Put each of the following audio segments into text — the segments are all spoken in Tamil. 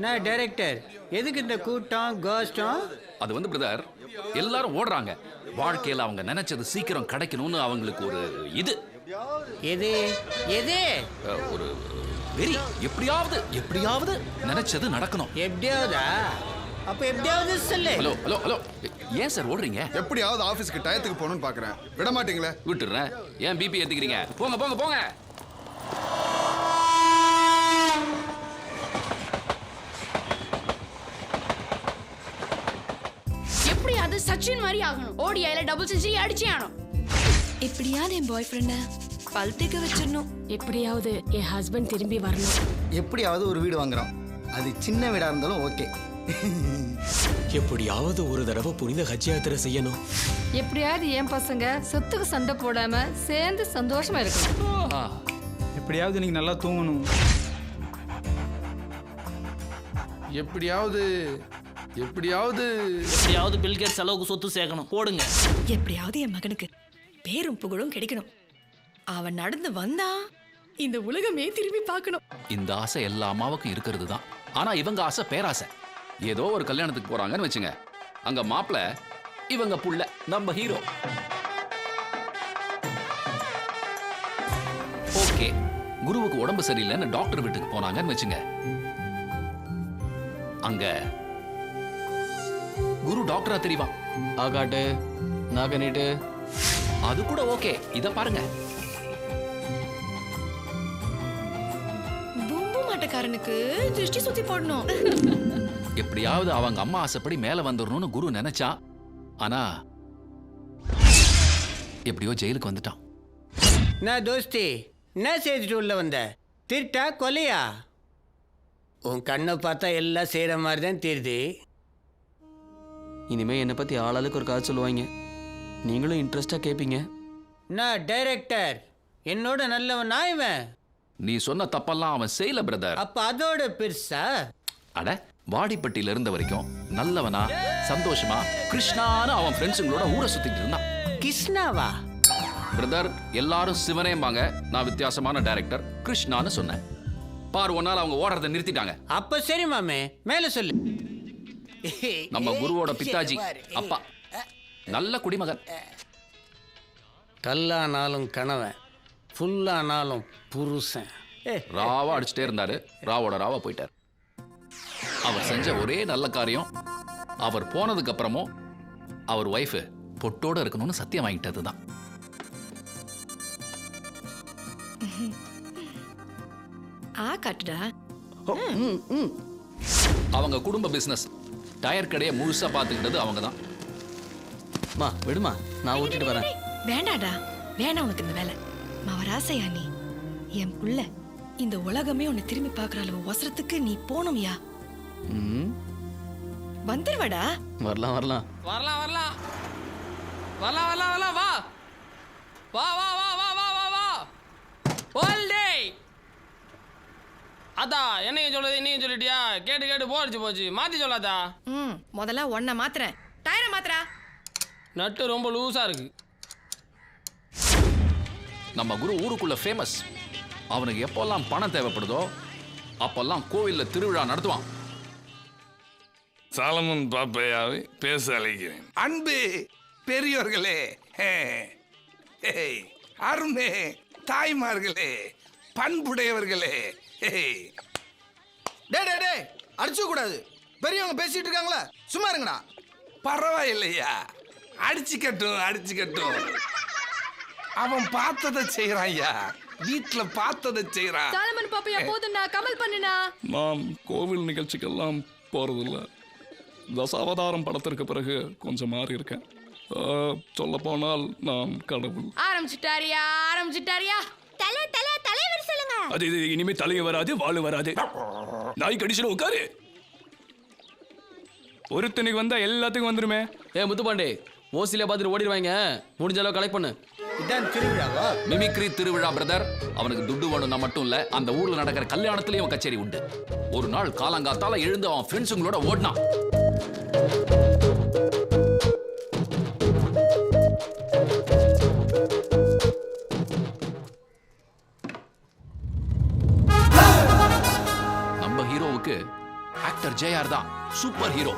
நான் டைரக்டர், எதுக்கு இந்த கூட்டம் கோஷ்டம்? அது வந்து பிரதர், எல்லாரும் ஓடுறாங்க. வாழ்க்கையில அவங்க நினைச்சது சீக்கிரம் கிடைக்கணும்னு அவங்களுக்கு ஒரு இது எது எது ஒரு வெறி. எப்படியாவது எப்படியாவது நினைச்சது நடக்கணும். எப்படியாவதா? அப்ப எப்படியாவது சொல்லு. ஹலோ ஹலோ ஹலோ, ஏன் சார் ஓடுறீங்க? எப்படியாவது ஆபீஸ்க்கு டயத்துக்கு போகணும்னு பாக்குறேன், விட மாட்டீங்களே. விட்டுறேன். ஏன் பிபி ஏத்திக்கிறீங்க? போங்க போங்க போங்க. எப்படியாவது சச்சின் மாதிரி ஆகணும். ஓடிஐல டபுள் செஞ்சுரி அடிச்சே ஆகணும். எப்படியாவது என் பாய் ஃப்ரெண்ட பல் தேக்க வச்சிடணும். எப்படியாவது என் ஹஸ்பண்ட் திரும்பி வரணும். எப்படியாவது ஒரு வீடு வாங்குறோம், அது சின்ன வீடா இருந்தாலும் ஓகே. எப்படியாவது ஒரு தடவை புனித ஹஜ் யாத்திரை செய்யணும். எப்படியாவது என் பசங்க சொத்துக்கு சண்டை போடாம சேர்ந்து சந்தோஷமா இருக்கணும். எப்படியாவது நீங்க நல்லா தூங்கணும். எப்படியாவது எப்படியாவது எப்படியாவது பில்கேட்ஸ் அளவுக்கு சொத்து சேர்க்கணும். போடுங்க. எப்படியாவது என் மகனுக்கு பேரும் புகழும் கிடைக்கணும். அவன் நடந்து வந்தா இந்த உலகமே திரும்பி பார்க்கணும். இந்த ஆசை எல்லா அம்மாவுக்கும் இருக்கிறது தான். ஆனா இவங்க ஆசை பேராசை. ஏதோ ஒரு கல்யாணத்துக்கு போறாங்கன்னு வச்சுங்க, அங்க மாப்பிள்ள இவங்க புள்ள நம்ம ஹீரோ. ஓகே, குருவுக்கு உடம்பு சரியில்லைன்னு டாக்டர் வீட்டுக்கு போனாங்கன்னு வச்சுங்க, அங்க குரு டாக்டரா தெரிவா. ஆகாட்டு நாகனிட்டு அது கூட ஓகே. இத பாருங்க, பூம்பு மாட்டக்காரனுக்கு திருஷ்டி சுத்தி போடணும். எப்படியாவது அவங்க அம்மா ஆசைப்படி மேல வந்துடணும்னு குரு நினைச்சா. ஆனா எப்படியோ ஜெயிலுக்கு வந்துட்டான். நான் தோஸ்தி, என்ன செய்துட்டு உள்ள வந்த? திருட்டா கொலையா? உன் கண்ணை பார்த்தா எல்லாம் செய்யற மாதிரி தான் தெரியுது. இனிமே என்னை பத்தி ஆளாளுக்கு ஒரு கதை சொல்லுவாங்க, நீங்களும் இன்ட்ரெஸ்டா கேட்பீங்க. நான் டைரக்டர், என்னோட நல்லவன் நான் இவன். நீ சொன்ன தப்பெல்லாம் அவன் செய்யல பிரதர். அப்ப அதோட பெருசா? அட, வாடிப்பட்டியில இருந்த வரைக்கும் நல்லவனா சந்தோஷமா கிருஷ்ணான்னு அவன் ஃப்ரெண்ட்ஸுங்களோட ஊரை சுத்திட்டு இருந்தான். கிருஷ்ணாவா? பிரதர், எல்லாரும் சிவனேம்பாங்க. நான் வித்தியாசமான டைரக்டர் கிருஷ்ணான்னு சொன்னேன். பாரு, ஒரு நாள் அவங்க ஓடுறதை நிறுத்திட்டாங்க. அப்ப சரி மாமே, மேல சொல்லு. நம்ம குருவோட பித்தாஜி அப்பா நல்ல குடிமகன். கல்லானாலும் கணவன், ஃபுல்லானாலும் புருஷன். ராவா அடிச்சுட்டே இருந்தாரு. ராவோட ராவா போயிட்டார். அவர் செஞ்ச ஒரே நல்ல காரியம், அவர் போனதுக்கு அப்புறமும் அவர் ஒய்ஃப் பொட்டோட இருக்கணும்னு சத்தியம் வாங்கிட்டதுதான். காட்டுடா. அவங்க குடும்ப பிசினஸ் டயர் கடையை முழுசா பாத்துக்கிட்டது அவங்க தான். மா விடுமா, நான் ஓட்டிட்டு வரேன். வேண்டாடா, வேணாம் உனக்கு இந்த வேலை. மவராசையா நீ என் புள்ள. இந்த உலகமே உன்னை திரும்பி பார்க்குற அளவு அவசரத்துக்கு நீ போகணும்யா. வந்துருவாடா. வரலாம் வரலாம் வரலாம் வரலாம் வரலாம் வரலாம் வரலாம். வா வா வா வா வா வா வா வா. All day. அதா என்னையும் சொல்லுது, என்னையும் சொல்லிட்டியா? கேட்டு கேட்டு போச்சு போச்சு. மாற்றி சொல்லாதா? முதல்ல ஒன்றை மாத்துறேன், டயரை மாத்துறா. நட்டு ரொம்ப லூஸாக இருக்கு. நம்ம குரு ஊருக்குள்ள ஃபேமஸ். அவனுக்கு எப்பெல்லாம் பணம் தேவைப்படுதோ அப்பெல்லாம் கோவில்ல திருவிழா நடத்துவான். சாலமன் பாப்பையாவை பேச அழைக்கிறேன். அன்பு பெரியோர்களே, அருமே தாய்மார்களே, பண்புடையவர்களே. அடிச்சு கூடாது, பெரியவங்க பேசிட்டு இருக்காங்களா, சும்மா இருங்கடா. பரவாயில்லையா, அடிச்சுக்கட்டும் அடிச்சுக்கட்டும். அவன் பார்த்ததை செய்யறான் ஐயா, வீட்டுல பார்த்ததை செய்யறான். சாலமன் பாப்பையா போதுன்னா கமல் பண்ணுனா. நான் கோவில் நிகழ்ச்சிக்கெல்லாம் போறதில்ல. தசாவதாரம் படத்திற்கு பிறகு கொஞ்சம் மாறி இருக்கேன். சொல்ல போனால் நான் கடவுள். ஆரம்பிச்சுட்டாரியா ஆரம்பிச்சுட்டாரியா. தலை தலை தலைவர் சொல்லுங்க. அது இனிமே தலைய வராது, வாழ வராது. நாய் கடிச்சுல உட்காரு. ஒருத்தனுக்கு வந்தா எல்லாத்துக்கும் வந்துருமே. முத்துப்பாண்டே, ஓசில பார்த்துட்டு ஓடிடுவாங்க. முடிஞ்ச அளவு கலெக்ட் பண்ணு. இதான் திருவிழாவா? மிமிக்ரி திருவிழா பிரதர். அவனுக்கு துட்டு வேணும்னா மட்டும் இல்ல, அந்த ஊர்ல நடக்கிற கல்யாணத்திலயும் கச்சேரி உண்டு. ஒரு நாள் காலங்காத்தால எழுந்து அவன் ஃப்ரெண்ட்ஸுங்களோட ஓடினான். நம்ம ஹீரோவுக்கு ஆக்டர் ஜேஆர் தான் சூப்பர் ஹீரோ.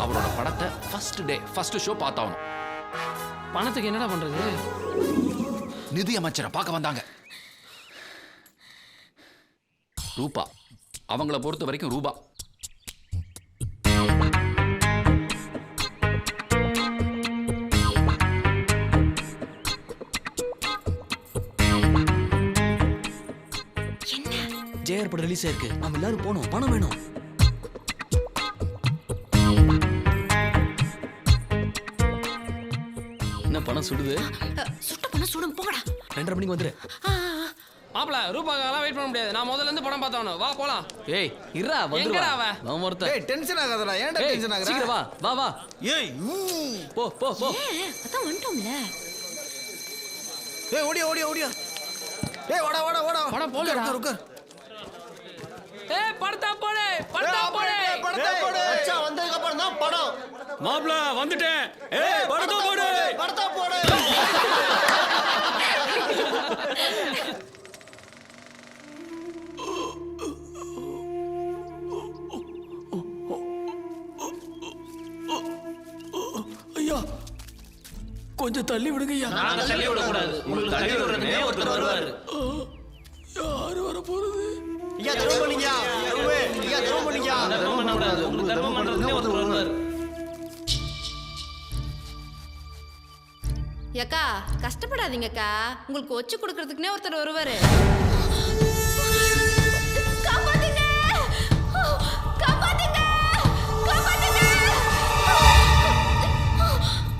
அவரோட படத்தை ஃபர்ஸ்ட் ஷோ பார்த்தாகணும். பணத்துக்கு என்னடா பண்றது? நிதி அமைச்சரை பார்க்க வந்தாங்க. ரூபா, அவங்கள பொறுத்த வரைக்கும் ரூபா. ஜேஆர் படம் ரிலீஸ் ஆயிருக்கு, நம்ம எல்லாரும் போனோம், பணம் வேணும். என்ன பணம் சுடுது? சுட்ட பண்ண சுடும் போங்கடா. 2:30 மணிக்கு வந்துரு. மாப்பிள ரூபாக்கெல்லாம் வெயிட் பண்ண முடியாது. நான் முதல்ல இருந்து படம் பார்த்தானோ. வா போலாம். ஏய் இருடா, எங்கடா அவ? நான் ஒருத்தன். ஏய் டென்ஷன் ஆகாதடா, ஏன்டா டென்ஷன் ஆகுற? சீக்கிரம் வா வா வா. ஏய் போ போ போ. அதான் வந்துட்டோம்ல. ஏய் ஓடியா ஓடியா ஓடியா. ஏய் ஓடா ஓடா ஓடா. படம் போடுடா. ருக்கு. ஏய் படத்தா போடு, படத்தா போடு. படத்தை போடு. அச்சா வந்ததுக்கு அப்புறம் தான் படம். மாப்ள வந்துட்டேன். ஏய் படத்தை போடு. படத்தை போடு. ஐயா கொஞ்சம் தள்ளி விடுங்க ஐயா. நாங்க தள்ளி விட கூடாது. உங்களுக்கு தள்ளி விடுறதுக்கே ஒருத்தர் வருவாரு. யாரு வர போறது? ஐயா தர்மம் பண்ணீங்க. ஐயா தர்மம் பண்ணீங்க. தர்மம் பண்ண கூடாது. உங்களுக்கு தர்மம் பண்றதுக்கே ஒருத்தர் வருவாரு. ஏக்கா கஷ்டப்படாதீங்கக்கா, உங்களுக்கு ஒச்சு கொடுக்கறதுக்குனே ஒருத்தர் வருவாரு. காப்பாத்துங்க! காப்பாத்துங்க! காப்பாத்துங்க!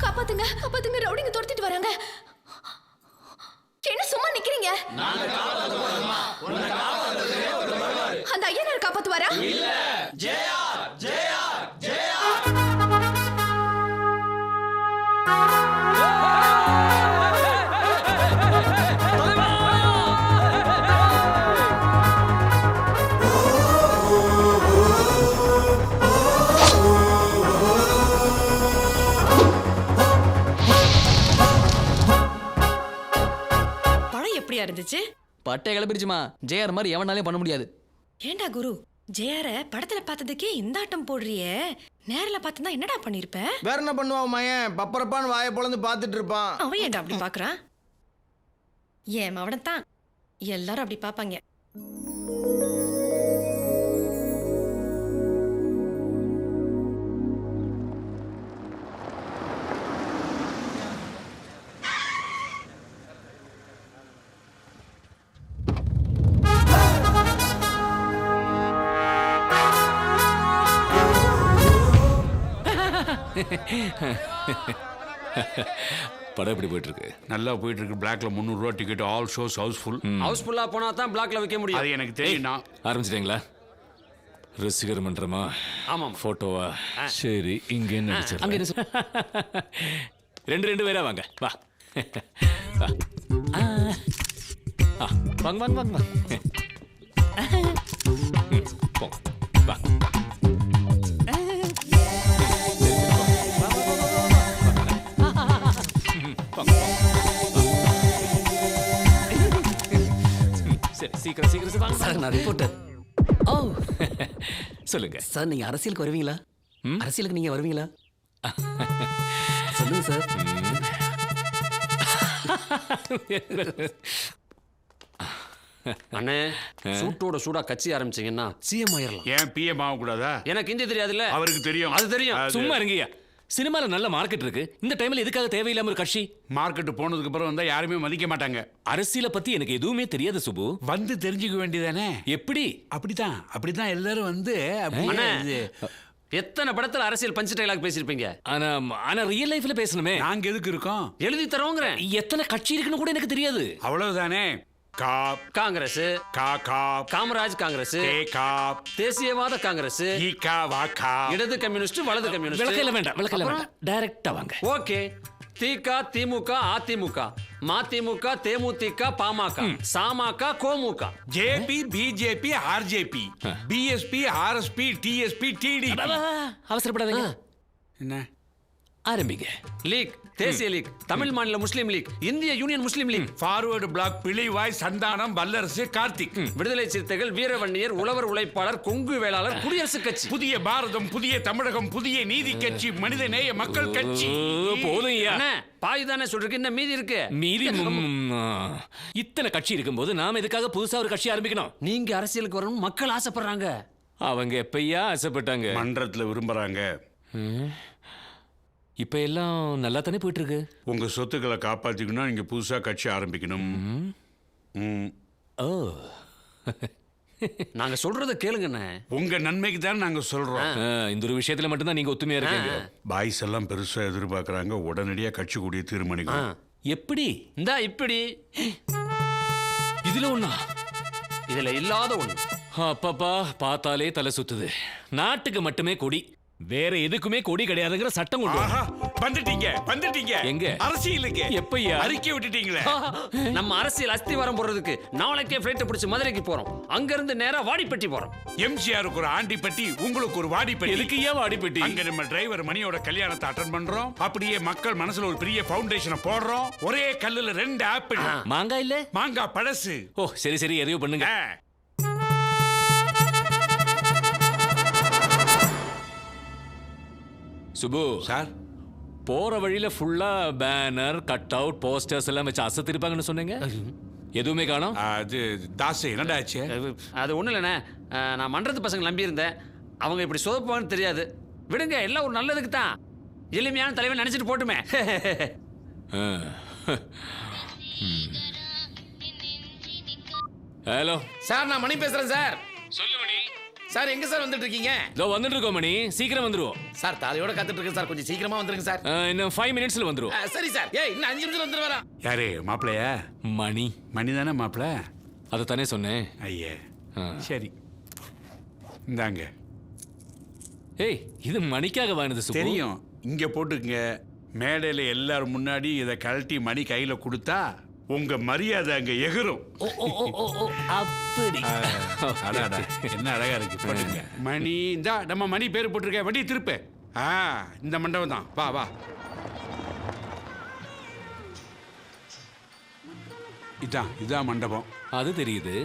காப்பாத்துங்க! காப்பாத்துங்க! ரவுடிங்க துரத்திட்டு வராங்க. என்ன சும்மா நிக்கிறீங்க? அந்த ஐயனார் காப்பாத்துவாரா? இல்ல. ஜெயார் ஜெயார் ஜெயார். படம் எப்படியா இருந்துச்சு? பட்டை கிளப்பிடுச்சுமா. ஜேஆர் மாதிரி எவனாலையும் பண்ண முடியாது. ஏண்டா குரு, ஜேஆர படத்துல பார்த்ததுக்கே இந்த ஆட்டம் போடுறியே, நேர்ல பார்த்தா என்னடா பண்ணிருப்ப? வேற என்ன பண்ணுவான் மயன்? பப்பரப்பான்னு வாயை பொளந்து பார்த்துட்டு இருப்பான். அவன் ஏன்டா அப்படி பாக்குறான்? ஏன் அவனத்தான் எல்லாரும் அப்படி பாப்பாங்க. படம் எப்படி போயிட்டு இருக்கு? நல்லா போயிட்டு இருக்கு. பிளாக்ல 300 ரூபா டிக்கெட். All shows housefull. ஹவுஸ்ஃபுல்லா போனா தான் பிளாக்ல வைக்க முடியும். அது எனக்கு தெரியும். நான் ஆரம்பிச்சிட்டீங்களா? ரசிகர் மன்றமா? ஆமாம். போட்டோவா? சரி, இங்க என்ன நடிச்சிருக்க? ரெண்டு பேரா வாங்க. வா வா. வாங்க வாங்க வாங்க வாங்க. போ வா. சீக்கிரம் வாங்க சார் நான் ரிப்போர்ட்டர். ஓ சொல்லுங்க சார், நீங்க அரசியலுக்கு வருவீங்களா? அரசியலுக்கு நீங்க வருவீங்களா? சொல்லுங்க சார். அண்ணே சூட்டோட சூடா கட்சி ஆரம்பிச்சீங்கன்னா சிஎம் ஆயிரலாம். ஏன் பிஎம் ஆகக்கூடாதா? எனக்கு ஹிந்தி தெரியாதுல்ல. அவருக்கு தெரியும். அது தெரியும். சும்மா இருங்கய்யா. சினிமால நல்ல மார்க்கெட் இருக்கு. இந்த டைம்ல எதுக்காக தேவையில்லாம ஒரு கட்சி? மார்க்கெட் போனதுக்கு அப்புறம் வந்தா யாருமே மதிக்க மாட்டாங்க. அரசியலை பத்தி எனக்கு எதுவுமே தெரியாது சுபு. வந்து தெரிஞ்சுக்க வேண்டியதானே? எப்படி? அப்படிதான் எல்லாரும் வந்து அண்ணே, எத்தனை படத்துல அரசியல் பஞ்ச் டைலாக் பேசிருப்பீங்க. ஆனா ரியல் லைஃப்ல பேசணுமே. நாங்க எதுக்கு இருக்கோம்? எழுதி தரோங்கிறேன். எத்தனை கட்சி இருக்குன்னு கூட எனக்கு தெரியாது. அவ்வளவுதானே. காங்கிரஸ், காமராஜ் காங்கிரஸ், தேசியவாத காங்கிரஸ், இடது கம்யூனிஸ்ட், வலது கம்யூனிஸ்ட். விளக்கல வேண்டாம். டைரக்டா வாங்க. ஓகே. திக, திமுக, அதிமுக, மதிமுக, தேமுதிக, பாமக, சாமக, கோமுக, JP, BJP, RJP, BSP, RSP, DSP, DD. அவசரப்படாதீங்க. என்ன ஆரம்பிங்க. லீக், தேசிய லீக், தமிழ் மாநில முஸ்லீம் லீக், இந்திய union Muslim league, forward bloc, பிளிவாய், சந்தானம், வல்லரசு, கார்த்திக், விடுதலை சிறுத்தைகள், வீரவன்னியர், உழவர் உழைப்பாளர், கொங்கு வேளாளர், குடியரசுக் கட்சி, புதிய பாரதம், புதிய தமிழகம், புதிய நீதி கட்சி, மனித நேய மக்கள் கட்சி. போதும் ஐயா. அண்ணே, பாதி தானே சொல்றீங்க, இன்னும் மீதி இருக்கு. மீதி இத்தனை கட்சி இருக்கும்போது நாம எதுக்காக புதுசா ஒரு கட்சி ஆரம்பிக்கணும்? நீங்க அரசியலுக்கு வரணும் மக்கள் ஆசைப்படுறாங்க. அவங்க எப்பயா ஆசைப்பட்டாங்க? மன்றத்துல விரும்புறாங்க. இப்ப எல்லாம் நல்லா தானே போயிட்டு இருக்கு. உங்க சொத்துக்களை காப்பாத்திக்கணும், நீங்க புதுசா கட்சி ஆரம்பிக்கணும். ஓ, நாங்க சொல்றத கேளுங்கண்ணே. உங்க நன்மைக்கு தான் நாங்க சொல்றோம். இந்த ஒரு விஷயத்துல மட்டும்தான் நீங்க ஒத்துமையா இருக்கீங்க. பாய்ஸ் எல்லாம் பெருசா எதிர்பார்க்கறாங்க, உடனடியா கட்சி கூடிய தீர்மானிக்கணும். எப்படி? இந்தா இப்படி. இதுல ஒண்ணா? இதுல இல்லாத ஒண்ணு. அப்பப்பா, பார்த்தாலே தலை சுத்துது. நாட்டுக்கு மட்டுமே கொடி, வேற எதுக்குமே கொடி கிடையாதுங்கிற சட்டம் கொண்டு வா. வந்துட்டீங்க வந்துட்டீங்க. எங்க அரசியலுக்கு? எப்பயா அறிக்கை விட்டுட்டீங்களே. நம்ம அரசியல் அஸ்திவாரம் போடுறதுக்கு நாளைக்கே ஃபிளைட் பிடிச்சு மதுரைக்கு போறோம். அங்க இருந்து நேரா வாடிப்பட்டி போறோம். எம்ஜிஆருக்கு ஒரு ஆண்டிப்பட்டி, உங்களுக்கு ஒரு வாடிப்பட்டி. எதுக்கு ஏன் வாடிப்பட்டி? அங்க நம்ம டிரைவர் மணியோட கல்யாணத்தை அட்டெண்ட் பண்றோம். அப்படியே மக்கள் மனசுல ஒரு பெரிய ஃபவுண்டேஷனை போடுறோம். ஒரே கல்லுல 2 ஆப்பிள். மாங்காய் இல்ல? மாங்காய் பழசு. ஓ, சரி சரி, எதையோ பண்ணுங்க. சுபு சார், போற வழியில ஃபுல்லா பேனர், கட் அவுட், போஸ்டர்ஸ் எல்லாம் வச்சு அசத்திருப்பாங்கன்னு சொன்னீங்க. எதுவுமே காணோம். அது தாசு என்னடா ஆச்சு? அது ஒண்ணு இல்லைண்ணே, நான் மன்றத்து பசங்க நம்பி இருந்தேன். அவங்க இப்படி சொதப்பான்னு தெரியாது. விடுங்க, எல்லாம் ஒரு நல்லதுக்கு தான். எளிமையான தலைவன் நினைச்சிட்டு போட்டுமே. ஹலோ சார், நான் மணி பேசுறேன் சார். சொல்லு மணி. சார், எங்க சார் வந்துட்டு இருக்கீங்க? இதோ வந்துட்டு இருக்கோம் மணி, சீக்கிரம் வந்துருவோம். சார், தாலியோட காத்துட்டு இருக்கேன் சார், கொஞ்சம் சீக்கிரமா வந்துருங்க சார். இன்னும் 5 மினிட்ஸ்ல வந்துருவோம். சரி சார். இன்னும் 5 நிமிஷத்துல வந்துருவாரா? யாரு மாப்பிளையா? மணி. மணி தானே மாப்பிள? அதை தானே சொன்னேன். ஐயே, சரி இந்தாங்க. ஏய், இது மணிக்காக வாங்கினது சுபு. தெரியும், இங்க போட்டுக்குங்க. மேடையில எல்லாரும் முன்னாடி இதை கழட்டி மணி கையில கொடுத்தா உங்க மரியாதை அங்க எகிரும். அப்படி. அடாடா, என்ன அழகா இருக்கு. போட்டுங்க மணி. இந்தா நம்ம மணி பேர் போட்டிருக்க. வண்டி திருப்பு. இந்த மண்டபம் தான். வா வா. இதான் மண்டபம். அது தெரியுது.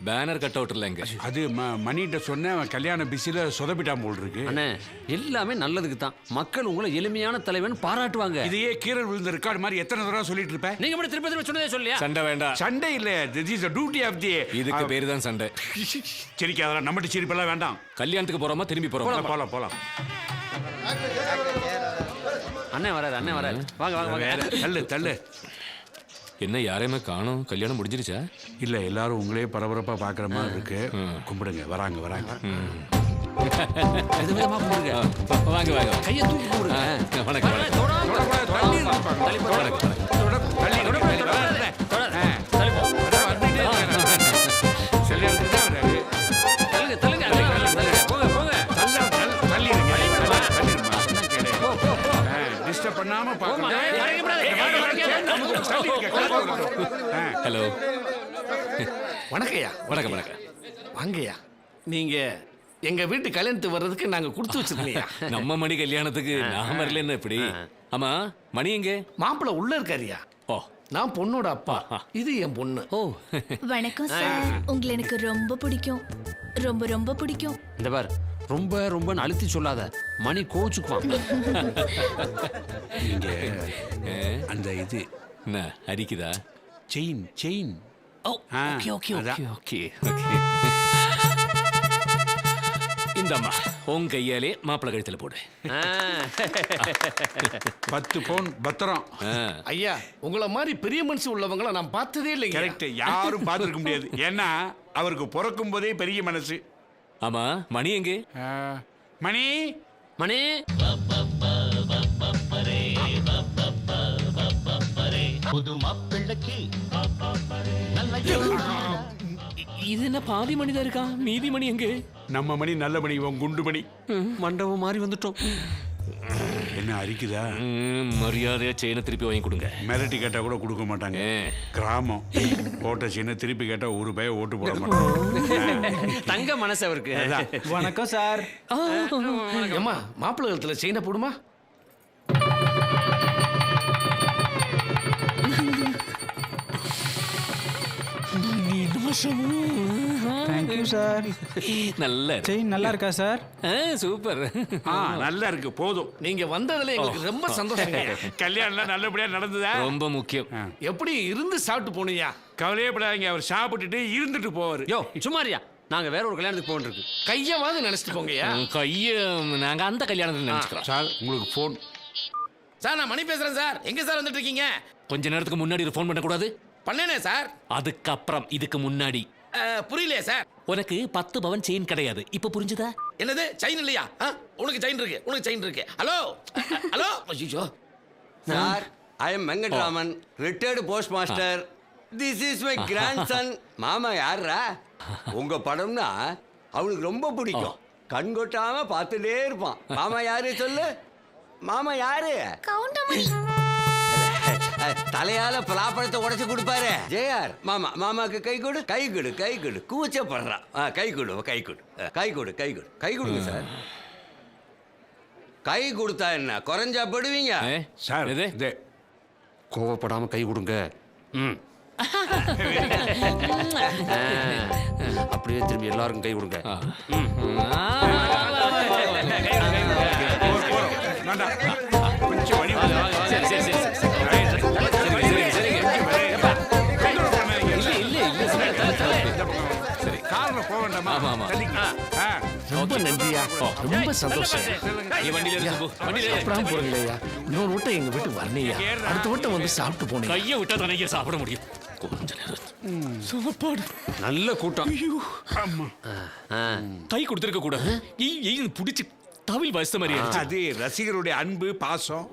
பேனர் கட் அவுட் இல்லைங்க. அது மணிகிட்ட சொன்ன கல்யாண பிஸில சொதப்பிட்டான் போல் இருக்கு. அண்ணே, எல்லாமே நல்லதுக்கு தான். மக்கள் உங்களை எளிமையான தலைவன் பாராட்டுவாங்க. இதையே கீரல் விழுந்த ரெக்கார்டு மாதிரி எத்தனை தடவை சொல்லிட்டு இருப்பேன். நீங்க மட்டும் திருப்பி திருப்பி சொன்னதே சொல்லியா? சண்டை வேண்டாம். சண்டை இல்ல, this is the duty of the. இதுக்கு பேரு தான் சண்டை. சிரிக்காதடா, நம்மட்ட சிரிப்பெல்லாம் வேண்டாம். கல்யாணத்துக்கு போறோமா திரும்பி போறோமா? போலாம் போலாம். அண்ணே வராரு, அண்ணே வராரு. வாங்க வாங்க வாங்க. தள்ளு தள்ளு. என்ன யாரையுமே காணோம்? கல்யாணம் முடிஞ்சிருச்சா? இல்ல, எல்லாரும் உங்களே பரபரப்பா பாக்குற மாதிரி இருக்கு. கும்பிடுங்க. வராங்க வராங்க. விதவிதமா கும்பிடுங்க. வாங்க வாங்க. கையை தூக்கி கும்பிடுங்க. வணக்கம் வணக்கம். டிஸ்டர்ப் பண்ணாம ஹலோ. வணக்கம்யா. வணக்கம் வணக்கம். வாங்கய்யா. நீங்க எங்க வீட்டு கல்யாணத்துக்கு வர்றதுக்கு நாங்க கொடுத்து வச்சிருக்கீங்க. நம்ம மணி கல்யாணத்துக்கு நான் வரல என்ன இப்படி? ஆமா, மணி எங்க? மாப்பிள்ள உள்ள இருக்காரியா? ஓ, நான் பொண்ணோட அப்பா, இது என் பொண்ணு. ஓ. வணக்கம் சார், உங்களை எனக்கு ரொம்ப பிடிக்கும், ரொம்ப ரொம்ப பிடிக்கும். இந்த பார், ரொம்ப ரொம்ப அழுத்தி சொல்லாத, மணி கோச்சுக்குவான். நீங்க அந்த இது என்ன அரிக்குதா? Chain chain. Oh, okay okay okay okay okay. இந்தம்மா, உன் கையாலே மாப்பிள்ளை கழுத்துல போடு. 10 பவுன் பத்திரம். ஐயா, உங்களை மாதிரி பெரிய மனசு உள்ளவங்கள நான் பார்த்ததே இல்லைங்க. கரெக்ட், யாரும் பார்த்துருக்க முடியாது. ஏன்னா அவருக்கு பிறக்கும் போதே பெரிய மனசு. ஆமா, மணி எங்கே? மணி மணி. இது என்ன பாதி மணிதான் இருக்கா? மீதி மணி எங்கே? நம்ம மணி நல்ல மணி, உன் குண்டு மணி. மண்டபம் மாறி வந்துட்டோம். என்ன அரிக்குதா? மரியாதையா செயினை திருப்பி வாங்கி கொடுங்க. மிரட்டி கேட்டா கூட கொடுக்க மாட்டாங்க. கிராமம் ஓட்ட செயினை திருப்பி கேட்டா ஒரு பய ஓட்டு போட மாட்டாங்க. தங்க மனசு அவருக்கு. வணக்கம் சார். அம்மா, மாப்பிள்ளை கழுத்துல செயினை போடுமா? Thank you sir. நல்ல செயின் நல்லா இருக்கா சார்? சூப்பர். நல்லா இருக்கு போதும். நீங்க வந்ததுல எங்களுக்கு ரொம்ப சந்தோஷங்க. கல்யாணம் நல்லபடியா நடந்ததா? ரொம்ப முக்கியம். எப்படி இருந்து சாப்பிட்டு போனியா? கவலையே படாதீங்க, அவர் சாப்பிட்டுட்டு இருந்துட்டு போவாரு. யோ சும்மாரியா, நாங்க வேற ஒரு கல்யாணத்துக்கு போயிருக்கு. கையவாது நினைச்சிட்டு போங்கய்யா. கைய நாங்க அந்த கல்யாணத்துல நினைச்சுக்கிறோம். சார் உங்களுக்கு ஃபோன். சார் நான் மணி பேசுறேன் சார். எங்க சார் வந்துட்டு இருக்கீங்க? கொஞ்ச நேரத்துக்கு முன்னாடி ஒரு ஃபோன் பண்ணக்கூடாது? பண்ணேனே சார். அதுக்கப்புறம் இதுக்கு முன்னாடி புரியலையே சார். உனக்கு 10 பவன் செயின் கிடையாது. இப்ப புரிஞ்சுதா? என்னது செயின் இல்லையா? உனக்கு செயின் இருக்கு, உனக்கு செயின் இருக்கு. Hello hello. ஐயோ sir, I am Venkatraman, retired post master. This is my grandson. மாமா யாரா? உங்க படம்னா அவனுக்கு ரொம்ப பிடிக்கும். கண் கொட்டாம பார்த்துட்டே இருப்பான். மாமா யாரு சொல்லு? மாமா யாரு? கவுண்டமணி. தலையால பலாப்பழத்தை உடைச்சு கொடுப்பாரு ஜெயார். மாமா மாமாக்கு கை கொடு, கை கொடு, கை கொடு. கூச்சப்படுறான். கை கொடு, கை கொடு, கை கொடு, கை கொடு, கை கொடுங்க சார். கை கொடுத்தா என்ன குறைஞ்சா படுவீங்க சார்? இது கோவப்படாம கை கொடுங்க. அப்படியே திரும்பி எல்லாருக்கும் கை கொடுங்க. ரொம்ப நன்றியா, ரொம்ப சந்தோஷம். போறீங்களா? இன்னொரு வட்டம் எங்க வீட்டுக்கு வரணையா? அடுத்த வட்டம் வந்து சாப்பிட்டு போனேன். கையை விட்டா தானே சாப்பிட முடியும். கொஞ்ச நேரம் சாப்பாடு. நல்ல கூட்டம். கை கொடுத்துருக்க கூடாது. புடிச்சு தவில் வச மாதிரி அது ரசிகருடைய அன்பு பாசம்.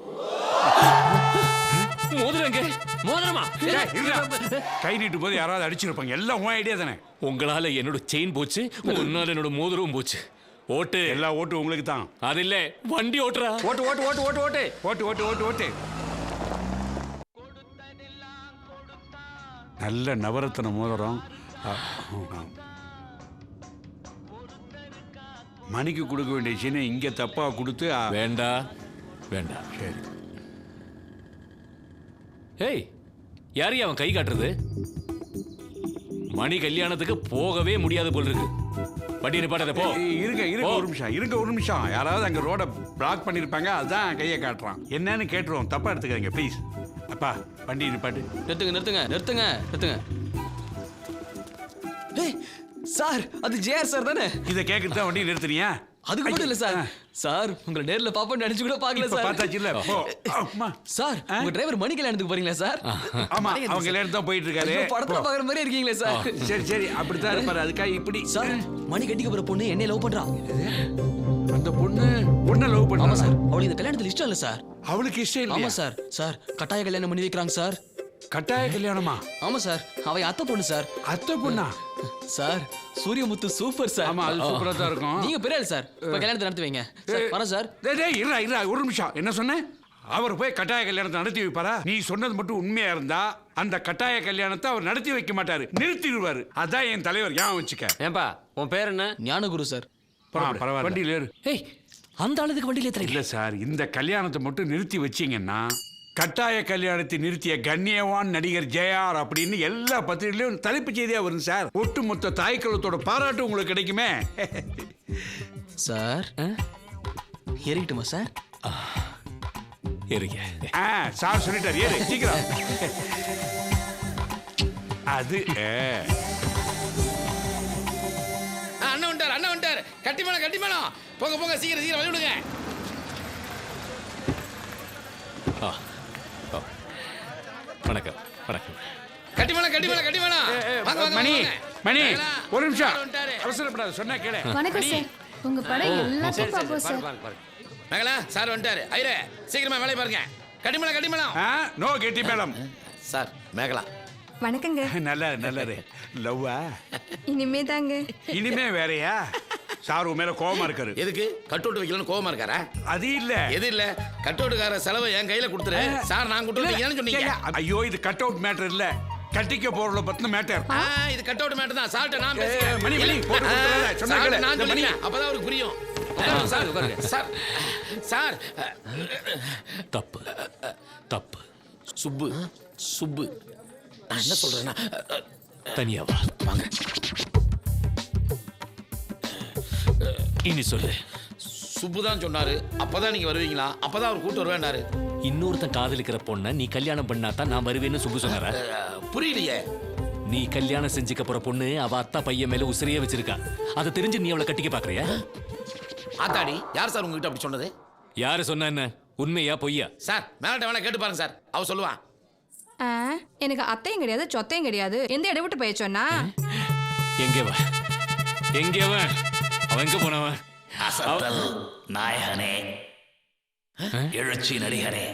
மோதிரங்க. மோதிரமா? கை நீட்டும் போது யாராவது அடிச்சிருப்பாங்க. எல்லாம் உன் ஐடியா தானே. உங்களால என்னோட செயின் போச்சு, உன்னால என்னோட மோதிரமும் போச்சு. ஓட்டு. எல்லா ஓட்டு உங்களுக்கு தான். அது இல்ல, வண்டி ஓட்டுறா. ஓட்டு ஓட்டு ஓட்டு ஓட்டு ஓட்டு ஓட்டு ஓட்டு ஓட்டு ஓட்டு. நல்ல நவரத்ன மோதிரம். மணிக்கு கொடுக்க வேண்டிய சின்ன இங்க தப்பா கொடுத்து. வேண்டாம் வேண்டாம். சரி. ஏய், யாரையும் அவன் கை காட்டுறது? மணி கல்யாணத்துக்கு போகவே முடியாது போல் இருக்கு. வண்டி நிப்பாட்டாத போ. இருங்க இருங்க ஒரு நிமிஷம், இருங்க ஒரு நிமிஷம். யாராவது அங்க ரோட பிளாக் பண்ணிருப்பாங்க, அதான் கையை காட்டுறான். என்னன்னு கேட்டுருவோம், தப்பா எடுத்துக்கிறீங்க ப்ளீஸ். அப்பா வண்டி நிப்பாட்டு. நிறுத்துங்க நிறுத்துங்க நிறுத்துங்க நிறுத்துங்க. சார், அது ஜேஆர் சார் தானே? இதை கேட்கறது தான் வண்டி நிறுத்துறியா? அதுக்கு மட்டும் இல்ல சார். சார், உங்களை நேர்ல பாப்போம் நினைச்சு கூட பார்க்கல சார். பார்த்தாச்சு இல்ல. சார், உங்க டிரைவர் மணி கல்யாணத்துக்கு போறீங்களா சார்? ஆமா, அவங்க கல்யாணம் தான் போயிட்டு இருக்காரு. படத்துல பாக்குற மாதிரி இருக்கீங்களே சார். சரி சரி, அப்படித்தான் இருப்பாரு. அதுக்காக இப்படி. சார், மணி கட்டிக்க போற பொண்ணு என்னை லவ் பண்றா. அந்த பொண்ணை லவ் பண்ணா? ஆமா சார், அவளுக்கு இந்த கல்யாணத்துல இஷ்டம் இல்ல சார். அவளுக்கு இஷ்டம் இல்ல? ஆமா சார். சார், கட்டாய கல்யாணம் பண்ணி வைக்கிறாங்க சார். கட்டாய கல்யாணமா? ஆமா சார், அவ அத்தை பொண்ணு சார். அத்தை பொண்ணா? Sir, Sooriyamuthu super sir. ஆமா, அது சூப்பரா தான் இருக்கும். நீங்க பெரிய ஆள் சார், இப்ப கல்யாணத்தை நடத்தி வைங்க. வரேன் சார். டேய் இருடா இருடா ஒரு நிமிஷம். என்ன சொன்னேன்? அவர் போய் கட்டாய கல்யாணத்தை நடத்தி வைப்பாரா? நீ சொன்னது மட்டும் உண்மையா இருந்தா அந்த கட்டாய கல்யாணத்தை அவர் நடத்தி வைக்க மாட்டாரு, நிறுத்திடுவாரு. அதான் என் தலைவர். ஞாபகம் வச்சுக்க. ஏன்பா உன் பேர் என்ன? ஞானகுரு சார். பரவாயில்ல, வண்டியில ஏறு. ஏய், அந்த ஆளுக்கு வண்டியில ஏத்துறீங்க? இல்ல சார், இந்த கல்யாணத்தை மட்டும் நிறுத்தி வச்சீங்கன்னா கட்டாய கல்யாணத்தை நிறுத்திய கண்ணியவான் நடிகர் ஜெயார் அப்படின்னு எல்லா பத்திரிகையிலும் தலைப்பு செய்தியா வரும் சார். ஒட்டுமொத்த தாய்க்களத்தோட பாராட்டு உங்களுக்கு கிடைக்குமே. சார், ஏறிட்டுமா சார்? ஏறிங்க. சார் சொல்லிட்டார், ஏறு சீக்கிரம். அது அண்ணன் வந்துட்டார், அண்ணன் வந்துட்டார். கட்டி மேளம் கட்டி மேளம். போங்க போங்க, சீக்கிரம் சீக்கிரம் வழி விடுங்க. வணக்கம் வணக்கம். கட்டி மேளம் கட்டி மேளம் கட்டி மேளம். மணி மணி ஒரு நிமிஷம், அவசரப்படாத, சொன்னா கேளு. வணக்கம் சார், உங்க படம் எல்லாத்தையும் பாப்போம் சார். மேகலா சார் வந்துட்டாரு. ஐயரே சீக்கிரமா வேலையை பாருங்க. கட்டி மேளம் கட்டி மேளம். நோ கெட்டி மேளம். சார் மேகலா. வணக்கங்க. நல்லா நல்லது. லவ்வா? இனிமே தாங்க. இனிமே வேறையா? சார் உன் மேல கோவமா இருக்காரு. எதுக்கு? கட்டோட்டு வைக்கலன்னு கோவமா இருக்காரா? அது இல்ல. எது இல்ல? கட்டோட்டுக்கார செலவை என் கையில கொடுத்துரு சார். நான் கொடுத்து சொன்னீங்க. ஐயோ, இது கட் அவுட் மேட்டர் இல்ல, கட்டிக்க போறல பத்தின மேட்டர். இது கட் அவுட் மேட்டர் தான். சார்ட்ட நான் பேசுறேன். மணி மணி சொன்னா நான் சொல்லுங்க, அப்பதான் அவருக்கு புரியும். சார் சார் சார், தப்பு தப்பு. சுப்பு சுப்பு, என்ன சொல்றேன்னா தனியா வா. வாங்க. இனி சொல்லு. சுப்பு தான் சொன்னாரு, அப்பதான் நீங்க வருவீங்களா, அப்பதான் அவர் கூட்டு வருவேன்னாரு. இன்னொருத்தன் காதலிக்கிற பொண்ண நீ கல்யாணம் பண்ணாதான் நான் வருவேன்னு சுப்பு சொன்னாரா? புரியலையே. நீ கல்யாணம் செஞ்சுக்க போற பொண்ணு அவ அத்தா பையன் மேல உசிரியே வச்சிருக்கா. அதை தெரிஞ்சு நீ அவளை கட்டிக்க பாக்குறியா? ஆத்தாடி, யார் சார் உங்ககிட்ட அப்படி சொன்னது? யாரு சொன்ன என்ன? உண்மையா பொய்யா? சார் மேலட்ட வேணா கேட்டு பாருங்க சார், அவ சொல்லுவான். எனக்கு அத்தையும் கிடையாது சொத்தையும் கிடையாது. எந்த இடம் விட்டு போய் சொன்னா? எங்கே வா, எங்கே வா, அவன் எங்க போனவன்? அசத்தல் நாயகனே, எழுச்சி நடிகரே,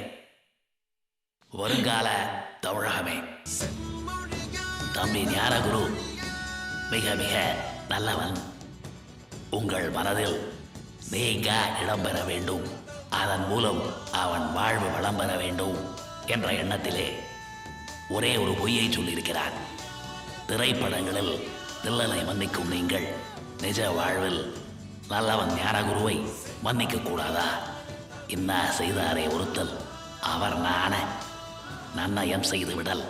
வருங்கால தமிழகமே, தம்பி ஞானகுரு மிக மிக நல்லவன். உங்கள் மனதில் நீங்க இடம்பெற வேண்டும், அதன் மூலம் அவன் வாழ்வு வளம் பெற வேண்டும் என்ற எண்ணத்திலே ஒரே ஒரு பொய்யை சொல்லியிருக்கிறான். திரைப்படங்களில் வில்லனை மன்னிக்கும் நீங்கள் நிஜ வாழ்வில் நல்லவன் ஞானகுருவை மன்னிக்க கூடாதா? இன்னா செய்தாரே ஒருத்தல் அவர் நான நன்னயம் செய்து விடல்.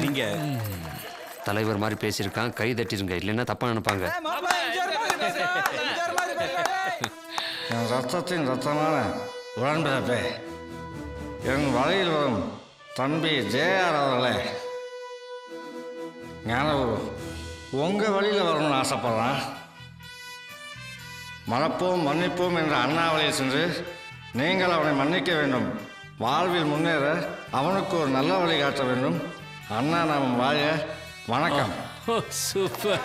நீங்க தலைவர் மாதிரி பேசியிருக்கான், கை தட்டிருங்க, இல்லைன்னா தப்பா நினைப்பாங்க. என் ரத்தத்தின் ரத்தமான உடன்பிறப்பே, என் வழியில் வரும் தம்பி ஜேஆர் அவர்களே, ஞானகுரு உங்க வழியில் வரணும்னு ஆசைப்படுறான். மறப்போம் மன்னிப்போம் என்ற அண்ணாவளியில் சென்று நீங்கள் அவனை மன்னிக்க வேண்டும். வாழ்வில் முன்னேற அவனுக்கு ஒரு நல்ல வழி காட்ட வேண்டும். அண்ணா நாம் வாழ. வணக்கம். Super.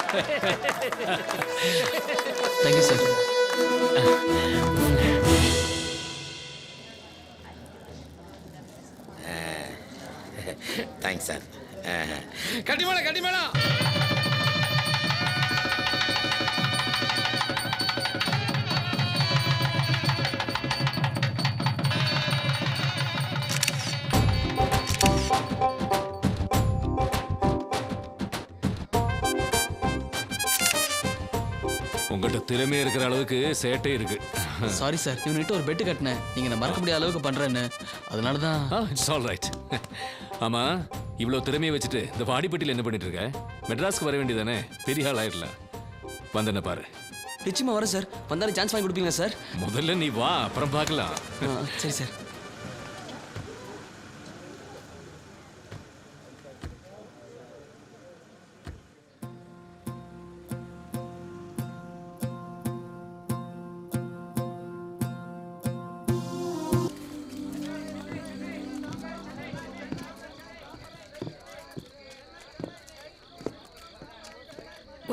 Thank you sir. Thanks sir. கட்டி மேடம், கட்டி மேடம். உங்கள்கிட்ட திறமை இருக்கிற அளவுக்கு சேட்டை இருக்கு. சாரி சார், இவன்கிட்ட ஒரு பெட்டு கட்டினேன், நீங்க நான் மறக்க முடியாத அளவுக்கு பண்றேன்னு, அதனால தான். It's all right. ஆமா, இவ்வளோ திறமையை வச்சுட்டு இந்த வாடிப்பட்டியில் என்ன பண்ணிட்டு இருக்க? மெட்ராஸ்க்கு வர வேண்டியதானே, பெரிய ஆள் ஆயிடலாம். வந்தன பாரு. நிச்சயமா வரேன் சார். வந்தாலும் சான்ஸ் வாங்கி கொடுப்பீங்களா சார்? முதல்ல நீ வா, அப்புறம் பார்க்கலாம். சரி சார்.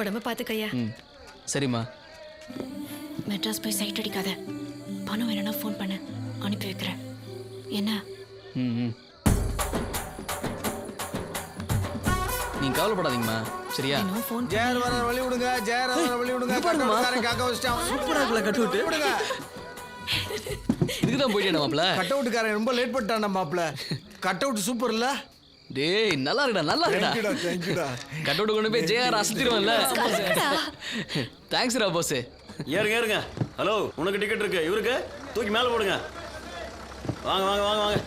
உடம்ப பாத்துக்கையா. சரிம்மா. மெட்ராஸ் போய் சைட் அடிக்காத. பணம் வேணும்னா ஃபோன் பண்ணு, அனுப்பி வைக்கிறேன். என்ன? நீங்க கவலைப்படாதீங்கம்மா, சரியா? ஜேஆர் வர வழி விடுங்க, ஜேஆர் வர வழி விடுங்க. காக்க வச்சிட்டான். சூப்பரா இருக்குல கட் அவுட். விடுங்க. இதுக்கு தான் போயிட்டேன் மாப்ள. கட் அவுட்காரன் ரொம்ப லேட் பண்ணிட்டான்டா மாப்ள. கட் அவுட் சூப்பர் இல்ல? டேய் நல்லா இருக்குடா, நல்லா இருக்குடா. தேங்க்யூடா. கட் அவுட் கொண்டு போய் ஜேஆர் அசத்திடுவான்ல. தேங்க்ஸ்டா பாஸ். ஏறுங்க ஏறுங்க. ஹலோ, உனக்கு டிக்கெட் இருக்கு, இவருக்கு தூக்கி மேலே போடுங்க. வாங்க வாங்க வாங்க வாங்க.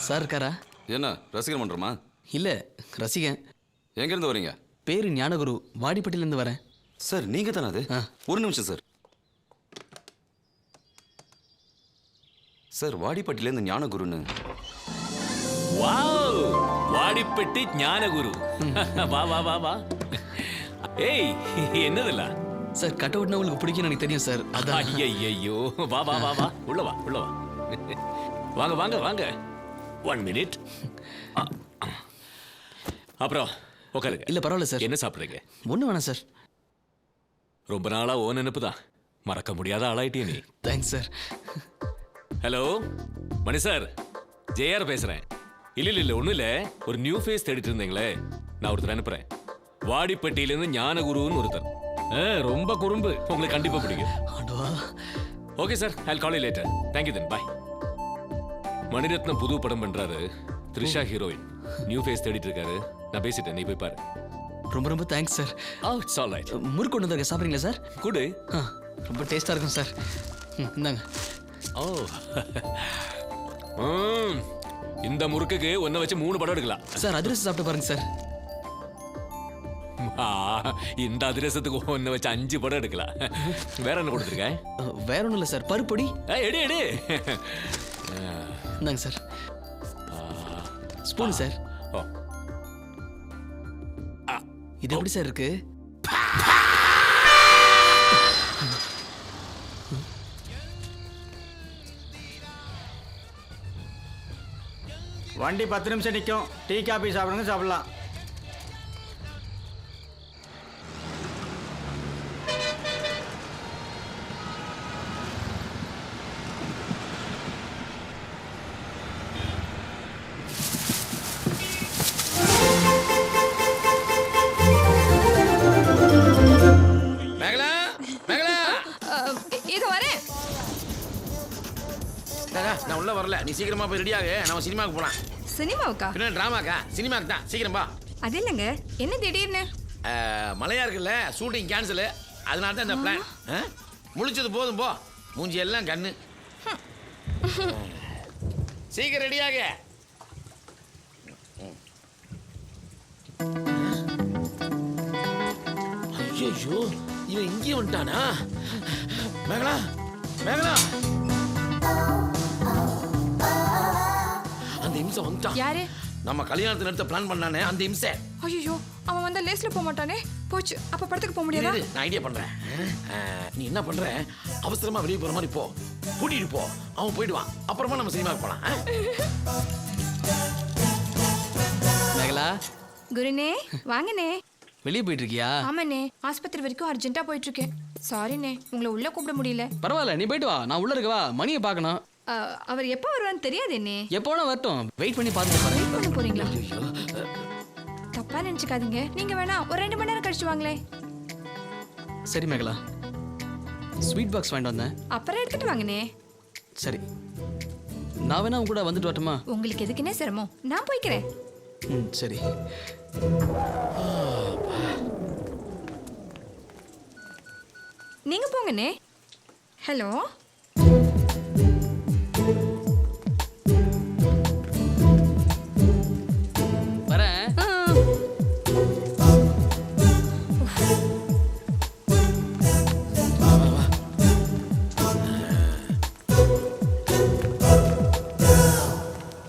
சார் இருக்காரா? என்ன ரசிகர் மன்றமா? இல்ல, ரசிகன். எங்கேருந்து வரீங்க? பேரு ஞானகுரு, வாடிப்பட்டிலேருந்து வரேன். சார் நீங்க தானே அது? ஒரு நிமிஷம் sir. Sir வாடிப்பட்டிலேருந்து ஞானகுருன்னு. Wow, Vadipatti Gnanaguru. வா வா வா வா. ஏய், என்னதுல? சார் கட் அவுட்னா உங்களுக்கு பிடிக்கும் எனக்கு தெரியும் சார். அதான். ஐயோ, வா வா வா வா, உள்ள வா உள்ள வா. வாங்க வாங்க வாங்க. 1 minute. அப்புறம் உட்காருங்க. இல்ல பரவாயில்ல சார். என்ன சாப்பிட்றீங்க? ஒன்றும் வேணாம் சார். ரொம்ப நாளா ஓ நினைப்பு தான், மறக்க முடியாத ஆளாயிட்டே நீ. Thanks sir. ஹலோ மணி சார், ஜேஆர் பேசுறேன். இல்ல ஒன்றும் இல்லை, ஒரு நியூ ஃபேஸ் தேடிட்டு இருந்தீங்களே, நான் ஒருத்தர் அனுப்புறேன். வாடிப்பட்டியிலேருந்து ஞானகுருன்னு ஒருத்தர். ரொம்ப குறும்பு, உங்களுக்கு கண்டிப்பா பிடிக்கும். Okay sir, I call you later. Thank you then, bye. Maniratnam புது படம் பண்றாரு, த்ரிஷா ஹீரோயின். நியூ ஃபேஸ் தேடிட்டு இருக்காரு. நான் பேசிட்டேன், நீ போய் பாரு. ரொம்ப ரொம்ப thanks sir. It's all right. முறுக்கு கொண்டு வந்திருக்க, சாப்பிட்றீங்களா சார்? குடு. ரொம்ப டேஸ்டா இருக்கும் சார். இந்தாங்க. ஓ இந்த முறுக்குக்கு ஒன்ன வச்சு 3 படம் எடுக்கலாம் சார். அதிரசம் சாப்பிட்டு பாருங்க சார். இந்த அதிரசத்துக்கு ஒன்ன வச்சு 5 படம் எடுக்கலாம். வேற என்ன கொடுத்துருக்கேன்? வேற ஒன்றும் இல்லை சார், பருப்பொடி. எடு எடு. இந்தாங்க சார். Spoon sir. இது எப்படி சார் இருக்கு? வண்டி 10 நிமிஷம் நிற்கும். டீ காபி சாப்பிடுங்க, சாப்பிடலாம். மேகலா, மேகலா. இது வரேன். நான் உள்ள வரல, நீ சீக்கிரமா போய் ரெடி ஆகு, நம்ம சினிமாவுக்கு போலாம். சினிமாவுக்கா? என்ன டிராமாக்கா? சினிமாக்கு தான், சீக்கிரம் பா. அது இல்லைங்க, என்ன திடீர்னு? மழையா இருக்குல்ல, ஷூட்டிங் கேன்சல், அதனால தான் இந்த பிளான். முழிச்சது போதும், போ. மூஞ்சி எல்லாம் கண்ணு. சீக்கிரம் ரெடியாக. ஐயோ, இவன் இங்கேயும் வந்துட்டானா? மேகலா, மேகலா. அந்த இம்சை வந்துட்டான். யாரு? நம்ம கல்யாணத்தை நடத்த பிளான் பண்ணானே, அந்த இம்சை. ஐயோ, அவன் வந்தா லேஸ்ல போக மாட்டானே. போச்சு, அப்ப படத்துக்கு போக முடியாதா? நான் ஐடியா பண்றேன். நீ என்ன பண்ற, அவசரமா வெளியே போற மாதிரி போ, கூட்டிட்டு போ. அவன் போயிடுவான், அப்புறமா நம்ம சினிமாவுக்கு போலாம். மேகலா. குருனே, வாங்கனே. வெளியே போயிட்டு இருக்கியா? ஆமாண்ணே, ஆஸ்பத்திரி வரைக்கும் அர்ஜென்ட்டா போயிட்டு இருக்கேன். சாரிண்ணே, உங்களை உள்ள கூப்பிட முடியல. பரவாயில்ல, நீ போயிட்டு வா. நான் உள்ள இருக்கவா, மணியை பார்க்கணும். அவர் எப்போ வருவான்னு தெரியாது என்ன. எப்போனா வரட்டும், வெயிட் பண்ணி பார்த்துட்டு போறேன். வெயிட் பண்ண போறீங்களா? தப்பா நினைச்சுக்காதீங்க, நீங்க வேணா ஒரு 2 மணி நேரம் கழிச்சு வாங்களே. சரி மேகலா, ஸ்வீட் பாக்ஸ் வாங்கிட்டு வந்தேன். அப்புறம் எடுத்துட்டு வாங்கனே. சரி, நான் வேணா உங்க கூட வந்துட்டு வரட்டுமா? உங்களுக்கு எதுக்குன்னே சிரமம், நான் போய்க்கிறேன். சரி. நீங்க போங்கண்ணே. ஹலோ. வரேன்.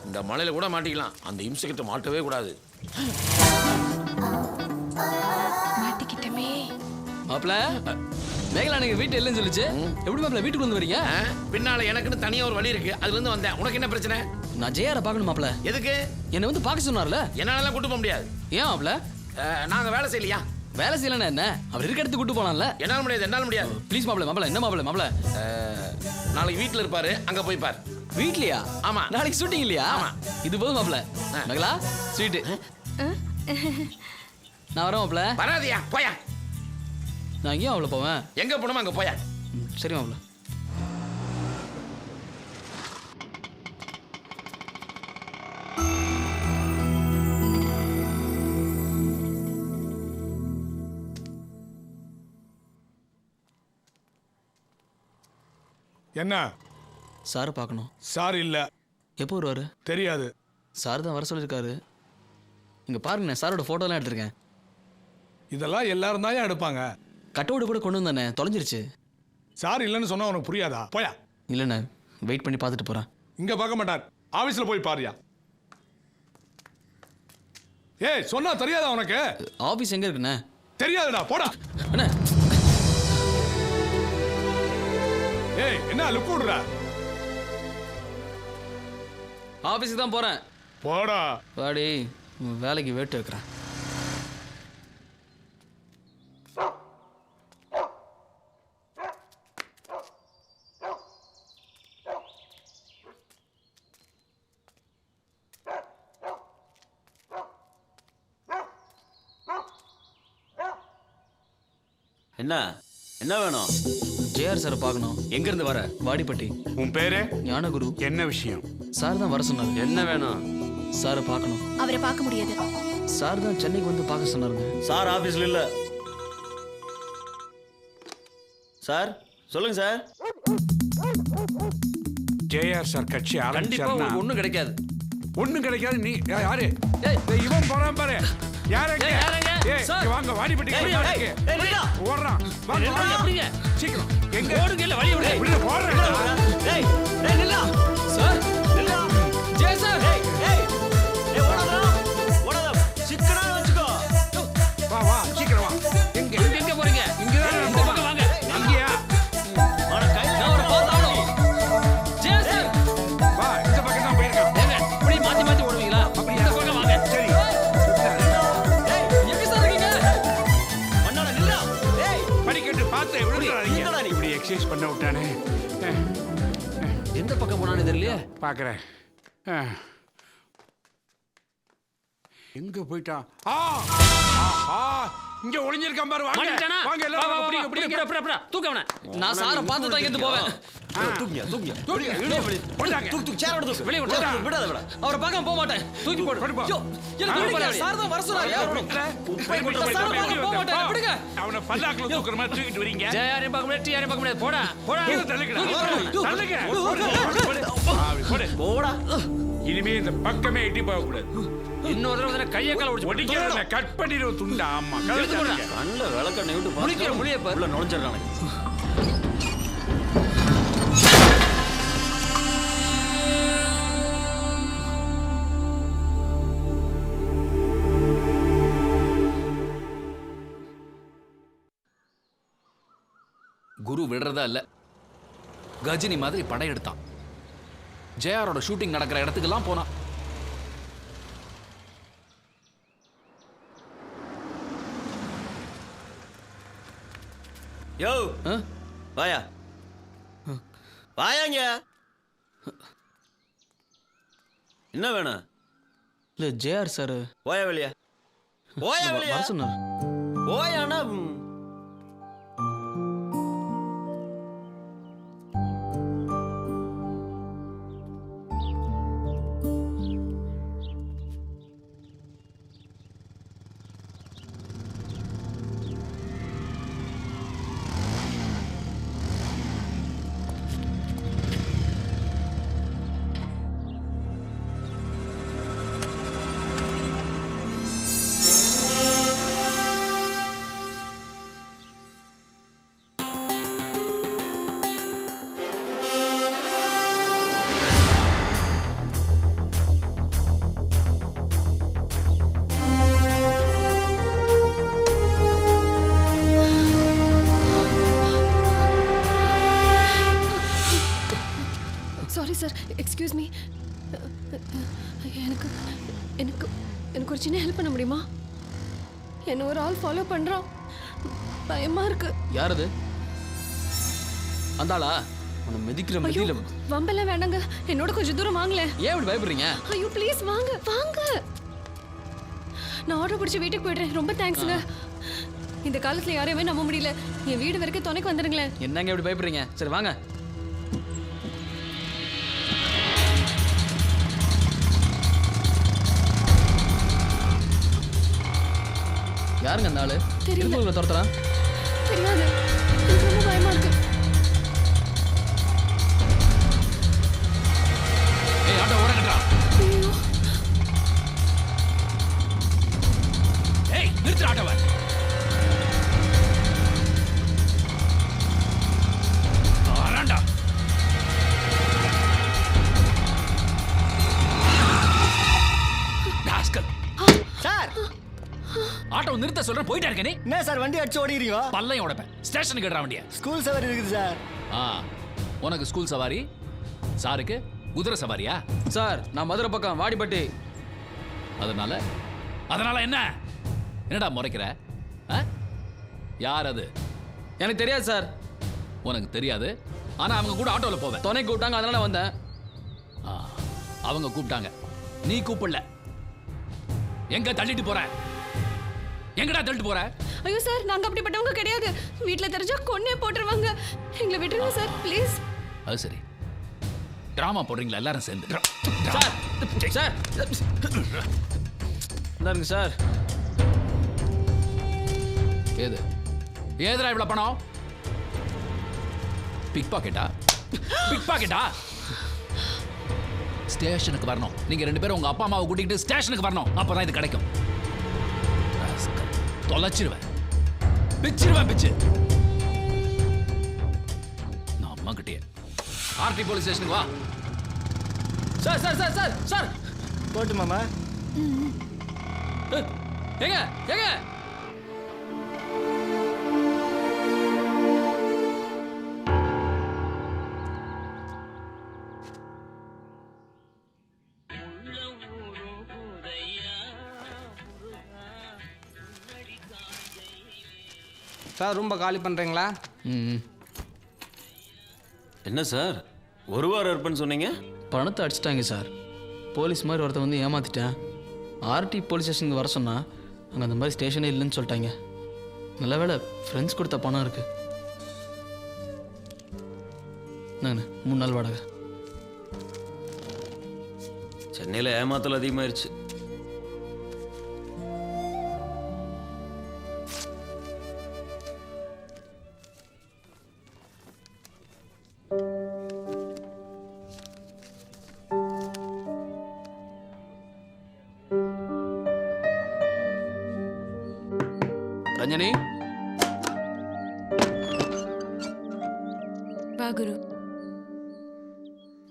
இந்த மலையில கூட மாட்டிக்கலாம், அந்த இம்சைக்கிட்ட மாட்டவே கூடாது. மாட்டிக்கிட்டமே. மாப்பிள்ள, மேகலா நீங்க வீட்டு இல்லைன்னு சொல்லிச்சு. எப்படி மாப்பிள்ள வீட்டுக்கு வந்து வரீங்க? பின்னால எனக்குன்னு தனியா ஒரு வழி இருக்கு, அதுல இருந்து வந்தேன். உனக்கு என்ன பிரச்சனை? நான் ஜேஆரை பார்க்கணும் மாப்பிள்ள. எதுக்கு? என்னை வந்து பார்க்க சொன்னார்ல. என்னால கூட்டு போக முடியாது. ஏன் மாப்பிள்ள? நாங்க வேலை செய்யலையா? வேலை செய்யலன்னா என்ன? அவர் இருக்க இடத்துக்கு கூட்டு போனான்ல. என்னால முடியாது, என்னால முடியாது. ப்ளீஸ் மாப்பிள்ள. மாப்பிள்ள என்ன மாப்பிள்ள? மாப்பிள்ள நாளைக்கு வீட்டுல இருப்பாரு, அங்க போய் பாரு. வீட்லயா? ஆமா. நாளைக்கு ஷூட்டிங் இல்லையா? ஆமா. இது போதும் மாப்பிள்ள. மேகலா, ஸ்வீட். நான் வரேன் மாப்பிள்ள. வராதியா, போயா. நான் எங்கேயும் அவ்வளோ போவேன். எங்க போனோமோ அங்க போயா. சரி மாப்பிள்ள. என்ன? சார் பார்க்கணும். சார் இல்ல. எப்போ வருவாரு? தெரியாது. சார் தான் வர சொல்லியிருக்காரு. இங்க பாருங்க, சாரோட போட்டோலாம் எடுத்திருக்கேன். இதெல்லாம் எல்லாரும் தான் எடுப்பாங்க. கட்டவுட் கூட கொண்டு வந்தானே, தொலைஞ்சிருச்சு. சார் இல்லைன்னு சொன்னா உனக்கு புரியாதா? போயா. இல்லைண்ணே, வெயிட் பண்ணி பார்த்துட்டு போறேன். இங்க பார்க்க மாட்டார், ஆபீஸ்ல போய் பாரியா. ஏய், சொன்னா தெரியாதா உனக்கு? ஆபீஸ் எங்க இருக்குண்ணே? தெரியாதுடா, போடா. அண்ணே. ஏய், என்ன லுக் விடுற? ஆபீஸ்க்கு தான் போறேன். போடா. வாடி, வேலைக்கு வேட்டு வைக்கிறேன். என்ன என்ன வேணும்? ஜேஆர் சார் பார்க்கணும். எங்க இருந்து வர? வாடிப்பட்டி. உன் பேரு? ஞானகுரு. என்ன விஷயம்? சார் தான் வர சொன்னாரு. என்ன வேணும்? சாரை பார்க்கணும். அவரை பார்க்க முடியாது. சார் தான் சென்னைக்கு வந்து பார்க்க சொன்னாருங்க. சார் ஆபீஸ்ல இல்ல. சார் சொல்லுங்க சார். ஜேஆர் சார் கட்சி கண்டிப்பா ஆரம்பிச்சாருன்னா உங்களுக்கு ஒண்ணும் கிடைக்காது. ஒண்ணும் கிடைக்காது. நீ யாரு? இவன் போறான் பாரு. யாருங்க? ஏய் வாங்க வாடிப்பட்டிக்கு. ஓடுறான். வாங்க எப்படிங்க? சீக்கிரம். எங்க ஓடுங்க இல்ல வழி விடு. இப்படி ஓடுறேன். ஏய் நில்லா. சார் நில்லா. ஜெய சார். ஏய் ஓடாதடா. ஓடாத. சிக்கனா வெச்சுக்கோ. வா சீக்கிரம் வா. எங்க போறீங்க? இங்க தான் இந்த பக்கம் வாங்க. அங்கயா? வாடா கையில நான் ஒரு பாத்தாவணும். ஜெய சார். வா இந்த பக்கம் தான் போயிருக்கான். ஏங்க இப்படி மாத்தி மாத்தி ஓடுவீங்களா? இந்த பக்கம் வாங்க. சரி. எங்க சார் இருக்கீங்க? மண்ணால நில்லா. ஏய் படிக்கட்டு பார்த்து விழுந்துறாதீங்க. இப்படி எக்ஸசைஸ் பண்ண விட்டானே. எந்த பக்கம் போனானே தெரியலையே. பார்க்கறேன். எங்க போயிட்டான்? இங்க ஒளிஞ்சிருக்கான் பாரு. வாங்க மாட்டிட்டானா? வாங்க எல்லாரும் புடிங்க புடிங்க புடிங்க தூக்க அவனை. நான் சாரை பார்த்து தான் இங்க போவேன். தூக்குங்க. தூக்கு சேர் விடு தூக்கு. வெளிய விடு. விடாத விட. அவரை பார்க்காம போக மாட்டேன். தூக்கி போடு. ஐயோ எனக்கு விடுங்க. சார் தான் வர சொன்னாரு. சார் பார்க்க போக மாட்டேன். விடுங்க. அவனை பல்லாக்குல தூக்குற மாதிரி தூக்கிட்டு வரீங்க. ஜெயாரி பார்க்க முடியாது. டிஆரி பார்க்க முடியாது. போடா போடா. தள்ளுங்க. போடா. இனிமே இந்த பக்கமே எட்டி போக கூடாது. இன்னொரு தடவை வந்து கையை கால ஒடிக்கிறத கட் பண்ணிடுவோம் துண்டா. ஆமா கண்ணுல விளக்கண்ணை விட்டு முழிக்கிற முழிய பாரு. உள்ள நுழைஞ்சிடறானே. குரு விடுறதா இல்ல. கஜினி மாதிரி படையெடுத்தான். ஜேஆரோட ஷூட்டிங் நடக்கிற இடத்துக்கெல்லாம் போனான். யோ வாயா வாயாங்க. என்ன வேணும்? இல்ல ஜேஆர் சார். ஓயா வெளியா. ஓயா வெளியா. வர சொன்னாரு. ஓயானா சாரி சார், எக்ஸ்கியூஸ் மீ. எனக்கு எனக்கு எனக்கு ஒரு சின்ன ஹெல்ப் பண்ண முடியுமா? என்ன ஒரு ஆள் ஃபாலோ பண்றான். பயமா இருக்கு. யார் அது? அந்தாளா? உன்னை மிதிக்கிற மிதியில. வம்பெல்லாம் வேண்டாங்க. என்னோட கொஞ்சம் தூரம் வாங்களேன். ஏன் இப்படி பயப்படுறீங்க? ஐயோ ப்ளீஸ் வாங்க வாங்க. நான் ஆட்டோ பிடிச்சி வீட்டுக்கு போயிடுறேன். ரொம்ப தேங்க்ஸுங்க. இந்த காலத்துல யாரையுமே நம்ப முடியல. என் வீடு வரைக்கும் துணைக்கு வந்துடுங்களேன். என்னங்க இப்படி பயப்படுறீங்க? சரி வாங்க. யாருங்க அந்த ஆளு? தெரியல. துரத்துறான். தெரியாது. எனக்கு ரொம்ப பயமா இருக்கு. ஏய் ஆட்டோ ஓடங்கடா. ஐயோ. ஏய் நிறுத்து ஆட்டோவை. ஆராண்டா. டாஸ்கல். சார் ஆட்டோ நிறுத்த சொல்றேன். போயிட்டே இருக்க நீ. என்ன சார் வண்டி அடிச்சு ஓடிறீங்க? பல்லையும் உடைப்பேன். ஸ்டேஷனுக்கு எடுறா வண்டியை. ஸ்கூல் சவாரி இருக்குது சார். உனக்கு ஸ்கூல் சவாரி, சாருக்கு குதிரை சவாரியா? சார் நான் மதுரை பக்கம் வாடிப்பட்டி. அதனால என்ன? என்னடா முறைக்கிற? யார் அது? எனக்கு தெரியாது சார். உனக்கு தெரியாது, ஆனா அவங்க கூட ஆட்டோல போவேன். துணை கூப்பிட்டாங்க, அதனால வந்தேன். அவங்க கூப்பிட்டாங்க, நீ கூப்பிடல. எங்க தள்ளிட்டு போற? எங்கடா தள்ளிட்டு போற? ஐயோ சார், நாங்க அப்படிப்பட்டவங்க கிடையாது. வீட்ல தெரிஞ்சா கொன்னே போட்டுருவாங்க. எங்களை விட்டுருங்க சார், ப்ளீஸ். அது சரி, டிராமா போடுறீங்களா எல்லாரும் சேர்ந்து? சார் சார் இந்தாருங்க சார். ஏது ஏதுடா இவ்வளவு பணம்? பிக் பாக்கெட்டா? பிக் பாக்கெட்டா? ஸ்டேஷனுக்கு வரணும். நீங்க 2 பேரும் உங்க அப்பா அம்மாவை கூட்டிகிட்டு ஸ்டேஷனுக்கு வரணும். அப்பதான் இது கிடைக்கும். தொலைச்சிருவேன், பிச்சிருவேன், பிச்சு. நான் அம்மா கிட்டே ஆர்டி போலீஸ் ஸ்டேஷனுக்கு வா. Sir sir sir sir sir போட்டு மாமா. எங்க எங்க? சார் ரொம்ப காலி பண்ணுறீங்களா? என்ன சார், ஒரு வாரம் இருப்பேன்னு சொன்னீங்க? பணத்தை அடிச்சிட்டாங்க சார். போலீஸ் மாதிரி ஒருத்தன் வந்து ஏமாத்திட்டேன். ஆர்டி போலீஸ் ஸ்டேஷனுக்கு வர சொன்னா அங்கே அந்த மாதிரி ஸ்டேஷனே இல்லைன்னு சொல்லிட்டாங்க. நல்ல வேளை ஃப்ரெண்ட்ஸ் கொடுத்த பணம் இருக்கு. நான் 3 நாள் வாடகை. சென்னையில் ஏமாத்தல் அதிகமாயிருச்சு. ரஞ்சனி, வா குரு.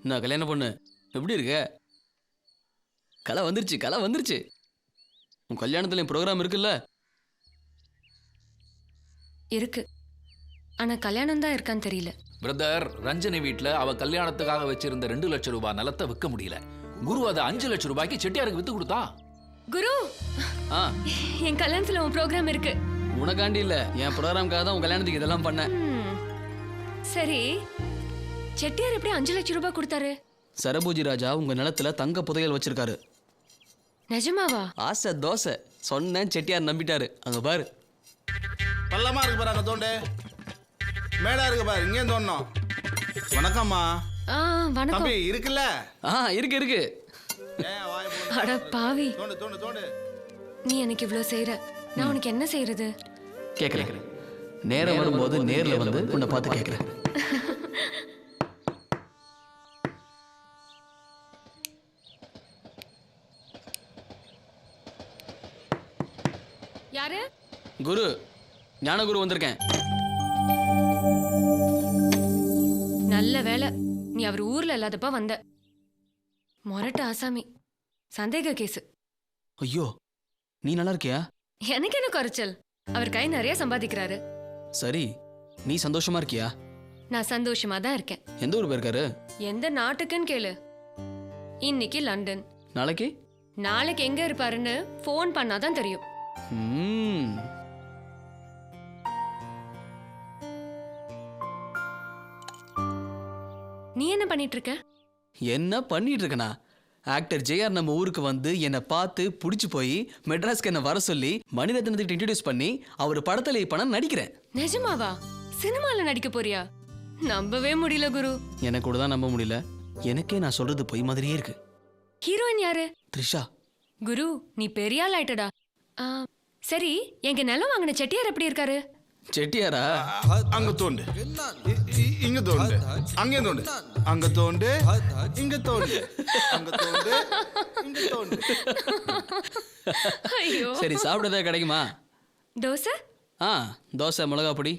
நான் கல்யாணம் பொண்ணு எப்படி இருக்க? கலை வந்துருச்சு, கலை வந்துருச்சு. உன் கல்யாணத்துல என் ப்ரோக்ராம் இருக்குல்ல? இருக்கு, ஆனா கல்யாணம் தான் இருக்கான்னு தெரியல. பிரதர், ரஞ்சனி வீட்டுல அவ கல்யாணத்துக்காக வச்சிருந்த 2 லட்சம் ரூபாய் நிலத்தை விற்க முடியல. குரு அதை 5 லட்சம் ரூபாய்க்கு செட்டியாருக்கு வித்து கொடுத்தா. குரு, என் கல்யாணத்துல உன் ப்ரோக்ராம் இருக்கு. உனக்காண்டி இல்ல, என் ப்ரோக்ராம்காக தான் உன் கல்யாணத்துக்கு இதெல்லாம் பண்ணேன். சரி, செட்டியார் எப்படி 5 லட்சம் ரூபாய் கொடுத்தாரு? சரபூஜி ராஜா உங்க நிலத்துல தங்க புதையல் வச்சிருக்காரு. நிஜமாவா? ஆசை தோசை சொன்னேன், செட்டியார் நம்பிட்டாரு. அங்க பாரு, பள்ளமா இருக்கு பாரு, அங்க தோண்டு. மேடா இருக்கு பாரு, இங்கே தோண்டணும். வணக்கம்மா. வணக்கம். தம்பி இருக்குல்ல? இருக்கு இருக்கு. அட பாவி, தோண்டு தோண்டு தோண்டு. நீ எனக்கு இவ்வளவு செய்யற, நான் உனக்கு என்ன செய்யறது? கேக்குறேன். நேரம் வரும்போது நேர்ல வந்து உன்னை பார்த்து கேக்குறேன். யாரு? குரு, ஞானகுரு வந்திருக்கேன். நல்ல வேலை நீ அவர் ஊர்ல இல்லாதப்ப வந்த. மொரட்டு ஆசாமி, சந்தேக கேஸ். ஐயோ, நீ நல்லா இருக்கியா? எனக்கு என்ன குறைச்சல்? அவர் கை நிறைய சம்பாதிக்கிறாரு. சரி, நீ சந்தோஷமா இருக்கியா? நான் சந்தோஷமா தான் இருக்கேன். எந்த ஊர் போயிருக்காரு? எந்த நாட்டுக்குன்னு கேளு. இன்னைக்கு லண்டன். நாளைக்கு? நாளைக்கு எங்க இருப்பாருன்னு போன் பண்ணாதான் தெரியும். நீ என்ன பண்ணிட்டு இருக்க? என்ன பண்ணிட்டு இருக்கனா? ஆக்டர் ஜெயார் நம்ம ஊருக்கு வந்து என்னை பார்த்து பிடிச்சி போய் மெட்ராஸ்க்கு என்ன வர சொல்லி மணிரத்னத்துக்கு இன்ட்ரடியூஸ் பண்ணி அவர் படத்துல இப்ப நான் நடிக்கிறேன். நிஜமாவா? சினிமால நடிக்க போறியா? நம்பவே முடியல குரு. எனக்கு கூட தான் நம்ப முடியல. எனக்கே நான் சொல்றது பொய் மாதிரியே இருக்கு. ஹீரோயின் யாரு? த்ரிஷா. குரு, நீ பெரிய ஆள் ஆயிட்டடா. சரி, எங்க நிலம் வாங்கின செட்டியார் எப்படி இருக்காரு? செட்டியாரா? அங்க தோண்டு, இங்க தோண்டு, அங்கே தோண்டு, அங்க தோண்டு, இங்க தோண்டு, அங்க தோண்டு, இங்க தோண்டு. ஐயோ. சரி, சாப்பிடதே கிடைக்குமா? தோசை? தோசை மிளகா பொடி.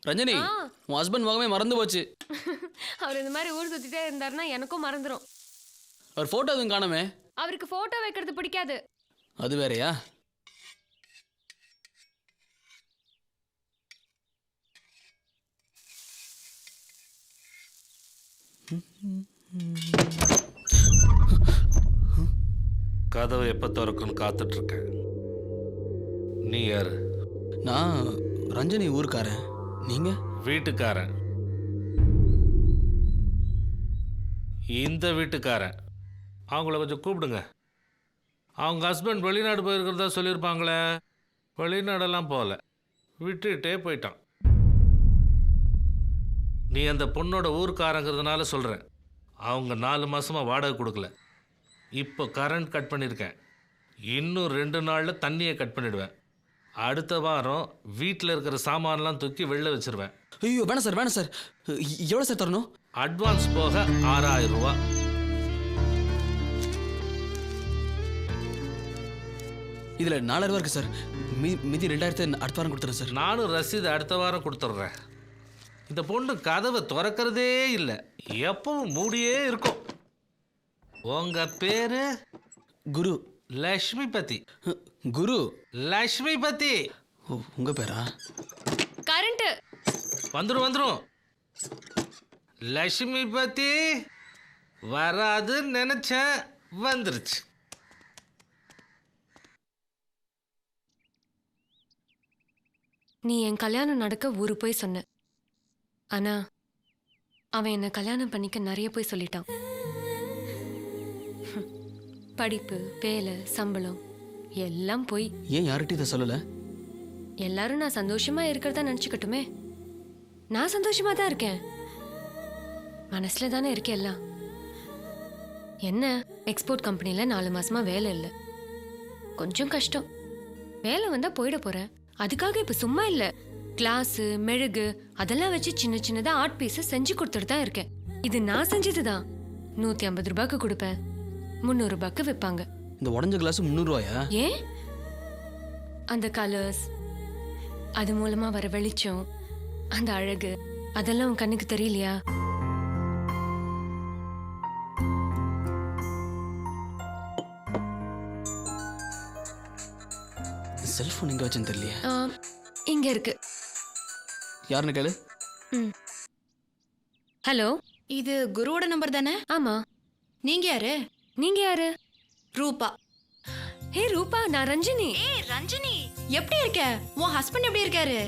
ரஞ்சனி, உன் ஹஸ்பண்ட் முகமே மறந்து போச்சு. அவர் இந்த மாதிரி ஊர் சுத்திட்டே இருந்தாருன்னா எனக்கும் மறந்துடும். அவர் போட்டோ எதுவும் காணமே? அவருக்கு போட்டோ வைக்கிறது பிடிக்காது. அது வேறயா? கதவை எப்ப திறக்குன்னு காத்துட்டு இருக்கேன். நீ யாரு? நான் ரஞ்சனி ஊருக்காரன். நீங்க? அவங்கள கொஞ்சம் கூப்பிடுங்க. அவங்க ஹஸ்பண்ட் வெளிநாடு போயிருக்கிறதா சொல்லியிருப்பாங்களே, வெளிநாடெல்லாம் போகல, விட்டுட்டே போயிட்டான். நீ அந்த பொண்ணோட ஊருக்காரங்கிறதுனால சொல்கிறேன். அவங்க 4 மாதமாக வாடகை கொடுக்கல. இப்போ கரண்ட் கட் பண்ணியிருக்கேன். இன்னும் 2 நாளில் தண்ணியை கட் பண்ணிவிடுவேன். அடுத்த வாரம் வீட்டில் இருக்கிற சாமான்லாம் தூக்கி வெளில வச்சிருவேன். ஐயோ வேணாம் சார், வேணாம் சார். எவ்வளோ சார் தரணும்? அட்வான்ஸ் போக 6000 ரூபா. இதில் 4000 ரூபா இருக்கு சார். மீதி 2000 அடுத்த வாரம் கொடுத்துறேன் சார். நானும் ரசீது அடுத்த வாரம் கொடுத்துட்றேன். இந்த பொண்ணு கதவை திறக்கிறதே இல்லை, எப்பவும் மூடியே இருக்கும். உங்க பேரு? குரு. லக்ஷ்மிபதி. குரு லக்ஷ்மிபதி. உங்க பேரா? கரண்ட் வந்துரும். லக்ஷ்மிபதி வராதுன்னு நினைச்சேன், வந்துருச்சு. நீ என் கல்யாணம் நடக்க ஊரு போய் சொன்ன. ஆனா அவன் என்ன கல்யாணம் பண்ணிக்க நிறைய போய் சொல்லிட்டான். படிப்பு, வேலை, சம்பளம் எல்லாம் போய். ஏன் யார்கிட்ட இதை சொல்லல? எல்லாரும் நான் சந்தோஷமா இருக்கிறதா நினைச்சுக்கட்டுமே. நான் சந்தோஷமா தான் இருக்கேன், மனசுல தானே இருக்கேன் எல்லாம். என்ன எக்ஸ்போர்ட் கம்பெனில 4 மாசமா வேலை இல்லை, கொஞ்சம் கஷ்டம். வேலை வந்தா போயிட போறேன். அதுக்காக இப்ப சும்மா இல்ல, கிளாஸ், மெழுகு அதெல்லாம் வச்சு சின்ன சின்னதா ஆர்ட் பீஸ் செஞ்சு கொடுத்துட்டு தான் இருக்கேன். இது நான் செஞ்சதுதான். 150 ரூபாய்க்கு கொடுப்பேன், 300 ரூபாய்க்கு விற்பாங்க. இந்த உடஞ்ச கிளாஸ் 300 ரூபாயா? ஏன்? அந்த கலர்ஸ், அது மூலமா வர வெளிச்சம், அந்த அழகு, அதெல்லாம் உன் கண்ணுக்கு தெரியலையா? செல்போன் எங்க வச்சுன்னு தெரியலையா? இங்க இருக்கு. யாருன்னு கேளு. ஹலோ, இது குருவோட நம்பர் தானே? ஆமா. நீங்க யாரு? நீங்க யாரு? ரூபா. ஹே ரூபா, நான் ரஞ்சினி. ஏய் ரஞ்சினி, எப்படி இருக்க? உன் ஹஸ்பண்ட் எப்படி இருக்காரு?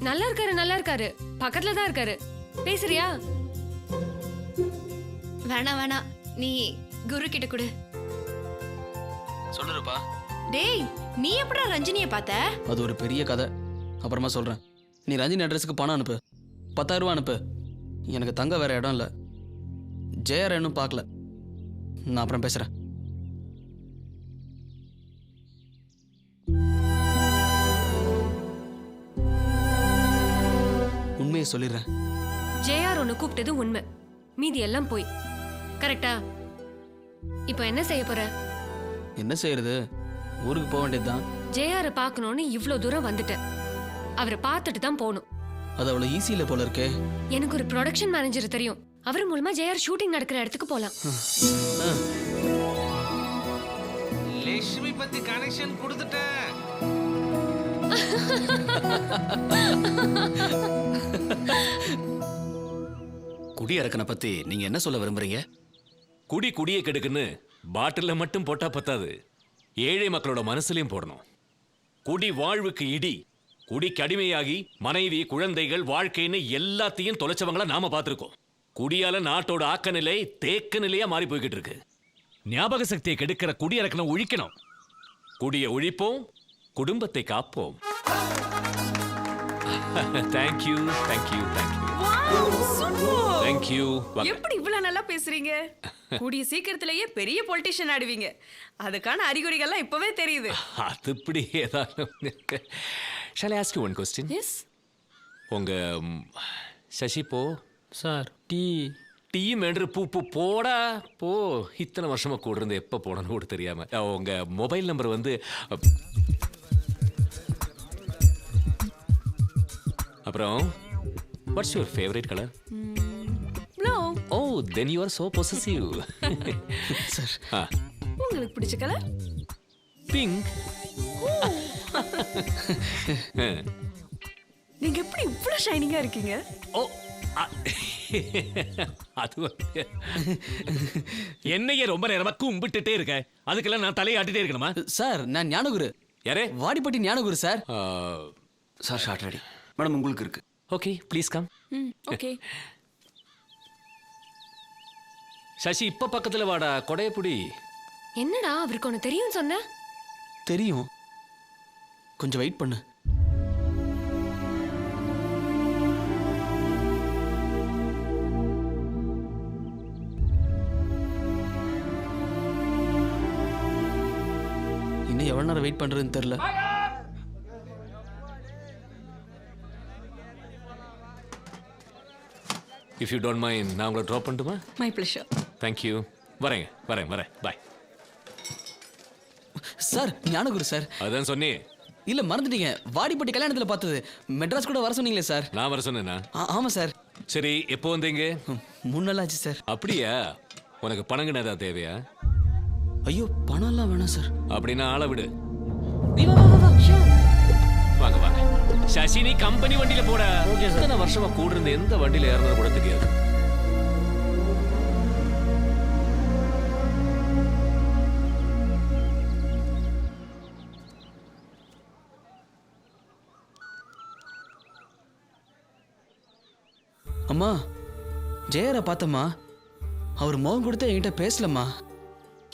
நல்லா இருக்காரு, நல்லா இருக்காரு. பக்கத்துல தான் இருக்காரு. பேசுறியா? வேணாம், நீ குரு கிட்ட கொடு. சொல்லு ரூபா. டேய், நீ எப்படா ரஞ்சினியை பார்த்த? அது ஒரு பெரிய கதை, அப்புறமா சொல்றேன். நீ ரஞ்சினி அட்ரஸுக்கு பணம் அனுப்பு, 10,000 ரூபா அனுப்பு. எனக்கு தங்க வேற இடம் இல்லை. ஜெயர் இன்னும் பார்க்கல, நான் அப்புறம் பேசுறேன். உண்மையை சொல்லிடுறேன். ஜேஆர் ஒன்னு கூப்பிட்டது உண்மை, மீதி எல்லாம் போய். கரெக்டா? இப்போ என்ன செய்ய போற? என்ன செய்யறது, ஊருக்கு போக வேண்டியதுதான். ஜேஆரை பார்க்கணும்னு இவ்ளோ தூரம் வந்துட்டேன், அவரை பார்த்துட்டு தான் போகணும். அது அவ்வளவு ஈஸி இல்லை போல இருக்கே. எனக்கு ஒரு ப்ரொடக்ஷன் மேனேஜர் தெரியும், அவர் மூலமா ஜேஆர் ஷூட்டிங் நடக்கிற இடத்துக்கு போலாம். லக்ஷ்மிபதி கனெக்ஷன் கொடுத்துட்டேன். குடியரக்கனை பத்தி நீங்க என்ன சொல்ல விரும்புறீங்க? குடி குடியை கெடுக்குன்னு பாட்டில்ல மட்டும் போட்டா பத்தாது, ஏழை மக்களோட மனசுலயும் போடணும். குடி வாழ்வுக்கு இடி. குடிக்கு அடிமையாகி மனைவி, குழந்தைகள், வாழ்க்கைன்னு எல்லாத்தையும் தொலைச்சவங்கள நாம பார்த்திருக்கோம். குடியால நாட்டோட ஆக்க நிலை தேக்க நிலையா மாறி போய்கிட்டு இருக்கு. ஞாபக சக்தியை கெடுக்கிற குடியரக்கனை ஒழிக்கணும். குடியை ஒழிப்போம், குடும்பத்தை காப்போம். Thank you, thank you, thank you. தேங்க்யூ. எப்படி இவ்வளவு நல்லா பேசுறீங்க? கூடிய சீக்கிரத்திலேயே பெரிய பொலிட்டிஷியன் ஆடுவீங்க. அதுக்கான அறிகுறிகள்லாம் இப்பவே தெரியுது. அது இப்படி ஏதாவது. Shall I ask you one question? Yes. உங்க சசி போ சார். டீ மேன்று பூ பூ போடா போ. இத்தனை வருஷமா கூட இருந்து எப்போ போடணும் கூட தெரியாம. உங்க மொபைல் நம்பர் வந்து அப்புறம் what's your favorite color? No. Oh, then you are so possessive. Sir. உங்களுக்கு பிடிச்ச கலர்? பிங்க். நீங்க எப்படி இவ்வளவு ஷைனிங்கா இருக்கீங்க? ஓ, அது என்னையே ரொம்ப நேரமா கும்பிட்டுட்டே இருக்க, அதுக்கெல்லாம் நான் தலையாட்டிட்டே இருக்கணுமா? சார், நான் ஞானகுரு. யாரே? Vadipatti Gnanaguru sir. Sir shot ready. Madam உங்களுக்கு இருக்கு. Okay, please come. Okay. Sasi இப்ப பக்கத்துல வாடா, கொடையப்புடி. என்னடா அவருக்கு ஒன்று தெரியும் சொன்ன? தெரியும், கொஞ்சம் வெயிட் பண்ணு. இன்னும் எவ்வளோ நேரம் வெயிட் பண்ணுறதுன்னு தெரில. இஃப் யூ டோன்ட் மைண்ட், நான் உங்களை ட்ராப் பண்ணட்டுமா? My pleasure. தேங்க்யூ. வரேங்க, வரேன். பாய். Sir, Gnanaguru sir. அதான் சொன்னே. இல்லை, மறந்துட்டீங்க. வாடிப்பட்டி கல்யாணத்தில் பார்த்தது. மெட்ராஸ் கூட வர சொன்னீங்களே சார். நான் வர சொன்னேன்னா? ஆமாம் சார். சரி, எப்போ வந்தீங்க? 3 நாள் ஆச்சு சார். அப்படியா? உனக்கு பணங்கன்னு ஏதாவது தேவையா? ஐயோ, பணம்லாம் வேணாம் சார். அப்படின்னா ஆளை விடு. வாங்க. சசி, நீ கம்பெனி வண்டியில போட. எத்தனை வருஷமா கூட இருந்த எந்த வண்டியில ஏறணும் கூட தெரியாது. அம்மா, ஜெயரை பார்த்தம்மா. அவர் முகம் கொடுத்த என்கிட்ட பேசலம்மா.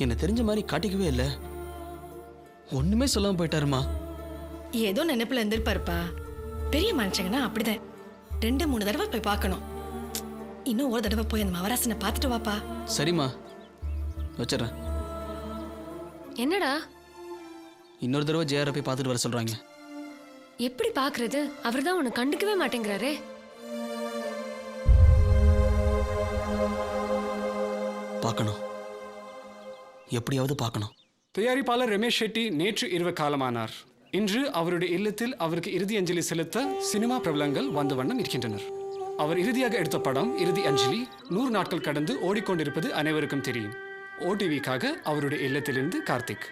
என்ன தெரிஞ்ச மாதிரி காட்டிக்கவே இல்லை. ஒண்ணுமே சொல்லாம போயிட்டாருமா. ஏதோ நினைப்புல இருந்திருப்பாருப்பா. பெரிய மனுஷங்கன்னா அப்படிதான் 2-3 தடவை போய் பார்க்கணும். இன்னும் ஒரு தடவை போய் அந்த மவராசனை பார்த்துட்டு வாப்பா. சரிம்மா, வச்சிடறேன். என்னடா? இன்னொரு தடவை ஜெயரை போய் பார்த்துட்டு வர சொல்றாங்க. எப்படி பார்க்கறது? அவர் தான் உன்னை கண்டுக்கவே மாட்டேங்கிறாரே. பார்க்கணும், எப்படியாவது பார்க்கணும். தயாரிப்பாளர் ரமேஷ் ஷெட்டி நேற்று இரவு காலமானார். இன்று அவருடைய இல்லத்தில் அவருக்கு இறுதி அஞ்சலி செலுத்த சினிமா பிரபலங்கள் வந்த வண்ணம் இருக்கின்றனர். அவர் இறுதியாக எடுத்த படம் இறுதி அஞ்சலி 100 நாட்கள் கடந்து ஓடிக்கொண்டிருப்பது அனைவருக்கும் தெரியும். ஓடிவிக்காக அவருடைய இல்லத்திலிருந்து கார்த்திக்.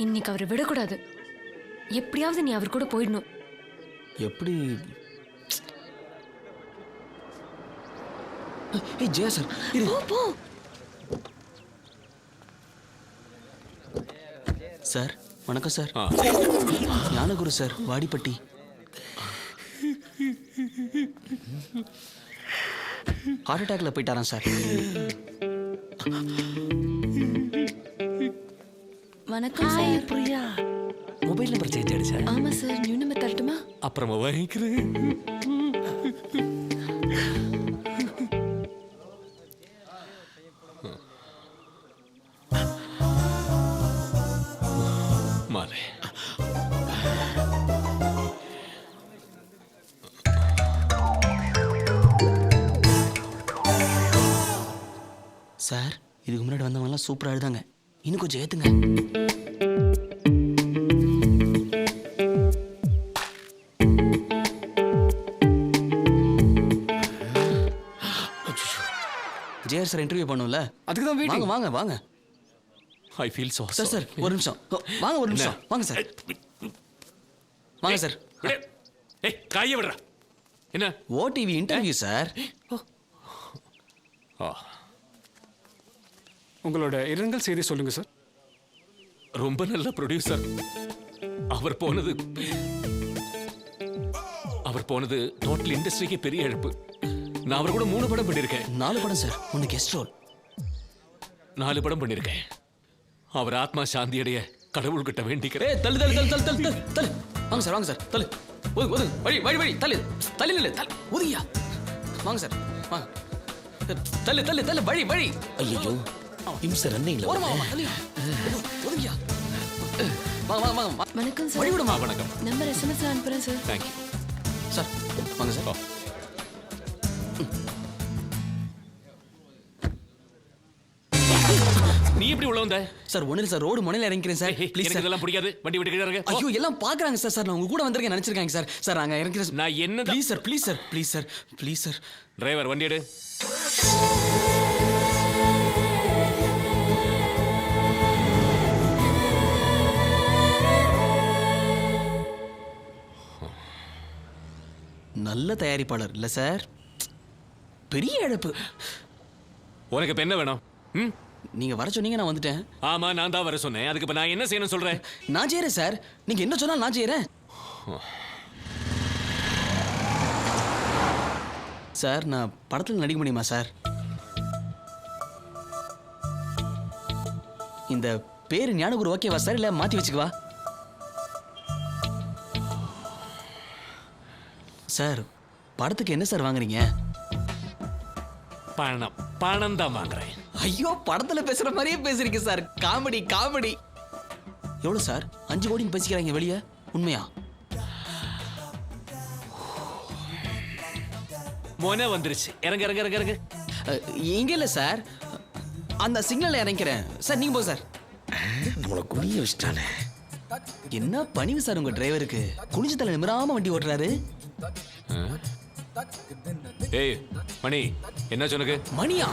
இன்னைக்கு அவரை விடக்கூடாது. எப்படியாவது நீ அவர் கூட போயிடணும். எப்படி? ஜெயா சார், போ. சார், வணக்கம் sir. Gnanaguru sir, Vadipatti. Heart அட்டாக்ல போயிட்டாராம் சார். வணக்கம் sir. Priya, mobile number change ஆயிடுச்சா? ஆமா சார். நியூ நம்பர் தரட்டுமா? அப்புறமா வாங்கிக்கிறேன். மாலை. சார், இதுக்கு முன்னாடி வந்தவங்கலாம் சூப்பரா எழுதாங்க. இன்னும் கொஞ்சம் ஏத்துங்க. ஜெயர் சார் இன்டர்வியூ பண்ணும்ல, அதுக்கு தான் வெயிட்டிங். வாங்க வாங்க. I feel so. சார் ஒரு நிமிஷம் வாங்க. ஒரு நிமிஷம் வாங்க சார். வாங்க சார். ஏய், காய விடுறா. என்ன? ஓடிவி இன்டர்வியூ சார். உங்களோட இரங்கல் செய்தி சொல்லுங்க சார். ரொம்ப நல்ல ப்ரொடியூசர். அவர் போனது டோட்டல் இண்டஸ்ட்ரிக்கு பெரிய இழப்பு. நான் அவர் கூட 3 படம் பண்ணியிருக்கேன். 4 படம் சார். 1 guest role. 4 படம் பண்ணியிருக்கேன். அவர் ஆத்மா சாந்தி அடைய கடவுள்கிட்ட வேண்டிக்கிறேன். தள்ளு. வாங்க சார், வாங்க சார். தள்ளு. ஒது வழி தள்ளு. தள்ளு. ஒதுங்கியா. வாங்க சார், வாங்க. தள்ளு வழி. ஐயோ, இம்ச ரன்னிங்ல. ஒதுங்கியா. வாங்க. வணக்கம் சார். வழி விடுமா. வணக்கம். நம்பர் எஸ்எம்எஸ்ல அனுப்புறேன் சார். Thank you sir. வாங்க சார். நீ எப்படி உள்ள வந்த? சார் ஒண்ணு சார், ரோடு முனையில இறங்கிக்கிறேன் சார். Please sir. இதெல்லாம் பிடிக்காது. வண்டி விட்டு கீழ இறங்கு. ஐயோ, எல்லாம் பாக்குறாங்க சார். சார் நான் உங்க கூட வந்திருக்கேன் நினைச்சிருக்காங்க சார். சார் அங்க இறங்கிக்கிறேன். நான் என்ன? Please sir. டிரைவர் வண்டி எடு. நல்ல தயாரிப்பாளர் இல்ல சார். பெரிய இழப்பு. உனக்கு இப்ப என்ன வேணும்? நீங்கள் வர சொன்னீங்க நான் வந்துட்டேன். ஆமா நான் தான் வர சொன்னேன். அதுக்கு இப்ப நான் என்ன செய்யணும் சொல்றேன்? நான் செய்கிறேன் சார். நீங்கள் என்ன சொன்னாலும் நான் செய்கிறேன். சார் நான் படத்தில் நடிக்க முடியுமா சார்? இந்த பேர் ஞானகுரு ஓகேவா சார், இல்லை மாற்றி வச்சுக்கவா? சார் படத்துக்கு என்ன சார் வாங்குறீங்க? பணம் தான் வாங்குறேன். ஐயோ, படத்துல பேசுற மாதிரியே பேசுறீங்க சார். Comedy comedy. எவ்வளவு சார்? 5 கோடின்னு பேசிக்கிறாங்க வெளியே, உண்மையா? மோனே வந்துருச்சு. இறங்க இறங்க இறங்க இறங்க. இங்க இல்ல சார், அந்த சிக்னல்ல இறங்கிறேன் சார். நீங்க போ சார். நம்மளை குனிய வச்சுட்டானே. என்ன பணிவு சார் உங்க டிரைவருக்கு? குனிஞ்ச தலை நிமிராம வண்டி ஓட்டுறாரு. ஏய் மணி, என்ன சொன்னக்கு? மணியா?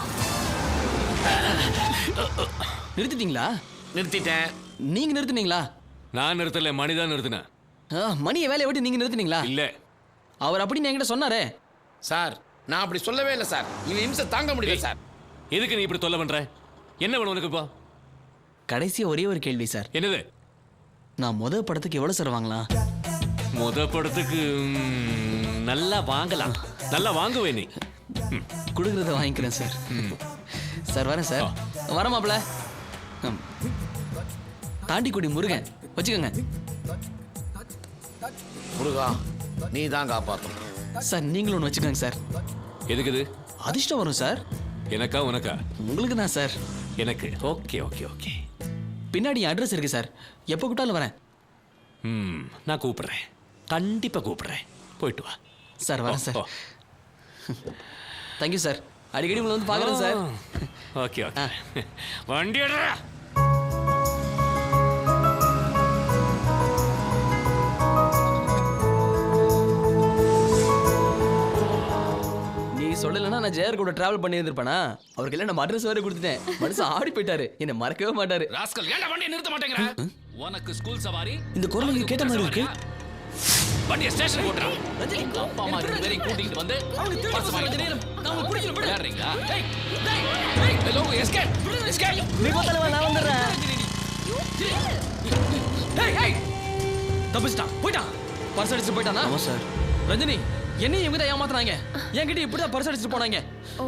நிறுத்திட்டீங்களா? நிறுத்திட்டேன். நீங்க நிறுத்தினீங்களா? நான் நிறுத்தல, மணி தான் நிறுத்தினேன். மணியை வேலையை விட்டு நீங்க நிறுத்தினீங்களா? இல்ல, அவர் அப்படின்னு என்கிட்ட சொன்னாரே. சார் நான் அப்படி சொல்லவே இல்லை சார். இவன் இம்சை தாங்க முடியல சார். எதுக்கு நீ இப்படி தொல்லை பண்ற? என்ன வேணும் உனக்கு இப்போ? கடைசியா ஒரே ஒரு கேள்வி சார். என்னது? நான் முத படத்துக்கு எவ்வளவு சார் வாங்கலாம்? முத படத்துக்கு நல்லா வாங்கலாம். நல்லா வாங்குவே நீ. கொடுக்குறத வாங்கிக்கிறேன் சார். சார் வரேன் சார். வர மாப்பிள. தாண்டிக்குடி முருகன் வச்சுக்கோங்க. முருகா நீ தான் காப்பாற்றணும் சார். நீங்களும் ஒன்று வச்சுக்கோங்க சார். எதுக்குது? அதிர்ஷ்டம் வரும் சார். எனக்கா உனக்கா? உங்களுக்கு தான் சார். எனக்கு. Okay okay okay. பின்னாடி அட்ரஸ் இருக்கு சார். எப்போ கூப்பிட்டாலும் வரேன். நான் கூப்பிடுறேன், கண்டிப்பா கூப்பிடுறேன். போயிட்டு வா சார். வரேன் சார். Thank you sir. அடிக்கடி உங்களை வந்து பார்க்குறேன் சார். Okay okay. வண்டி எடுறா. நீ சொல்லலைன்னா நான் ஜெயர் கூட டிராவல் பண்ணி இருந்திருப்பானா? அவருக்கு எல்லாம் நம்ம அட்ரஸ் வேற கொடுத்துட்டேன். மனுஷன் ஆடி போயிட்டாரு. என்ன மறக்கவே மாட்டாரு. ராஸ்கல், ஏன்டா வண்டியை நிறுத்த மாட்டேங்கற? உனக்கு ஸ்கூல் சவாரி. இந்த குரல் நீங்க கேட்ட மாதிரி இருக்கு. வண்டியை ஸ்டேஷன் போட்றா. எங்க அப்பா அம்மா ரெண்டு பேரையும் கூட்டிட்டு வந்து பர்ஸ் வாங்கி நான் புடிச்சிர போறேன். ஏறீங்களா? டேய் டேய் ஹலோ, எஸ்கேப் எஸ்கேப். நீ போதல நான் வந்துறேன். டேய் டேய் தப்பிச்சிட்டான். போய்ட்டான். பர்ஸ் அடிச்சு போய்ட்டானா? ஆமா சார். ரஞ்சினி, என்னையும் இவங்க தான் ஏமாத்துறாங்க. என்கிட்ட இப்படி தான் பர்ஸ் அடிச்சு போனாங்க. ஓ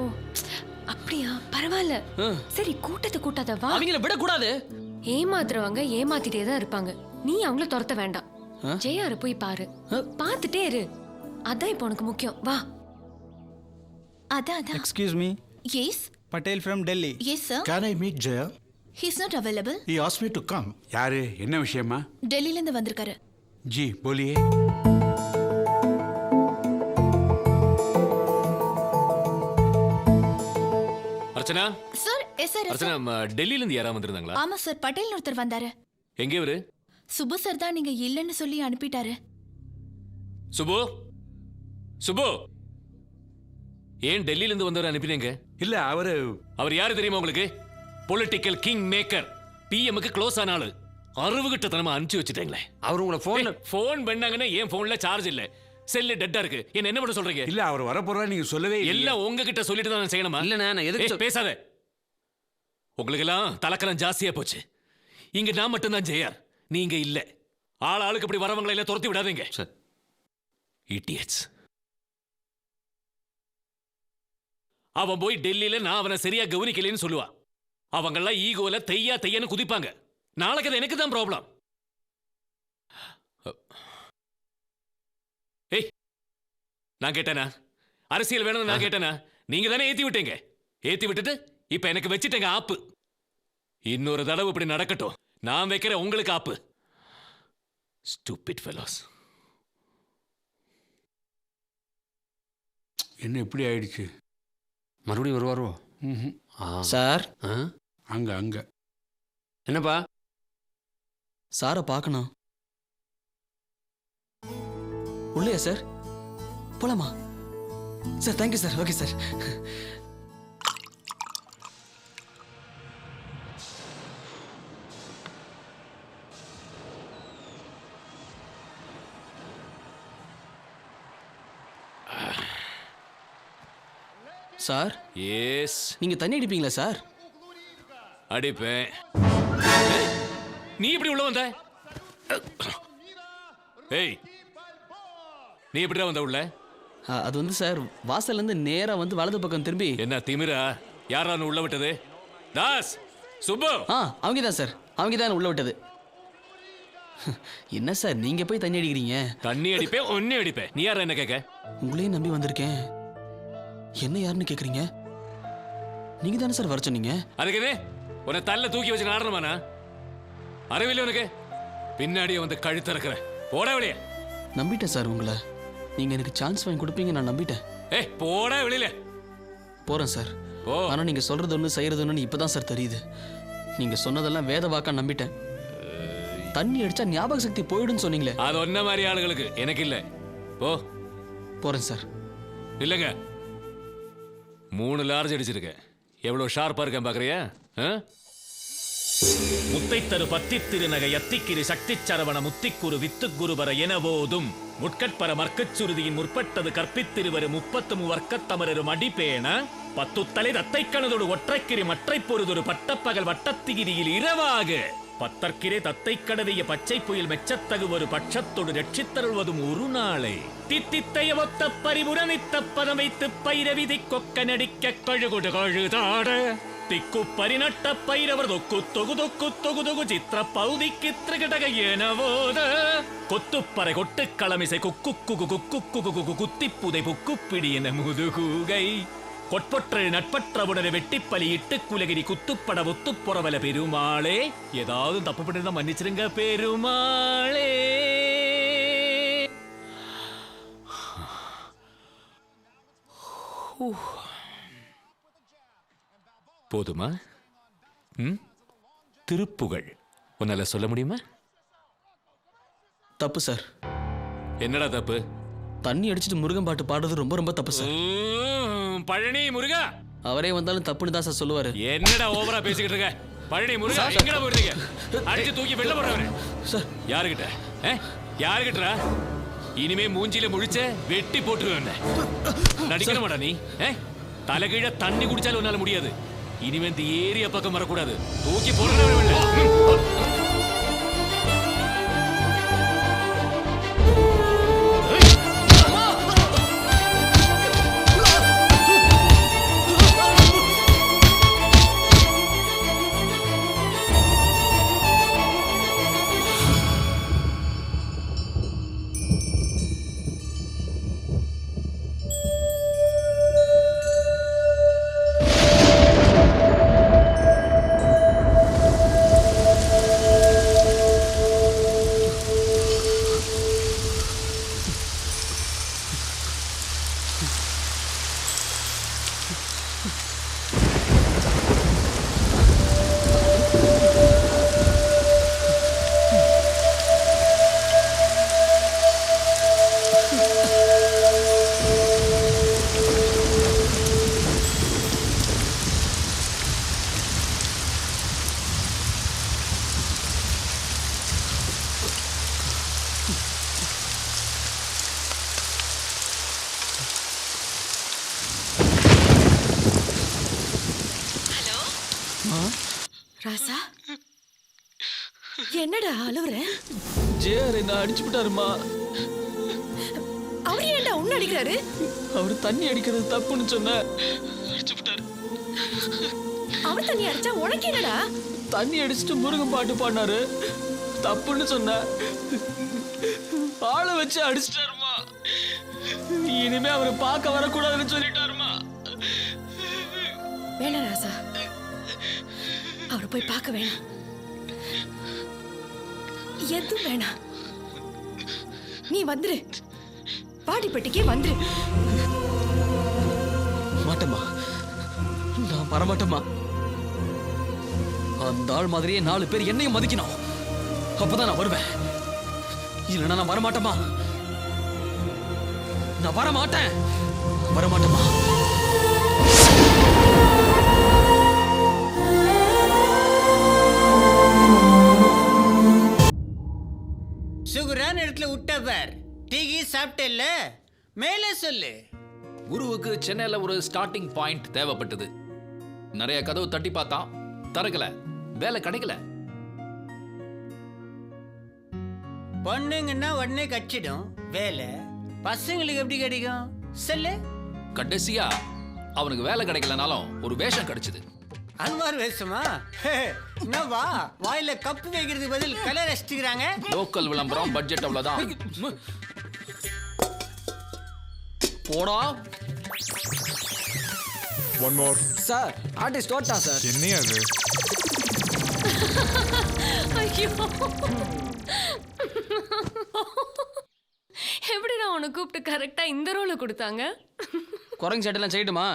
அப்படியா? பரவாயில்ல. சரி, கூட்டத்தை கூட்டாத வா. அவங்கள விட கூடாது. ஏமாத்துறவங்க ஏமாத்திட்டே தான் இருப்பாங்க. நீ அவங்கள துரத்த வேண்டாம். ஜெயார போய் பாரு. பார்த்துட்டே இரு. அதான் இப்போ உனக்கு முக்கியம். வா. அதான். Excuse me. Yes. Patel from Delhi. Yes sir. Can I meet Jaya? He's not available. He asked me to come. யாரு? என்ன விஷயமா? டெல்லில இருந்து வந்திருக்காரு. ஜி போலியே. Archana. Sir yes sir. Archana, டெல்லில இருந்து யாரா வந்திருந்தாங்களா? ஆமா சார், பட்டேல் ஒருத்தர் வந்தாரு. எங்க இவரு? சுபு சார் தான் நீங்க இல்லன்னு சொல்லி அனுப்பிட்டாரு. சுபு சுபு, ஏன் டெல்லில இருந்து வந்தவரை அனுப்பினீங்க? இல்ல அவர் யாரு தெரியுமா உங்களுக்கு? Political king maker. பிஎம்க்கு க்ளோஸ் ஆன ஆளு. அறுவுகிட்டத்தனமா அனுப்பிச்சு வச்சுட்டீங்களே. அவர் உங்களை ஃபோன் பண்ணாங்கன்னா என் போன்ல சார்ஜ் இல்ல, செல்லு டெட்டா இருக்கு. என்ன பண்ண சொல்றீங்க? இல்ல அவர் வர போறா, நீங்க சொல்லவே இல்ல. எல்லாம் உங்ககிட்ட சொல்லிட்டு தான் செய்யணுமா? இல்லண்ணே, நான் எதுக்கு பேசாத. உங்களுக்கு எல்லாம் தலக்கலம் ஜாஸ்தியா போச்சு. இங்க நான் மட்டும் தான் ஜெயார், நீங்க இல்ல. ஆளுக்கு இப்படி வரவங்களை எல்லாம் துரத்தி விடாதீங்க. இடியட்ஸ். அவன் போய் டெல்லியில நான் அவனை சரியா கவனிக்கலன்னு சொல்லுவான். அவங்கெல்லாம் ஈகோல தையான்னு குதிப்பாங்க. நாளைக்கு அது எனக்கு தான் ப்ராப்ளம். ஏய், நான் கேட்டேனா? அரசியல் வேணும்னு நான் கேட்டேனா? நீங்க தானே ஏத்தி விட்டீங்க. ஏத்தி விட்டுட்டு இப்ப எனக்கு வச்சுட்டேங்க ஆப்பு. இன்னொரு தடவை இப்படி நடக்கட்டும், நான் வைக்கிற உங்களுக்கு ஆப்பு. Stupid fellows. என்ன இப்படி ஆயிடுச்சு? மறுபடியும் வருவாரோ? சார், அங்க என்னப்பா? சாரை பார்க்கணும். உள்ளையா சார்? போலாமா sir? Thank you sir. Okay sir. Sir, yes. நீங்க தண்ணி அடிப்பீங்களா சார்? அடிப்பேன். நீ எப்படி உள்ள வந்த? ஏய், நீ எப்படிடா வந்த உள்ள? அது வந்து சார் வாசல்லேருந்து நேராக வந்து வலது பக்கம் திரும்பி. என்ன திமிரா? யாரா உள்ள விட்டது? தாஸ், சுப்பு. அவங்க தான் சார், அவங்க தான் உள்ள விட்டது. என்ன சார் நீங்க போய் தண்ணி அடிக்கிறீங்க? தண்ணி அடிப்பேன், ஒன்னே அடிப்பேன். நீ யார என்ன கேட்க? உங்களையும் நம்பி வந்திருக்கேன். என்ன யாருன்னு கேக்குறீங்க? நீங்க தானே சார் வர சொன்னீங்க. அதுக்கு என்ன உன்னை தள்ள தூக்கி வச்சு ஆடணுமாண்ணா? அறிவில்லை உனக்கு? பின்னாடியே வந்து கழுத்து இறக்குற. போட வெளியே. நம்பிட்டேன் சார் உங்களை. நீங்க எனக்கு சான்ஸ் வாங்கி கொடுப்பீங்க, நான் நம்பிட்டேன். ஏய், போட வெளியில. போறேன் சார். ஆனா நீங்க சொல்றது ஒண்ணு செய்யறது ஒண்ணு இப்பதான் சார் தெரியுது. நீங்க சொன்னதெல்லாம் வேத வாக்கா நம்பிட்டேன். தண்ணி அடிச்சா ஞாபக சக்தி போயிடுன்னு சொன்னீங்களே. அது ஒன்ன மாதிரி ஆளுகளுக்கு, எனக்கு இல்ல. போ. போறேன் சார். இல்லங்க, 3 லார்ஜ் அடிச்சிருக்கேன். எவ்வளவு ஷார்ப்பா இருக்கேன் பாக்குறியா? முத்தை தரு பத்தி திருநகை அத்திக்கிரி சக்தி சரவண முத்திக்குரு வித்து குருவர என போதும் முட்கட்பர மர்க்கச் சுருதியின் முற்பட்டது கற்பித்திருவரு 33 வர்க்கத்தமரரும் அடிப்பேன 10 தலை தத்தை கணதோடு ஒற்றைக்கிரி மற்றை பொருதொரு பட்டப்பகல் வட்டத்திகிரியில் இரவாக 10 தத்தை கடவிய பச்சை புயல் மெச்சத்தகு ஒரு பட்சத்தோடு ரட்சித்தருள்வதும் ஒரு நாளை தித்தித்தைய ஒத்த பரிபுரணித்த பதம் வைத்து பைரவிதி கொக்க நடிக்க கழுகுடு கழுதாட திக்கு பரிநட்ட பைரவர் தொக்கு தொகு தொக்கு தொகு தொகு சித்திர பௌதிக்கு திரகடக எனவோத கொத்துப்பறை கொட்டு களமிசை குக்கு குகு குக்கு குகு குகு குத்திப்புதை புக்குப்பிடி என முதுகூகை கொட்பொற்ற நட்பற்றவுடனே வெட்டிப்பலி இட்டு குலகிரி குத்துப்பட ஒத்து புறவல பெருமாளே. ஏதாவது தப்பு பண்ணிருந்தா மன்னிச்சிருங்க பெருமாளே. போதுமா? திருப்புகழ் உன்னால சொல்ல முடியுமா? தப்பு சார். என்னடா தப்பு? தண்ணி அடிச்சிட்டு முருகன் பாட்டு பாடுறது ரொம்ப ரொம்ப தப்பு சார். பழனி முருகா. அவரே வந்தாலும் தப்புன்னு தான் சார் சொல்லுவாரு. என்னடா ஓவரா பேசிக்கிட்டு இருக்க? பழனி முருகா, எங்கடா போறீங்க? அடிச்சு தூக்கி வெளில போறவரே. சார் யாருகிட்ட? யாருகிட்டா? இனிமே மூஞ்சில முழிச்ச வெட்டி போட்டுருவேன். நடிக்கிற மாட்டா நீ? தலைகீழ தண்ணி குடிச்சாலும் உன்னால முடியாது. இனிமே இந்த ஏரியா பக்கம் வரக்கூடாது. தூக்கி போடுறேன். ராசா, என்னடா அழுவுற? ஜேஆர் என்ன அடிச்சு விட்டாருமா. அவர் ஏன்டா உன்ன அடிக்கிறாரு? அவர் தண்ணி அடிக்கிறது தப்புன்னு சொன்ன அடிச்சு விட்டாரு. அவர் தண்ணி அடிச்சா உனக்கு என்னடா? தண்ணி அடிச்சுட்டு முருகன் பாட்டு பாடினாரு, தப்புன்னு சொன்ன. ஆளை வச்சு அடிச்சிட்டாருமா. இனிமே அவரை பார்க்க வரக்கூடாதுன்னு சொல்லிட்டாருமா. வேணாம் ராசா, அவரை போய் பார்க்க வேணாம். எதுவும் வேணாம். நீ வந்துரு, பாடிப்பட்டிக்கே வந்துரு. மாட்டேம்மா, நான் வரமாட்டேம்மா. அந்த ஆள் மாதிரியே 4 பேர் என்னையும் மதிக்கணும். அப்பதான் நான் வருவேன். இல்லைன்னா நான் வரமாட்டேம்மா. நான் வரமாட்டேன். வரமாட்டேம்மா. சுகுரான் இடத்துல விட்டவர் டீ சாப்பிட்டேல்ல, மேலே சொல்லு. குருவுக்கு சென்னையில் ஒரு ஸ்டார்டிங் பாயிண்ட் தேவைப்பட்டது. நிறைய கதவு தட்டி பார்த்தான், திறக்கல, வேலை கிடைக்கல. பொண்ணுங்கன்னா உடனே கச்சிடும் வேலை, பசங்களுக்கு எப்படி கிடைக்கும் சொல்லு? கடைசியா அவனுக்கு வேலை கிடைக்கலனாலும் ஒரு வேஷம் கிடைச்சது. அன்வார் வேஷமா? என்னவா வாயில கப்பு வைக்கிறதுக்கு பதில் கலர் அடிச்சுக்கிறாங்க. லோக்கல் விளம்பரம், பட்ஜெட் அவ்வளவுதான். போடா. One more sir. ஆர்டிஸ்ட் ஓட்டா சார். என்னையா அது? ஐயோ, எப்படி நான் உன்னை கூப்பிட்டு கரெக்டா இந்த ரோலை கொடுத்தாங்க? குரங்கு சட்டெல்லாம் செய்யட்டுமா?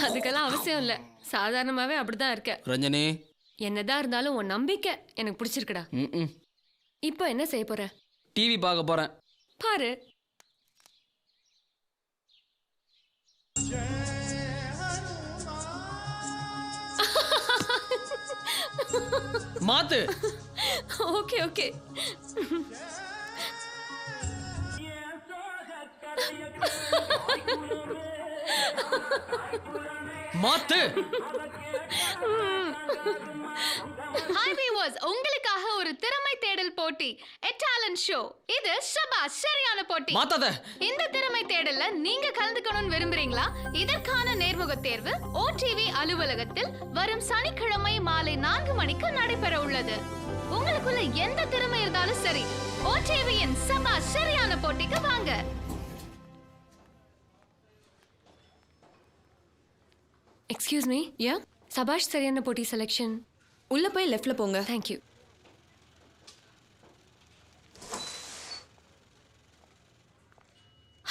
அதுக்கெல்லாம் அவசியம் இல்ல, சாதாரணமாவே அப்படிதான் இருக்க. ரஞ்சனி, என்னதான் இருந்தாலும் உன் நம்பிக்கை எனக்கு பிடிச்சிருக்குடா. இப்போ என்ன செய்ய போற? டிவி பார்க்க போறேன். பாரு. மாத்து. Okay okay. மாத்து. ஹாய் வியூவர்ஸ், உங்களுக்காக ஒரு திறமை தேடல் போட்டி, a talent show. இது ஷபாஷ் சரியான போட்டி. மாத்தாத. இந்த திறமை தேடல்ல நீங்க கலந்துக்கணும்னு விரும்புறீங்களா? இதற்கான நேர்முக தேர்வு OTV அலுவலகத்தில் வரும் சனிக்கிழமை மாலை 4 மணிக்கு நடைபெற உள்ளது. உங்களுக்குள்ள எந்த திறமை இருந்தாலும் சரி, OTVயின் ஷபாஷ் சரியான போட்டிக்கு வாங்க. Excuse me. யா, சபாஷ் சரியான போட்டி செலெக்ஷன். உள்ள போய் லெஃப்ட்ல போங்க. Thank you.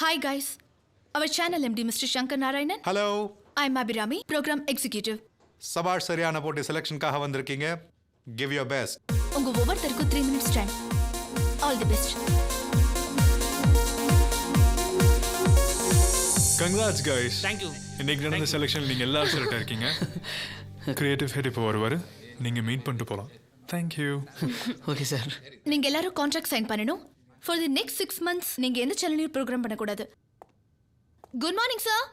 Hi guys, our channel MD Mr. Shankar Narayanan. Hello, I'm Abhirami, program executive. சபாஷ் சரியான போட்டி செலெக்ஷனுக்காக வந்திருக்கீங்க. Give your best. உங்க ஒவ்வொருத்தருக்கும் 3 minutes time. All the best. Congrats guys. Thank you. இன்னைக்கு நடந்த செலெக்ஷன் நீங்க எல்லாரும் செலக்ட் ஆயிருக்கீங்க. கிரியேட்டிவ் ஹெட் இப்போ வருவாரு, நீங்க மீட் பண்ணிட்டு போலாம். Thank you. Okay sir. நீங்க எல்லாரும் கான்ட்ராக்ட் சைன் பண்ணனும். For the next 6 months நீங்க எந்த சேனலையும் ப்ரோகிராம் பண்ண கூடாது. Good morning sir.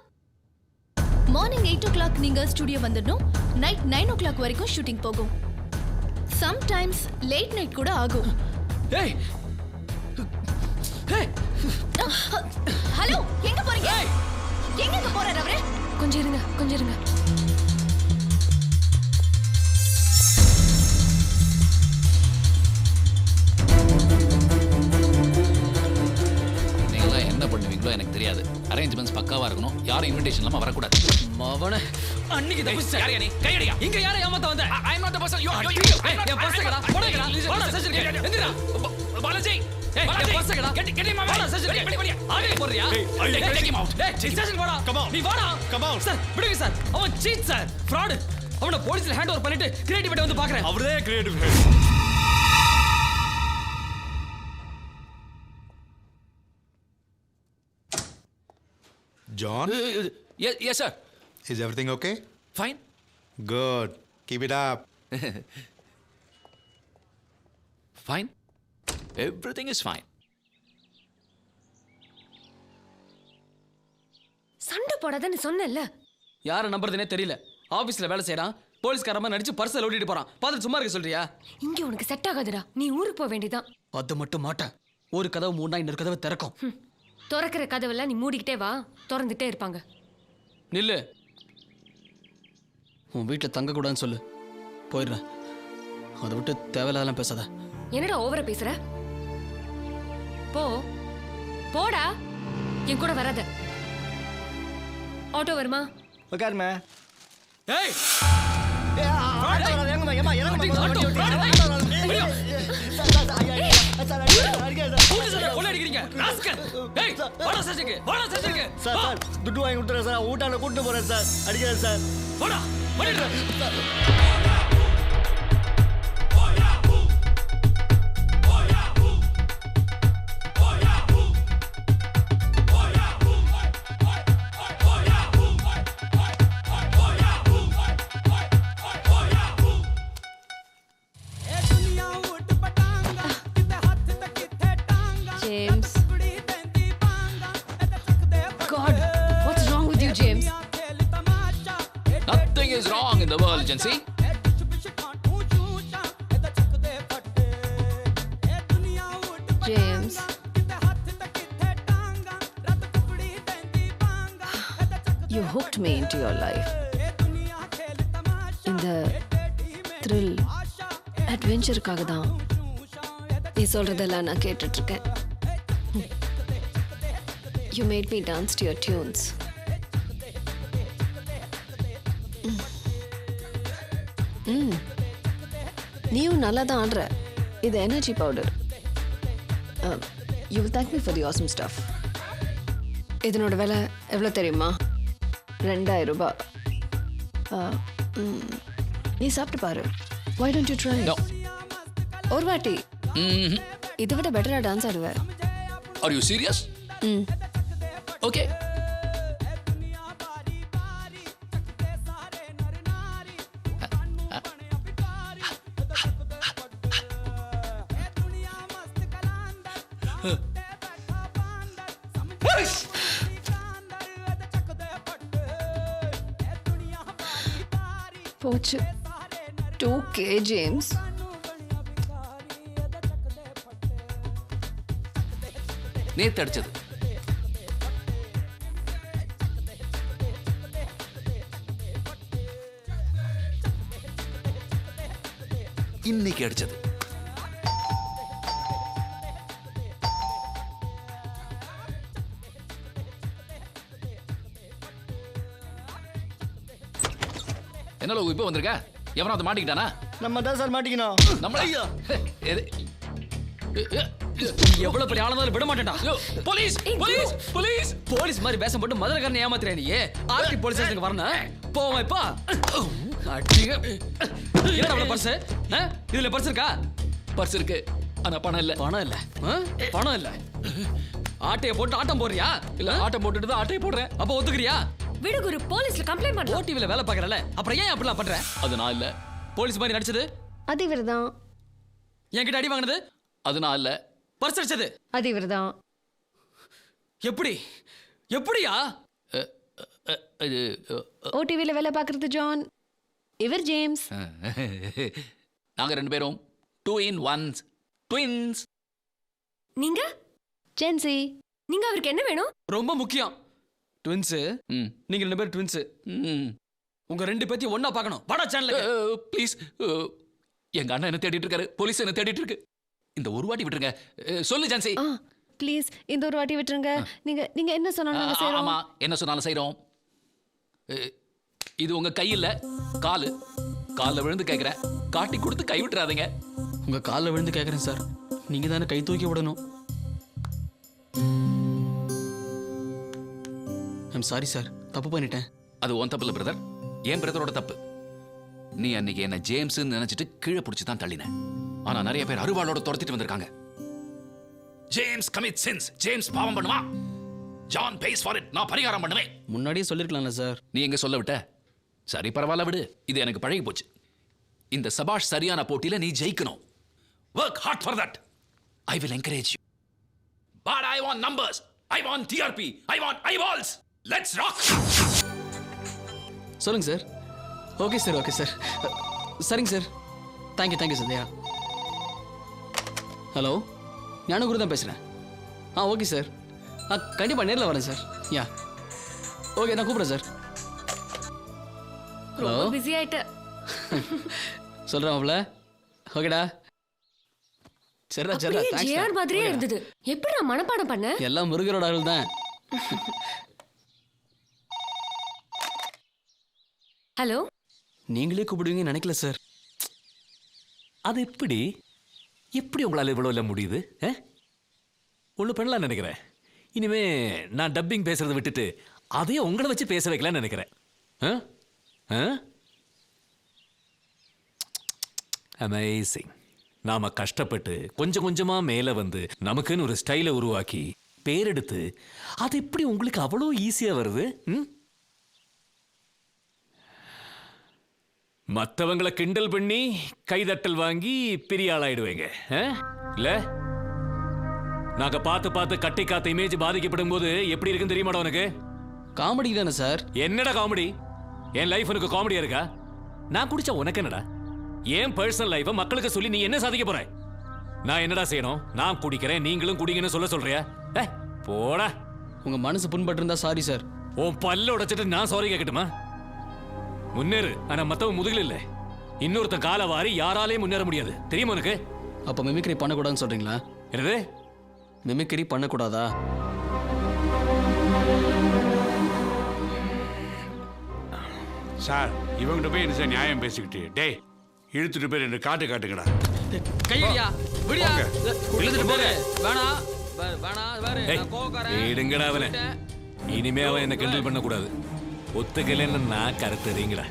Morning 8 o'clock நீங்க ஸ்டுடியோ வந்துடணும். நைட் 9 o'clock வரைக்கும் ஷூட்டிங் போகும். சம்டைம்ஸ் லேட் நைட் கூட ஆகும். ஏய், ஏய், ஹலோ, எங்க போறீங்க? எங்க போறாரு அவரு? கொஞ்சம் இருங்க, கொஞ்சம் இருங்க. நீங்களாம் என்ன பண்ணுவீங்களோ எனக்கு தெரியாது. அரேஞ்ச்மெண்ட்ஸ் பக்காவா இருக்கணும். யாரும் இன்விடேஷன் இல்லாம வரக்கூடாது. மவனே, அன்னைக்கு தப்பிச்ச. யாரையா நீ? கையடியா. இங்க யாரை ஏமாத்த வந்த? I am not the person. You are. என் பர்ஸ்ங்கடா. போடங்கடா. போடா சச்சிருக்கே. எந்திரா. பாலாஜி. ஏய், என் பர்ஸ்ங்கடா. கெட்டி மாமா. போடா சச்சிருக்கே. படி. ஆளே போறியா? Take him out. ஏய், ஸ்டேஷன் போடா. நீ வாடா. சார், விடுங்க சார். அவன் சீட் சார். ஃப்ராட். அவனை போலீஸ்ல ஹேண்ட் ஓவர் பண்ணிட்டு கிரியேட்டிவிட்டி வந்து பார்க்கறேன். அவரே creative head. John? Yes sir. Is everything okay? Fine. Good. Keep it up. Fine. Everything is fine. சண்டை போடாதன்னு சொன்னேன்ல. யாரை நம்புறதுனே தெரியல. ஆபீஸ்ல வேலை செய்றான். போலீஸ்காரமா நடிச்சு பர்ஸை ஓட்டிட்டு போறான். பார்த்து சும்மா இருக்க சொல்றியா? இங்க உனக்கு செட் ஆகாதுடா. நீ ஊருக்கு போக வேண்டியதான். அது மட்டும் மாட்டேன். ஒரு கதவு மூடினா இன்னொரு கதவு திறக்கும். திறக்கிற கதவெல்லாம் நீ மூடிக்கிட்டே வா, திறந்துட்டே இருப்பாங்க. நில்லு. உன் வீட்டில் தங்கக்கூடாதுன்னு சொல்லு. போயிடுறேன். அதை விட்டு தேவையில்லாதெல்லாம் பேசாத. என்னடா ஓவரா பேசுற? போ, போடா. என் கூட வராத. ஆட்டோ வருமா? உட்காருமா. ஏய், துட்டு வாங்கி கொடுத்துறேன் சார். ஊட்டான கூட்டு போறேன் சார். அடிக்கிறேன் சார். ஜேம்ஸ், சொல்லு Jency. James, you hooked me into your life. இந்த thrill, adventure-க்காக தான் நீ சொல்றதெல்லாம் நான் கேட்டுட்டு இருக்கேன். You made me dance to your tunes. நீயும் நல்லா தான் ஆடுற. இது energy powder. You will thank me for the awesome stuff. இதனோட விலை எவ்வளோ தெரியுமா? 2000 ரூபாய். நீ சாப்பிட்டு பாரு. Why don't you try? No. ஒரு வாட்டி. இதை விட பெட்டரா டான்ஸ் ஆடுவேன். Are you serious? Okay. போச்சு. 2K James. நேத்து அடிச்சது. இன்னைக்கு அடிச்சது. என்ன லோகு இப்போ வந்திருக்க? எவனாவது மாட்டிக்கிட்டானா? நம்ம தான் சார் மாட்டிக்கணும். நம்மள எவ்வளவு பெரிய ஆளனாலும் விட மாட்டேன்டா. போலீஸ் போலீஸ் போலீஸ் போலீஸ் மாதிரி வேஷம் போட்டு மதுரக்காரனை ஏமாத்துறே நீ. ஆர்டி போலீஸ் ஸ்டேஷனுக்கு வரணும். போமா இப்ப. அடிங்க. என்ன அவள பர்ஸ்? இதுல பர்ஸ் இருக்கா? பர்ஸ் இருக்கு. ஆனா பணம் இல்ல. பணம் இல்ல. பணம் இல்ல. ஆட்டைய போட்டு ஆட்டம் போடுறியா? இல்ல ஆட்டம் போட்டுட்டு தான் ஆட்டைய போடுறேன். அப்ப ஒத்துக்கறியா? விடு குரு, போலீஸ்ல கம்ப்ளைண்ட் பண்ணு. ஓடிவில வேலை பார்க்கறல. அப்புறம் ஏன் அப்படிலாம் பண்ற? அது நான் இல்ல. போலீஸ் மாதிரி நடிச்சது அது இவர்தான். என்கிட்ட அடி வாங்குனது அது நான் இல்ல. பர்ஸ் அடிச்சது அது இவர்தான். எப்படி? எப்படியா? இது ஓடிவில வேலை பார்க்கறது ஜான். இவர் ஜேம்ஸ். நாங்க ரெண்டு பேரும் 2 in 1 ட்வின்ஸ். நீங்க ஜென்சி. நீங்க அவருக்கு என்ன வேணும்? ரொம்ப முக்கியம். ட்வின்ஸ். நீங்க ரெண்டு பேரும் ட்வின்ஸ். உங்க ரெண்டு பேத்தையும் ஒண்ணா பார்க்கணும். வாடா சேனலுக்கு. ப்ளீஸ். எங்க அண்ணன் என்ன தேடிட்டு இருக்காரு. போலீஸ் என்ன தேடிட்டு இருக்கு. இந்த ஒரு வாட்டி விட்டுருங்க. சொல்லு ஜான்சி. ப்ளீஸ் இந்த ஒரு வாட்டி விட்டுருங்க. நீங்க என்ன சொன்னாலும் செய்றோம். ஆமா என்ன சொன்னாலும் செய்றோம். இது உங்க கை இல்ல காலு. கால்ல விழுந்து கேக்குறேன். காட்டி கொடுத்து கை விட்டுறாதீங்க. உங்க கால்ல விழுந்து கேக்குறேன் சார். நீங்க தானே கை தூக்கி விடணும். I'm sorry sir. தப்பு பண்ணிட்டேன். அது உன் தப்பு இல்ல பிரதர். என் பிரதரோட தப்பு. நீ அன்னைக்கு என்ன ஜேம்ஸ் நினைச்சிட்டு கீழே பிடிச்சி தான் தள்ளின. ஆனா நிறைய பேர் அருவாளோட துரத்திட்டு வந்திருக்காங்க. James commit since. ஜேம்ஸ் பாவம் பண்ணுவான். John pays for it. நான் பரிகாரம் பண்ணுவேன். முன்னாடியே சொல்லிருக்கலாம்ல சார். நீ எங்க சொல்ல விட்ட? சரி பரவாயில்ல விடு. இது எனக்கு பழகி போச்சு. இந்த சபாஷ் சரியான போட்டியில நீ ஜெயிக்கணும். Work hard for that. I will encourage you. But I want numbers. I want TRP. I want eyeballs. Let's rock. சொல்லுங்க sir. Okay sir. Okay sir. சரிங்க sir. Thank you sir. Hello, Gnanaguru தான் பேசுகிறேன். Okay sir. கண்டிப்பாக நேரில் வரேன் சார். யா ஓகே, நான் கூப்பிட்றேன் சார். ஹலோ, பிஸி ஆயிட்ட. சொல்கிறேன் அவள. ஓகேடா. சரிடா சரிடா. ஜேஆர் மாதிரியே இருந்தது. எப்படி நான் மனப்பாடம் பண்ண? எல்லாம் முருகரோட அருள் தான். ஹலோ, நீங்களே கூப்பிடுவீங்கன்னு நினைக்கல சார். அது எப்படி உங்களால் இவ்வளோ இல்லை முடியுது? ஒன்று பண்ணலான்னு நினைக்கிறேன். இனிமே நான் டப்பிங் பேசுறதை விட்டுட்டு அதையே உங்களை வச்சு பேச வைக்கலான்னு நினைக்கிறேன். அமேசிங். நாம கஷ்டப்பட்டு கொஞ்சம் கொஞ்சமா மேலே வந்து நமக்குன்னு ஒரு ஸ்டைலை உருவாக்கி பேரெடுத்து அது எப்படி உங்களுக்கு அவ்வளோ ஈஸியாக வருது? மற்றவங்களை கிண்டல் பண்ணி கைதட்டல் வாங்கி பெரிய ஆளாயிடுவேங்க இல்ல? நாங்க பார்த்து கட்டி காத்த இமேஜ் பாதிக்கப்படும் போது எப்படி இருக்குன்னு தெரியுமாடா உனக்கு? காமெடி தானே சார். என்னடா காமெடி? என் லைஃப் உனக்கு காமெடியா இருக்கா? நான் குடிச்சா உனக்கு என்னடா? ஏன் பர்சனல் லைஃபை மக்களுக்கு சொல்லி நீ என்ன சாதிக்க போற? நான் என்னடா செய்யணும்? நான் குடிக்கிறேன், நீங்களும் குடிங்கன்னு சொல்றியா? போடா. உங்க மனசு புண்பட்டு இருந்தா சாரி சார். உன் பல்ல உடைச்சிட்டு நான் சாரி கேட்கட்டுமா? முன்னேறு, ஆனா மத்தவன் முதுகில் இல்லை. இன்னொருத்தன் காலை வாரி யாராலையும் முன்னேற முடியாது, தெரியுமா உனக்கு? அப்ப மிமிக்ரி பண்ணக்கூடாதுன்னு சொல்றீங்களா? என்னது? மிமிக்ரி பண்ணக்கூடாதா? சார் இவங்கிட்ட போய் என்ன சார் நியாயம் பேசிக்கிட்டு? டேய் இழுத்துட்டு போய் ரெண்டு காட்டுங்கடா. கையடியா விடியா இழுத்துட்டு போங்க. வேணாம் எடுங்கடா அவனை. இனிமே அவன் என்ன கிண்டல் பண்ண கூடாது. ஒத்துக்கலைன்னு நான் கருத்துறீங்கடா.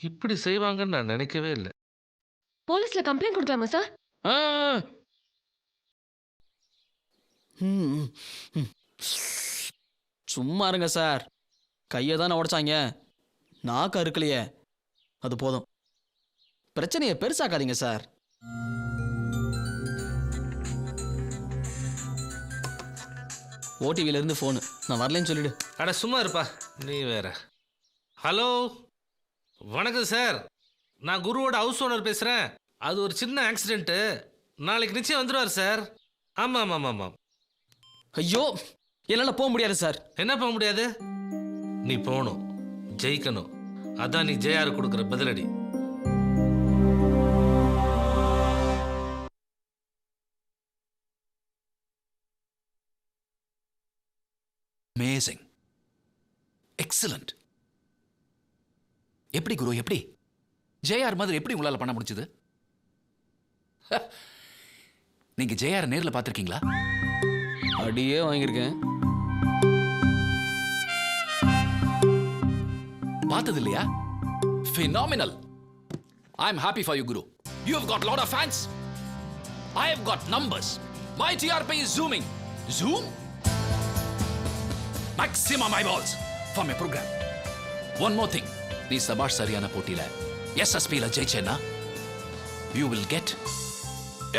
இப்படி செய்வாங்கன்னு நான் நினைக்கவே இல்லை. போலீஸ்ல கம்ப்ளைண்ட் கொடுக்கலாமா சார்? சும்மா இருங்க சார். கையை தானே உடைச்சாங்க, நாக்கு அறுக்கலையே, அது போதும். பிரச்சனையை பெருசாக்காதீங்க சார். ஓடிவில இருந்து போனு, நான் வரலன்னு சொல்லிடு. அட சும்மா இருப்பா நீ வேற. ஹலோ வணக்கம் சார், நான் குருவோட ஹவுஸ் ஓனர் பேசுகிறேன். அது ஒரு சின்ன ஆக்சிடென்ட்டு, நாளைக்கு நிச்சயம் வந்துடுவார் சார். ஆமாம் ஆமாம் ஆமாம். ஐயோ என்னால் போக முடியாது சார். என்ன போக முடியாது? நீ போகணும், ஜெயிக்கணும். அதான் நீ ஜெயாரு கொடுக்குற பதிலடி. Amazing, excellent. எப்படி குரு, எப்படி ஜெயார் மாதிரி எப்படி உங்களால பண்ண முடிஞ்சது? நீங்க ஜெயார் நேர்ல பார்த்திருக்கீங்களா? அடியே வாங்கியிருக்கேன். பார்த்தது இல்லையா? Phenomenal. I'm happy for you, Guru. You have got a lot of fans. I have got numbers. My TRP is zooming. Zoom? Maximum eyeballs for my program. One more thing. நீ சபாஷ் சரியான போட்டியில SSPல ஜெயிச்சேன்னா you will get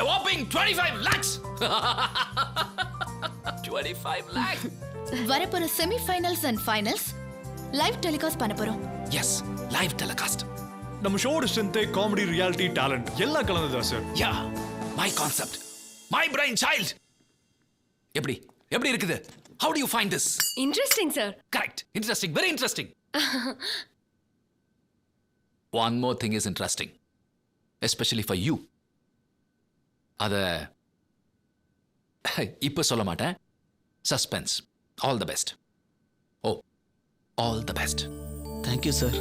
a whopping 25 lakhs. 25 lakhs. வரப்போற semi finals and finals live telecast பண்ண போறோம். Yes, live telecast. நம்ம ஷோட ஸ்ட்ரென்த், காமெடி, ரியாலிட்டி, டாலன்ட் எல்லாம் கலந்ததா sir? Yeah, my concept, my brain child. எப்படி எப்படி இருக்குது? How do you find this? Interesting, sir. Correct. Interesting. Very interesting. One more thing is interesting. Especially for you. அத இப்ப சொல்ல மாட்டேன். Suspense. All the best. Oh, all the best. Thank you, sir.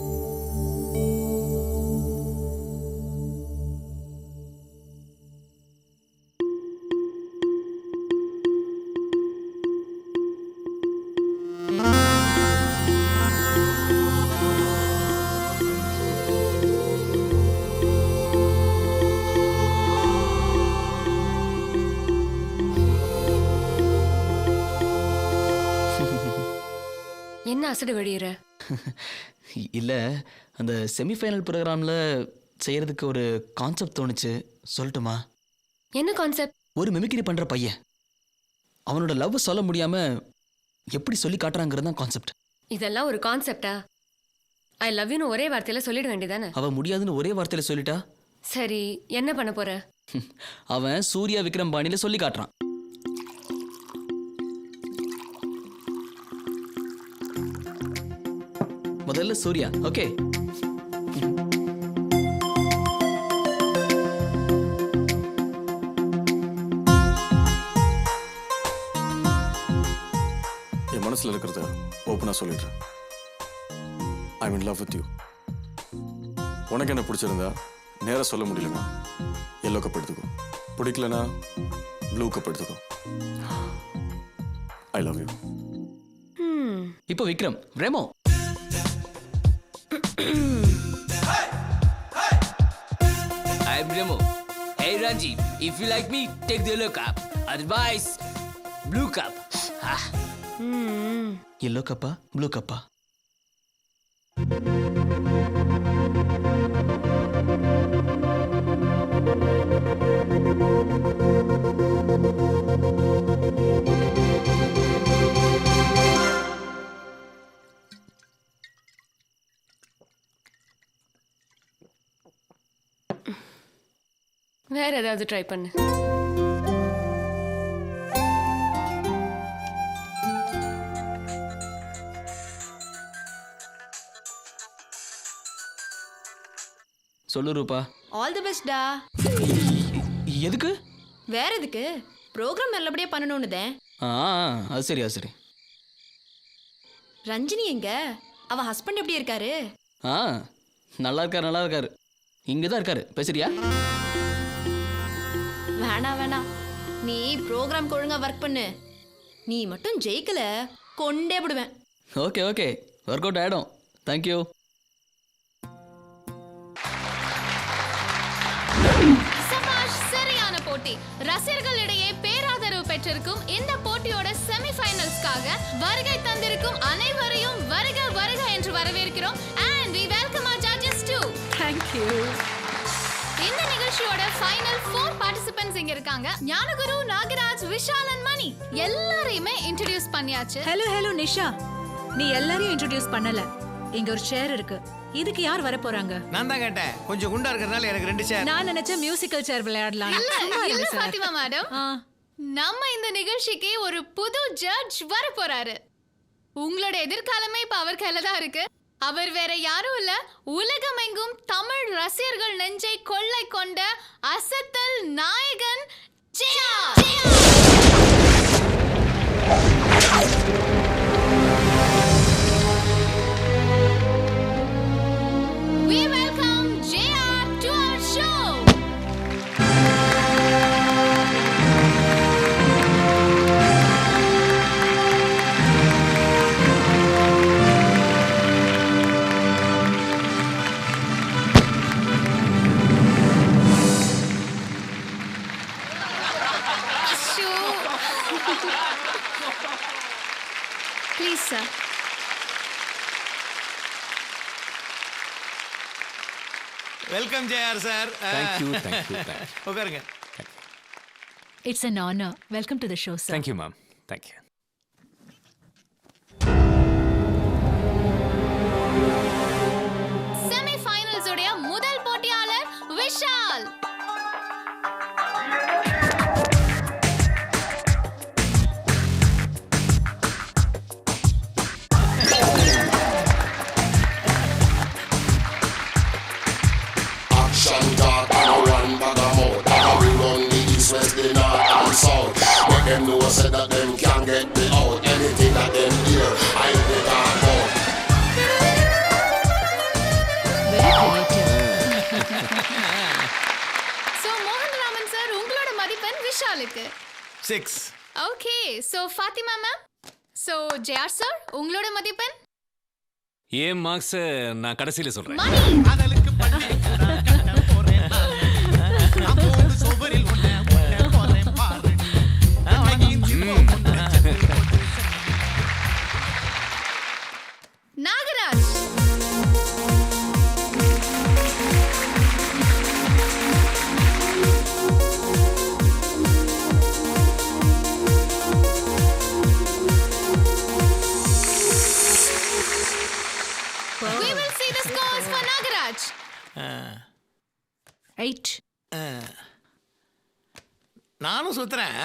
என்ன அசடு வழியிற? இல்லை, அந்த செமிஃபைனல் ப்ரோக்ராமில் செய்கிறதுக்கு ஒரு கான்செப்ட் தோணுச்சு, சொல்லட்டுமா? என்ன கான்செப்ட்? ஒரு மிமிக்ரி பண்ணுற பையன் அவனோட லவ் சொல்ல முடியாமல் எப்படி சொல்லி காட்டுறாங்கிறது தான் கான்செப்ட். இதெல்லாம் ஒரு கான்செப்டா? ஐ லவ் யூன்னு ஒரே வார்த்தையில் சொல்லிட வேண்டியதானே? அவன் முடியாதுன்னு ஒரே வார்த்தையில் சொல்லிட்டா? சரி, என்ன பண்ண போற? அவன் சூர்யா விக்ரம் பாணியில் சொல்லி காட்டுறான். முதல்ல சூர்யா. ஓகே, மனசில் இருக்கிறத ஓப்பனாக சொல்லிடுறேன். ஐ இன் லவ் வித் யூ. உனக்கு என்ன பிடிச்சிருந்தா நேராக சொல்ல முடியலன்னா எல்லோ கப் எடுத்துக்கோ, பிடிக்கலனா ப்ளூ கப் எடுத்துக்கோ. I love you. இப்போ Vikram, Remo. I'm Remo. Hey Ranji, if you like me, take the yellow cup. Otherwise, blue cup. Yellow கப்பா ப்ளூ கப்பா? வேற ஏதாவது ட்ரை பண்ணு. சொல்லு ரூபா. ஆல் தி பெஸ்ட் டா. எதுக்கு? வேற எதுக்கு? ப்ரோக்ராம் நல்லபடியா பண்ணணும்னு தான். அது சரி அது சரி. ரஞ்சினி எங்க? அவ ஹஸ்பண்ட் எப்படி இருக்காரு? நல்லா இருக்காரு. இங்க தான் இருக்காரு. பேசுறியா? வேணாம். நீ ப்ரோக்ராம் ஒழுங்கா ஒர்க் பண்ணு. நீ மட்டும் ஜெயிக்கல கொண்டே விடுவேன். ஓகே ஒர்க் அவுட் ஆயிடும். தேங்க்யூ. சபாஷ், சரியான போட்டி. ரசிகர்களிடையே பேராதரவு பெற்றிருக்கும் இந்த போட்டியோட செமிஃபைனல்ஸ்க்காக வருகை தந்திருக்கும் அனைவரையும் வருக என்று வரவேற்கிறோம். And we welcome our judges too. Thank you. இந்த நிகழ்ச்சியோட ஃபைனல் 4 பார்ட்டிசிபென்ட்ஸ் இங்க இருக்காங்க. ஞானகுரு, நாகராஜ், விஷால் and மணி எல்லாரையுமே இன்ட்ரோ듀ஸ் பண்ணியாச்சு. ஹலோ நிஷா, நீ எல்லாரையும் இன்ட்ரோ듀ஸ் பண்ணல. இங்க ஒரு சேர் இருக்கு. இதுக்கு யார் வர போறாங்க? நான் தான் கேட்டேன். கொஞ்சம் குண்டா இருக்கறனால எனக்கு 2 சேர். நான் நினைச்ச மியூசிக்கல் சேர் விளையாடலாம். இல்ல ஃபாத்திமா மேடம், நம்ம இந்த நிகழ்ச்சிக்கு ஒரு புது ஜட்ஜ் வர போறாரு. உங்களோட எதிர்காலமே இப்ப அவர் கையில தான் இருக்கு. அவர் வேற யாரும் இல்ல, உலகமெங்கும் தமிழ் ரசிகர்கள் நெஞ்சை கொள்ளை கொண்ட அசத்தல் நாயகன் Jaya. We welcome JR to our show. Please, sir. Welcome JR sir. Thank you. உட்காருங்க. It's an honor. Welcome to the show, sir. Thank you, ma'am. Thank you. Semi-finals உடைய முதல் போட்டியாளர் Vishal. Them know said that them can't get me out. Anything that them hear, I will talk about. So மோகன் ராமன் சார், உங்களோட மதிப்பெண் விஷாலுக்கு 6. Okay. So Fathima ma'am, so JR sir, உங்களோட மதிப்பெண்? ஏன் மார்க்ஸ் நான் கடைசியில சொல்றேன். Nagaraj. We will see the scores for Nagaraj. 8. நானும் சுத்துறேன்.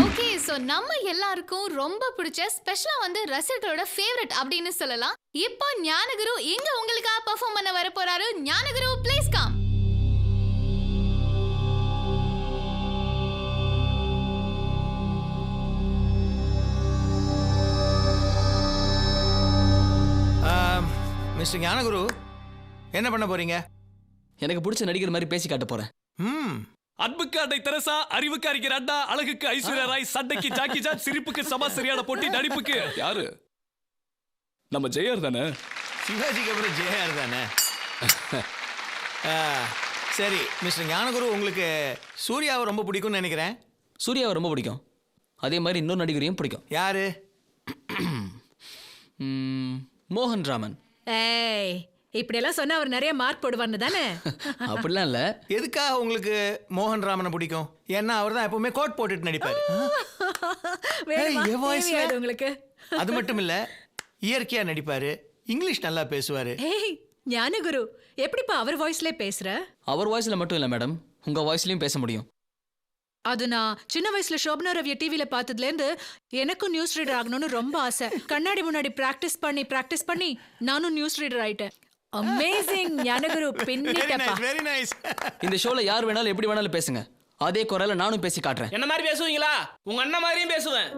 ஓகே, சோ நம்ம எல்லாருக்கும் ரொம்ப பிடிச்ச ஸ்பெஷலா வந்து ரசிகர்களோட ஃபேவரட் அப்படின்னு சொல்லலாம். இப்போ ஞானகுரு இங்க உங்களுக்காக பெர்ஃபார்ம் பண்ண வர போறாரு. Gnanaguru, please come. Mister Gnanaguru என்ன பண்ண போறீங்க? எனக்கு பிடிச்ச நடிகர் மாதிரி பேசி காட்ட போறேன். அன்புக்கு அன்னை தெரசா, அறிவுக்கு அறிஞர் அண்ணா, அழகுக்கு ஐஸ்வர்யா ராய், சண்டைக்கு ஜாக்கி ஜான், சிரிப்புக்கு சமா சரியான போட்டி, நடிப்புக்கு யாரு? நம்ம ஜெயர் தானே? சிவாஜிக்கு அப்புறம் ஜெயார் தானே? சரி மிஸ்டர் ஞானகுரு, உங்களுக்கு சூர்யாவை ரொம்ப பிடிக்கும்னு நினைக்கிறேன். சூர்யாவை ரொம்ப பிடிக்கும். அதே மாதிரி இன்னொரு நடிகரையும் பிடிக்கும். யாரு? மோகன் ராமன். ஏய், இப்படியெல்லாம் சொன்னா அவர் நிறைய மார்க் போடுவான்னு தானே? அப்படிலாம் இல்ல. எதுக்காக உங்களுக்கு மோகன் ராமனை பிடிக்கும்? ஏன்னா அவர் தான் எப்பவுமே கோட் போட்டுட்டு நடிப்பாரு. உங்களுக்கு அது மட்டும் இல்ல, இயற்கையா நடிப்பாரு, இங்கிலீஷ் நல்லா பேசுவாரு. ஏய் ஞானகுரு, எப்படிப்பா அவர் வாய்ஸ்ல பேசுற? அவர் வாய்ஸ்ல மட்டும் இல்ல மேடம், உங்க வாய்ஸ்லயும் பேச முடியும். அது நான் சின்ன வயசுல சோபனா ரவிய டிவில பார்த்ததுல இருந்து எனக்கும் நியூஸ் ரீடர் ஆகணும்னு ரொம்ப ஆசை. கண்ணாடி முன்னாடி பிராக்டிஸ் பண்ணி நானும் நியூஸ் ரீடர் ஆயிட்டேன். அமேசிங் ஞானகுரு, பின்னிட்டப்பா. Very nice. இந்த ஷோல யார் வேணாலும் எப்படி வேணாலும் பேசுங்க. அதே குரல்ல நானும் பேசி காட்டுறேன். என்ன மாதிரி பேசுவீங்களா? உங்க அண்ணன் மாதிரியும் பேசுவேன்.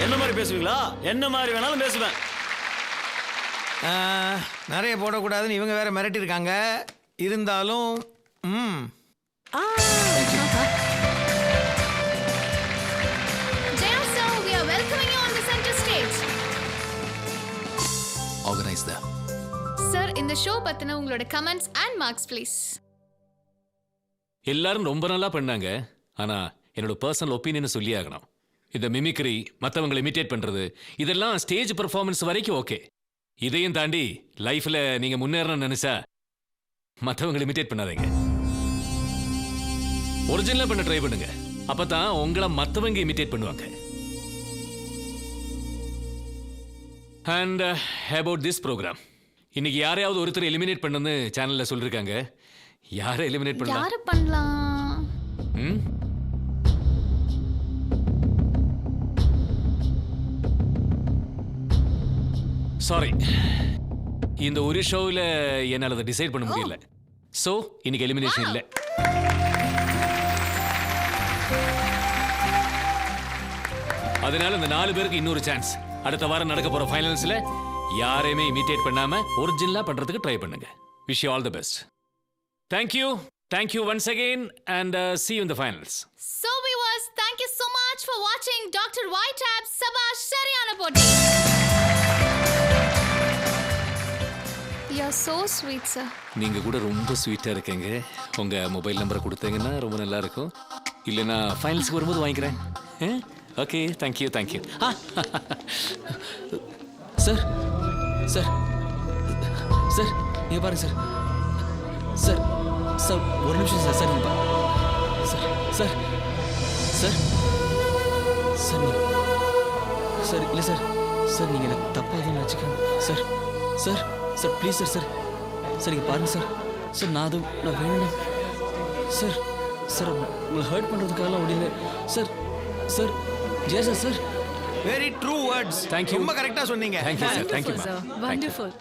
என்ன மாதிரி பேசுவீங்களா? என்ன மாதிரி வேணாலும் பேசுவேன். நிறைய போடக்கூடாதுன்னு இவங்க வேற மிரட்டி இருக்காங்க. இருந்தாலும் Jaya sir, we are welcoming you on the center stage. Organize that. Sir, இந்த ஷோ பத்தின உங்களோட கமெண்ட்ஸ் அண்ட் மார்க்ஸ் ப்ளீஸ். எல்லாரும் ரொம்ப நல்லா பண்ணாங்க. ஆனா என்னோட பர்சனல் ஒப்பீனியன் சொல்லி ஆகணும். இந்த மிமிக்ரி, மற்றவங்களை இமிட்டேட் பண்றது, இதெல்லாம் ஸ்டேஜ் பெர்ஃபார்மன்ஸ் வரைக்கும் ஓகே. இதையும் தாண்டி லைஃப்ல நீங்க முன்னேறணும்னு நினைச்சா மற்றவங்களை இமிட்டேட் பண்ணாதீங்க. ஒரிஜினலா பண்ண ட்ரை பண்ணுங்க. அப்பதான் உங்களை மற்றவங்க இமிட்டேட் பண்ணுவாங்க. அண்ட் அபவுட் திஸ் ப்ரோக்ராம், இன்னைக்கு யாரையாவது ஒருத்தர் எலிமினேட் பண்ணணும்னு சேனல்ல சொல்லிருக்காங்க. யாரை எலிமினேட் பண்ணலாம்? யாரை பண்ணலாம்? சாரி, இந்த ஒரு ஷோவில் என்னால் அதை டிசைட் பண்ண முடியல. ஸோ இன்னைக்கு எலிமினேஷன் இல்லை. அதனால இந்த 4 பேருக்கு இன்னொரு சான்ஸ். அடுத்த வாரம் நடக்க போற ஃபைனல்ஸ்ல யாரையுமே இமிட்டேட் பண்ணாம ஒரிஜினலா பண்றதுக்கு ட்ரை பண்ணுங்க. Wish you all the best. Thank you once again and see you in the finals. So viewers, thank you so much for watching Dr. Whiteab's Sabash Sariyana Poti. You are so sweet, sir. நீங்க கூட ரொம்ப ஸ்வீட்டா இருக்கீங்க. உங்க மொபைல் நம்பரை கொடுத்தீங்கன்னா ரொம்ப நல்லா இருக்கும். இல்லைன்னா ஃபைனல்ஸ்க்கு வரும்போது வாங்கிக்கிறேன். Okay, thank you. Sir sir sir நீங்க பாருங்க சார். சார் சார் ஒரு நிமிஷம் சார். சார் நீங்க sir sir sir sir sir இல்லை சார். சார் நீங்கள் எனக்கு தப்பாக எதுவும் நினச்சிக்கணும் sir. Sir sir please sir. Sir sir இங்கே பாருங்கள் சார். சார் நான் வேணும் சார். சார் உங்களை ஹர்ட் பண்ணுறதுக்காகலாம் முடியல sir. Sir Jaya sir. Very true words. Thank you. ரொம்ப கரெக்டாக சொன்னீங்க. Thank you sir. Thank you sir. Wonderful.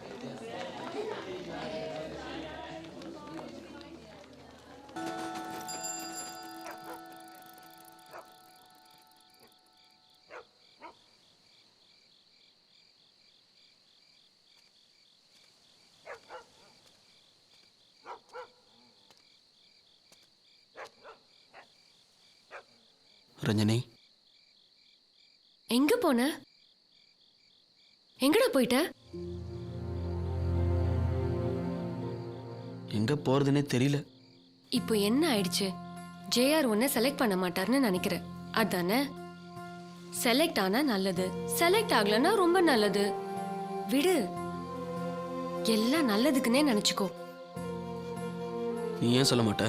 Ranjani, எங்க போன? எங்கடா போயிட்ட? எங்க போறதுன்னே தெரியல. இப்போ என்ன ஆயிடுச்சு? ஜேஆர் உன்னை செலக்ட் பண்ண மாட்டார்னு நினைக்கிறேன், அதானே? செலக்ட் ஆனா நல்லது, செலக்ட் ஆகலன்னா ரொம்ப நல்லது. விடு, எல்லாம் நல்லதுக்குன்னே நினைச்சுக்கோ. நீ ஏன் சொல்ல மாட்ட?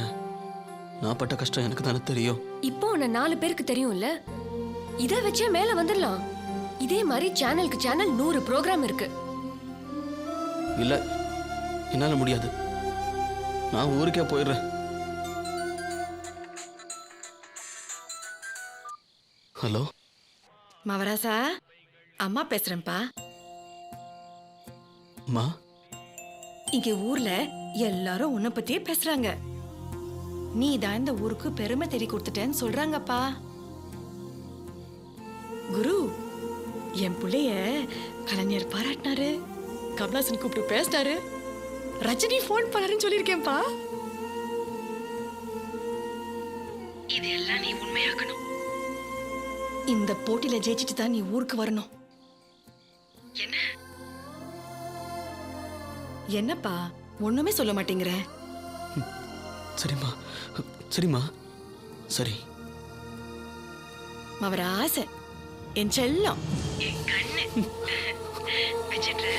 நான் பட்ட கஷ்டம் எனக்கு தானே தெரியும். இப்போ உன்னை 4 பேருக்கு தெரியும்ல, இதை வச்சே மேல வந்துடலாம். இதே மாதிரி சேனலுக்கு சேனல் 100 ப்ரோக்ராம் இருக்கு. இல்ல, என்னால முடியாது. நான் ஊருக்கே போயிடுறேன். ஹலோ மவராசா, அம்மா பேசுறேன்ப்பா. அம்மா, இங்க ஊர்ல எல்லாரும் உன்னை பத்தியே பேசுறாங்க. நீ தான் இந்த ஊருக்கு பெருமை தேடி கொடுத்துட்டேன்னு சொல்றாங்கப்பா. குரு, என் புள்ளைய கலைஞர் பாராட்டினாரு, கமலாசன் கூப்பிட்டு பேசினாரு, ரஜினி ஃபோன் பண்ணாருன்னு சொல்லியிருக்கேன்ப்பா. இதெல்லாம் நீ உண்மையாக்கணும். இந்த போட்டியில ஜெயிச்சிட்டு தான் நீ ஊருக்கு வரணும். என்ன என்னப்பா ஒண்ணுமே சொல்ல மாட்டேங்கிற? சரிம்மா சரிம்மா சரி. அவர ஆசை என் செல்லம் என் கண்ணு வச்சிட்டு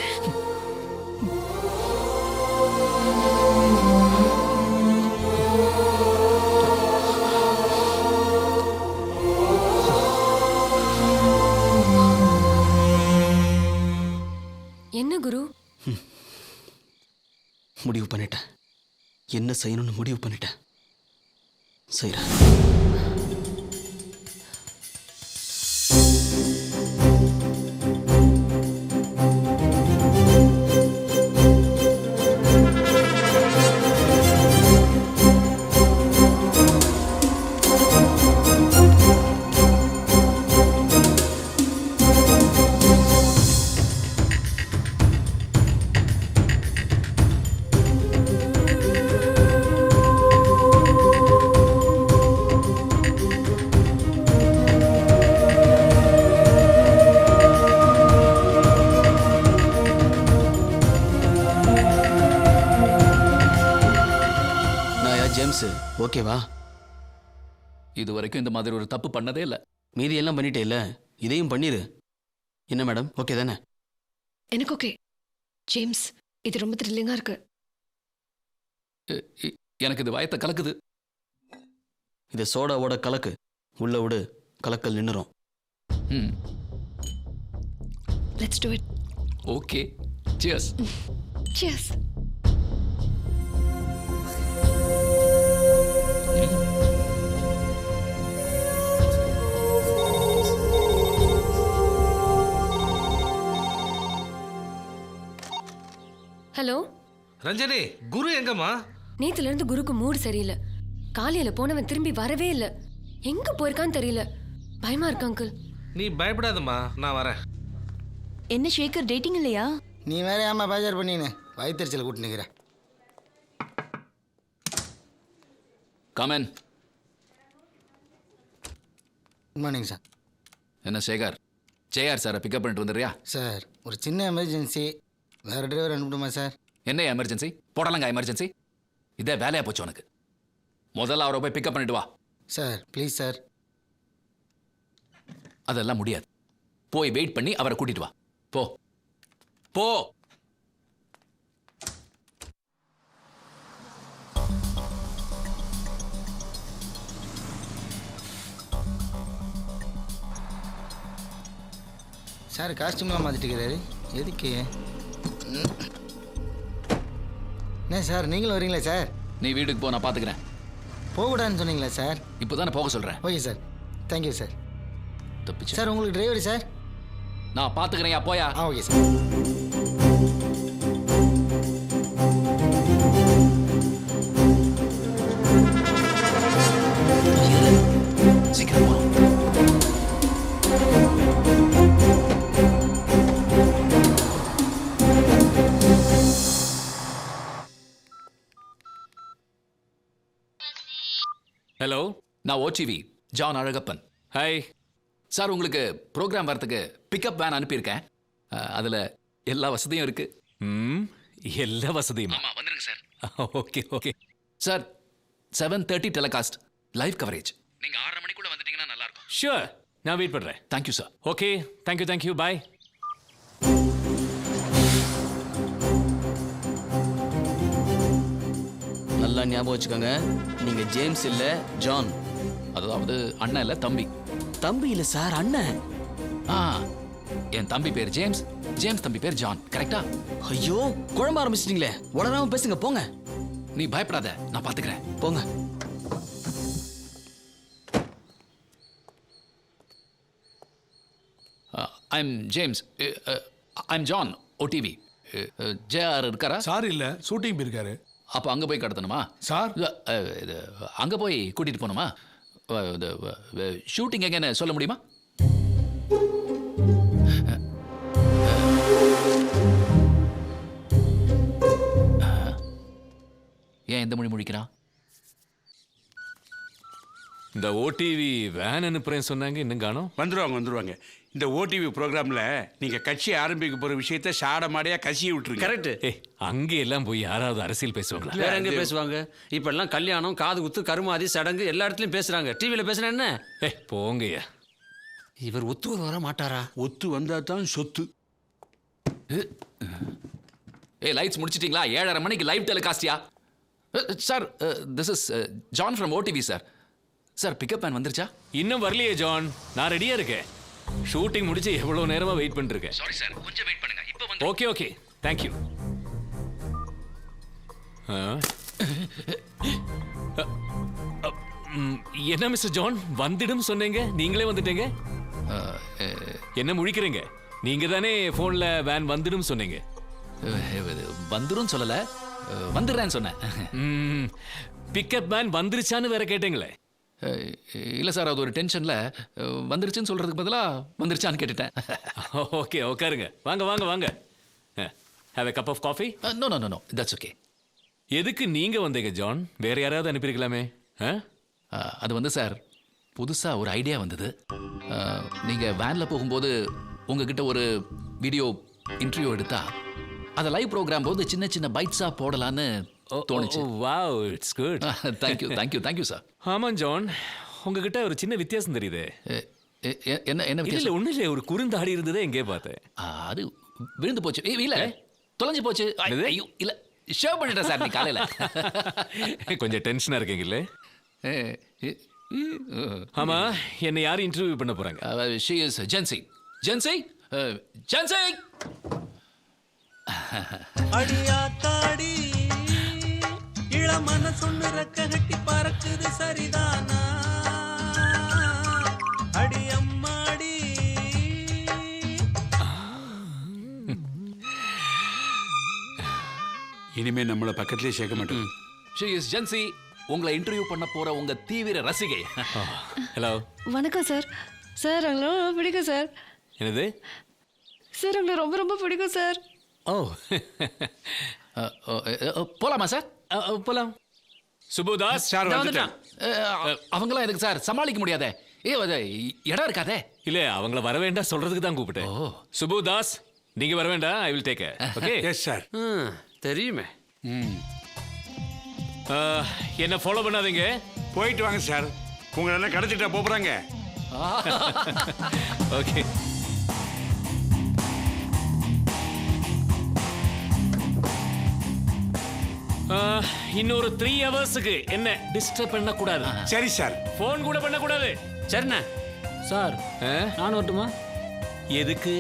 என்ன குரு? முடிவு பண்ணிட்டேன். என்ன செய்யணும்னு முடிவு பண்ணிட்டேன். செய்றேன். ஓகேவா? இது வரைக்கும் இந்த மாதிரி ஒரு தப்பு பண்ணதே இல்லை. மீதி எல்லாம் பண்ணிட்டே இல்ல, இதையும் பண்ணிரு. என்ன மேடம், ஓகே தானே? எனக்கு ஓகே. ஜேம்ஸ், இது ரொம்ப த்ரில்லிங்கா இருக்கு. எனக்கு இது வயத்தை கலக்குது. இது சோடாவோட கலக்கு. உள்ள விடு, கலக்கல் நின்னுரும். Let's do it. Okay, cheers. Cheers. Hello Ranjani, Guru எங்கம்மா? நேத்துல இருந்து குருக்கு மூடு சரியில்லை. காலையில போனவன் திரும்பி வரவே இல்லை. எங்க போயிருக்கான்னு தெரியல. பயமா இருக்கு அங்கிள். நீ பயப்படாதம்மா, நான் வரேன். என்ன ஷேகர், டேட்டிங் இல்லையா? நீ வேற ஏமா பேஜர் பண்ணினு வயிற்றுச்சல் கூட்டு நிற்கிற. கமன். Good morning sir. என்ன சேகர், ஜேஆர் சாரை பிக்கப் பண்ணிட்டு வந்துடுறியா? சார், ஒரு சின்ன எமர்ஜென்சி. வேறு டிரைவர் அனுப்பிடுமா சார்? என்ன எமர்ஜென்சி? போடலங்க எமர்ஜென்சி. இதே வேலையா போச்சு உனக்கு. முதல்ல அவரை போய் பிக்கப் பண்ணிட்டு வா. Sir please sir. அதெல்லாம் முடியாது. போய் வெயிட் பண்ணி அவரை கூட்டிட்டு வா. போ போ. சார் காஸ்டியூம்லாம் மாற்றிட்டுக்கிறாரு, எதுக்கு? என்ன சார், நீங்களும் வரீங்களா சார்? நீ வீட்டுக்கு போ, நான் பார்த்துக்கிறேன். போகக்கூடாதுன்னு சொன்னீங்களா சார்? இப்போ தானே போக சொல்கிறேன். Okay sir, thank you sir. தப்பிச்சு சார், உங்களுக்கு டிரைவர் சார்? நான் பார்த்துக்கிறேன். போயா? Okay sir. சீக்கிரம் போ. ஹலோ, நான் ஓடிவி ஜான் அழகப்பன். ஹாய் சார், உங்களுக்கு ப்ரோக்ராம் வரத்துக்கு பிக்கப் வேன் அனுப்பியிருக்கேன். அதில் எல்லா வசதியும் இருக்கு. எல்லா வசதியும்? ஆமாம், வந்துருங்க sir. Okay okay sir. 7:30 telecast live coverage. நீங்கள் 6:30 மணிக்குள்ள வந்துட்டீங்கன்னா நல்லா இருக்கும். ஷூர், நான் வெயிட் பண்ணுறேன். Thank you sir. Okay, thank you bye. நல்லா ஞாபகம் வச்சுக்கோங்க, நீங்க ஜேம்ஸ் இல்ல, ஜான். அதாவது அண்ணன் இல்ல, தம்பி. தம்பி இல்ல சார், அண்ணன். என் தம்பி பேர் ஜேம்ஸ், ஜேம்ஸ் தம்பி பேர் ஜான். கரெக்டா? ஐயோ, குழம்ப ஆரம்பிச்சிட்டீங்களே, உடனே பேசுங்க. போங்க. நீ பயப்படாத, நான் பாத்துக்கிறேன். போங்க. I'm James. I'm John, ODV. JR இருக்காரா? சார் இல்ல, ஷூட்டிங் போயிருக்காரு. அப்போ அங்கே போய் கடத்தணுமா சார்? இது அங்கே போய் கூட்டிகிட்டு போகணுமா? ஷூட்டிங் எங்கன்னு சொல்ல முடியுமா? இந்த ஓடிவி வேன் அனுப்புறேன்னு சொன்னாங்க, இன்னும் காணோம். வந்துருவாங்க. இந்த ஓடிவி ப்ரோக்ராம்ல நீங்க கட்சி ஆரம்பிக்க போற விஷயத்த சாட மாடையா கசிய விட்டுருங்க. கரெக்ட். அங்கே எல்லாம் போய் யாராவது அரசியல் பேசுவாங்களா? வேற எங்க பேசுவாங்க? இப்ப எல்லாம் கல்யாணம், காது குத்து, கருமாதி, சடங்கு எல்லா இடத்துலயும் பேசுறாங்க. டிவியில பேசுனா என்ன? போங்கய்யா. இவர் ஒத்து வர மாட்டாரா? ஒத்து வந்தா தான் சொத்து. லைட்ஸ் முடிச்சிட்டீங்களா? 7:30 மணிக்கு லைவ் டெலிகாஸ்டியா? Sir, this is John from ODV sir. Sir, pickup man வந்துருச்சா? இன்னும் வரலையே ஜான். நான் ரெடியா இருக்கேன். ஷூட்டிங் முடிச்சு எவ்வளவு நேரமா வெயிட் பண்ணிருக்கேன். சாரி சார், கொஞ்சம் வெயிட் பண்ணுங்க. இப்போ வந்து. Okay, thank you. என்ன மிஸ்டர் ஜான், வந்துடும் சொன்னீங்க, நீங்களே வந்துட்டீங்க. என்ன முழிக்கிறீங்க? நீங்க தானே போன்ல வேன் வந்துடும் சொன்னீங்க. வந்துரும் சொல்லல, வந்துடுறேன்னு சொன்னேன். பிக்கப் வேன் வந்துருச்சான்னு வேற கேட்டீங்களே. இல்ல சார், அது ஒரு டென்ஷன்ல வந்துருச்சுன்னு சொல்றதுக்கு பதிலா வந்துருச்சான்னு கேட்டுட்டேன். ஓகே, உட்காருங்க. வாங்க. Have a cup of coffee? No, that's okay. எதுக்கு நீங்க வந்தீங்க ஜான்? வேற யாராவது அனுப்பியிருக்கலாமே. அது வந்து சார், புதுசா ஒரு ஐடியா வந்தது. நீங்க வேன்ல போகும்போது உங்ககிட்ட ஒரு வீடியோ இன்டர்வியூ எடுத்தா அதை லைவ் ப்ரோக்ராம் போது சின்ன சின்ன பைட்ஸா போடலான்னு தோணுச்சு. Wow, it's good. Thank you sir. ஆமா ஜான், உங்ககிட்ட ஒரு சின்ன வித்தியாசம் தெரியுது. என்ன வித்தியாசம்? இல்ல ஒண்ணு இல்ல, ஒரு குறுந்தாடி இருந்ததே எங்கே பார்த்தேன். அது விழுந்து போச்சு. இல்ல, தொலைஞ்சு போச்சு. ஐயோ, இல்ல, ஷேவ் பண்ணிட்டேன் சார் நீ காலையில. கொஞ்சம் டென்ஷனா இருக்கீங்கல்ல? ஆமா, என்ன யார் இன்டர்வியூ பண்ண போறாங்க? She is Jency. அடியாத்தாடி இளமன சொன்னு ரெக்க கட்டி பறக்குது சரிதானா? அடி அம்மாடி. இனிமே நம்மள பக்கத்திலே சேர்க்க மாட்டோம். ஷீ இஸ் ஜென்சி, உங்களை இன்டர்வியூ பண்ண போற உங்க தீவிர ரசிகை. ஹலோ. வணக்கம் சார். சார், உங்களை ரொம்ப பிடிக்கும் சார். என்னது சார்? உங்களை ரொம்ப ரொம்ப பிடிக்கும் சார். போலாமா சார்? போலாம். சுபுதாஸ் சார் வந்துட்டான். அவங்களாம் எதுக்கு சார்? சமாளிக்க முடியாதே. இடம் இருக்காதே. இல்ல, அவங்கள வர வேண்டாம் சொல்றதுக்கு தான் கூப்பிட்டேன். சுபுதாஸ், நீங்க வர வேண்டாம். I will take care. Okay. Yes sir. தெரியுமே. என்ன ஃபாலோ பண்ணாதீங்க. போயிட்டு வாங்க சார். உங்களை என்ன கடத்திட்டா போறாங்க. ஓகே. இன்னொரு 3 ஹவர்ஸுக்கு என்ன டிஸ்டர்ப் பண்ண கூடாது. சரி சார். போன் கூட பண்ண கூடாது. சரிண்ணா. சார், நான் வரட்டுமா? எதுக்கு?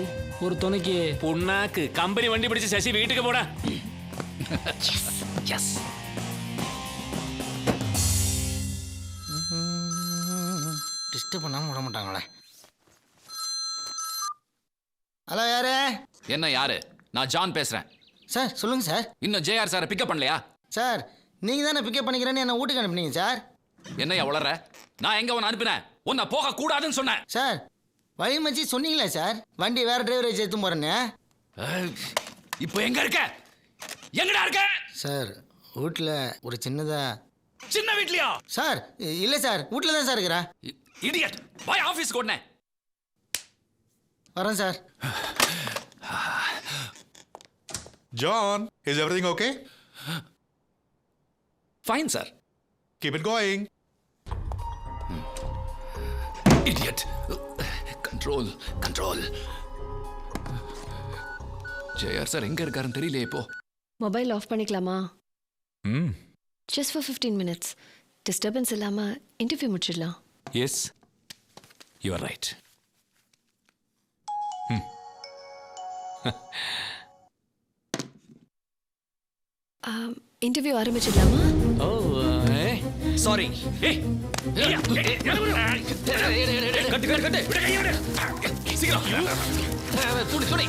ஒரு துணைக்கு. புண்ணாக்கு. கம்பெனி வண்டி பிடிச்சு சசி வீட்டுக்கு போடா. எஸ். டிஸ்டர்ப் பண்ணாம விட மாட்டாங்களே. ஹலோ, யாரு? என்ன யாரு? நான் ஜான் பேசுறேன். சார், சொல்லுங்க சார். இன்னும் ஜேஆர் சாரை பிக்கப் பண்ணலையா? சார், நீங்க தானே பிக்கப் பண்ணிக்கிறேன்னு என்ன வீட்டுக்கு அனுப்புனீங்க சார். என்னையா வளர்ற? நான் எங்க உன்னை அனுப்பினேன்? உன்னை போக கூடாதுன்னு சொன்னேன். சார், வழி மச்சி சொன்னீங்களே சார், வண்டி வேற டிரைவரை சேர்த்து போறேன்னு. இப்போ எங்க இருக்க? எங்கடா இருக்க? சார், வீட்டில் ஒரு சின்னதா. சின்ன வீட்லயா? சார், இல்லை சார், வீட்டில் தான் சார் இருக்கிறேன். இடியட், போய் ஆஃபீஸ்க்கு உடனே. வரேன் sir. John, is everything okay? Fine, sir. Keep it going. Idiot. Control. JR sir எங்க இருக்காருன்னு தெரியலையே இப்போ. மொபைல் ஆஃப் பண்ணிக்கலாமா? Just for 15 minutes. Disturbance இல்லாம இன்டர்வியூ முடிச்சிடலாம். Yes, you are right. Interview ஆரம்பிச்சிடலாமா? சாரி. கட்டு. சீக்கிரம். துணி.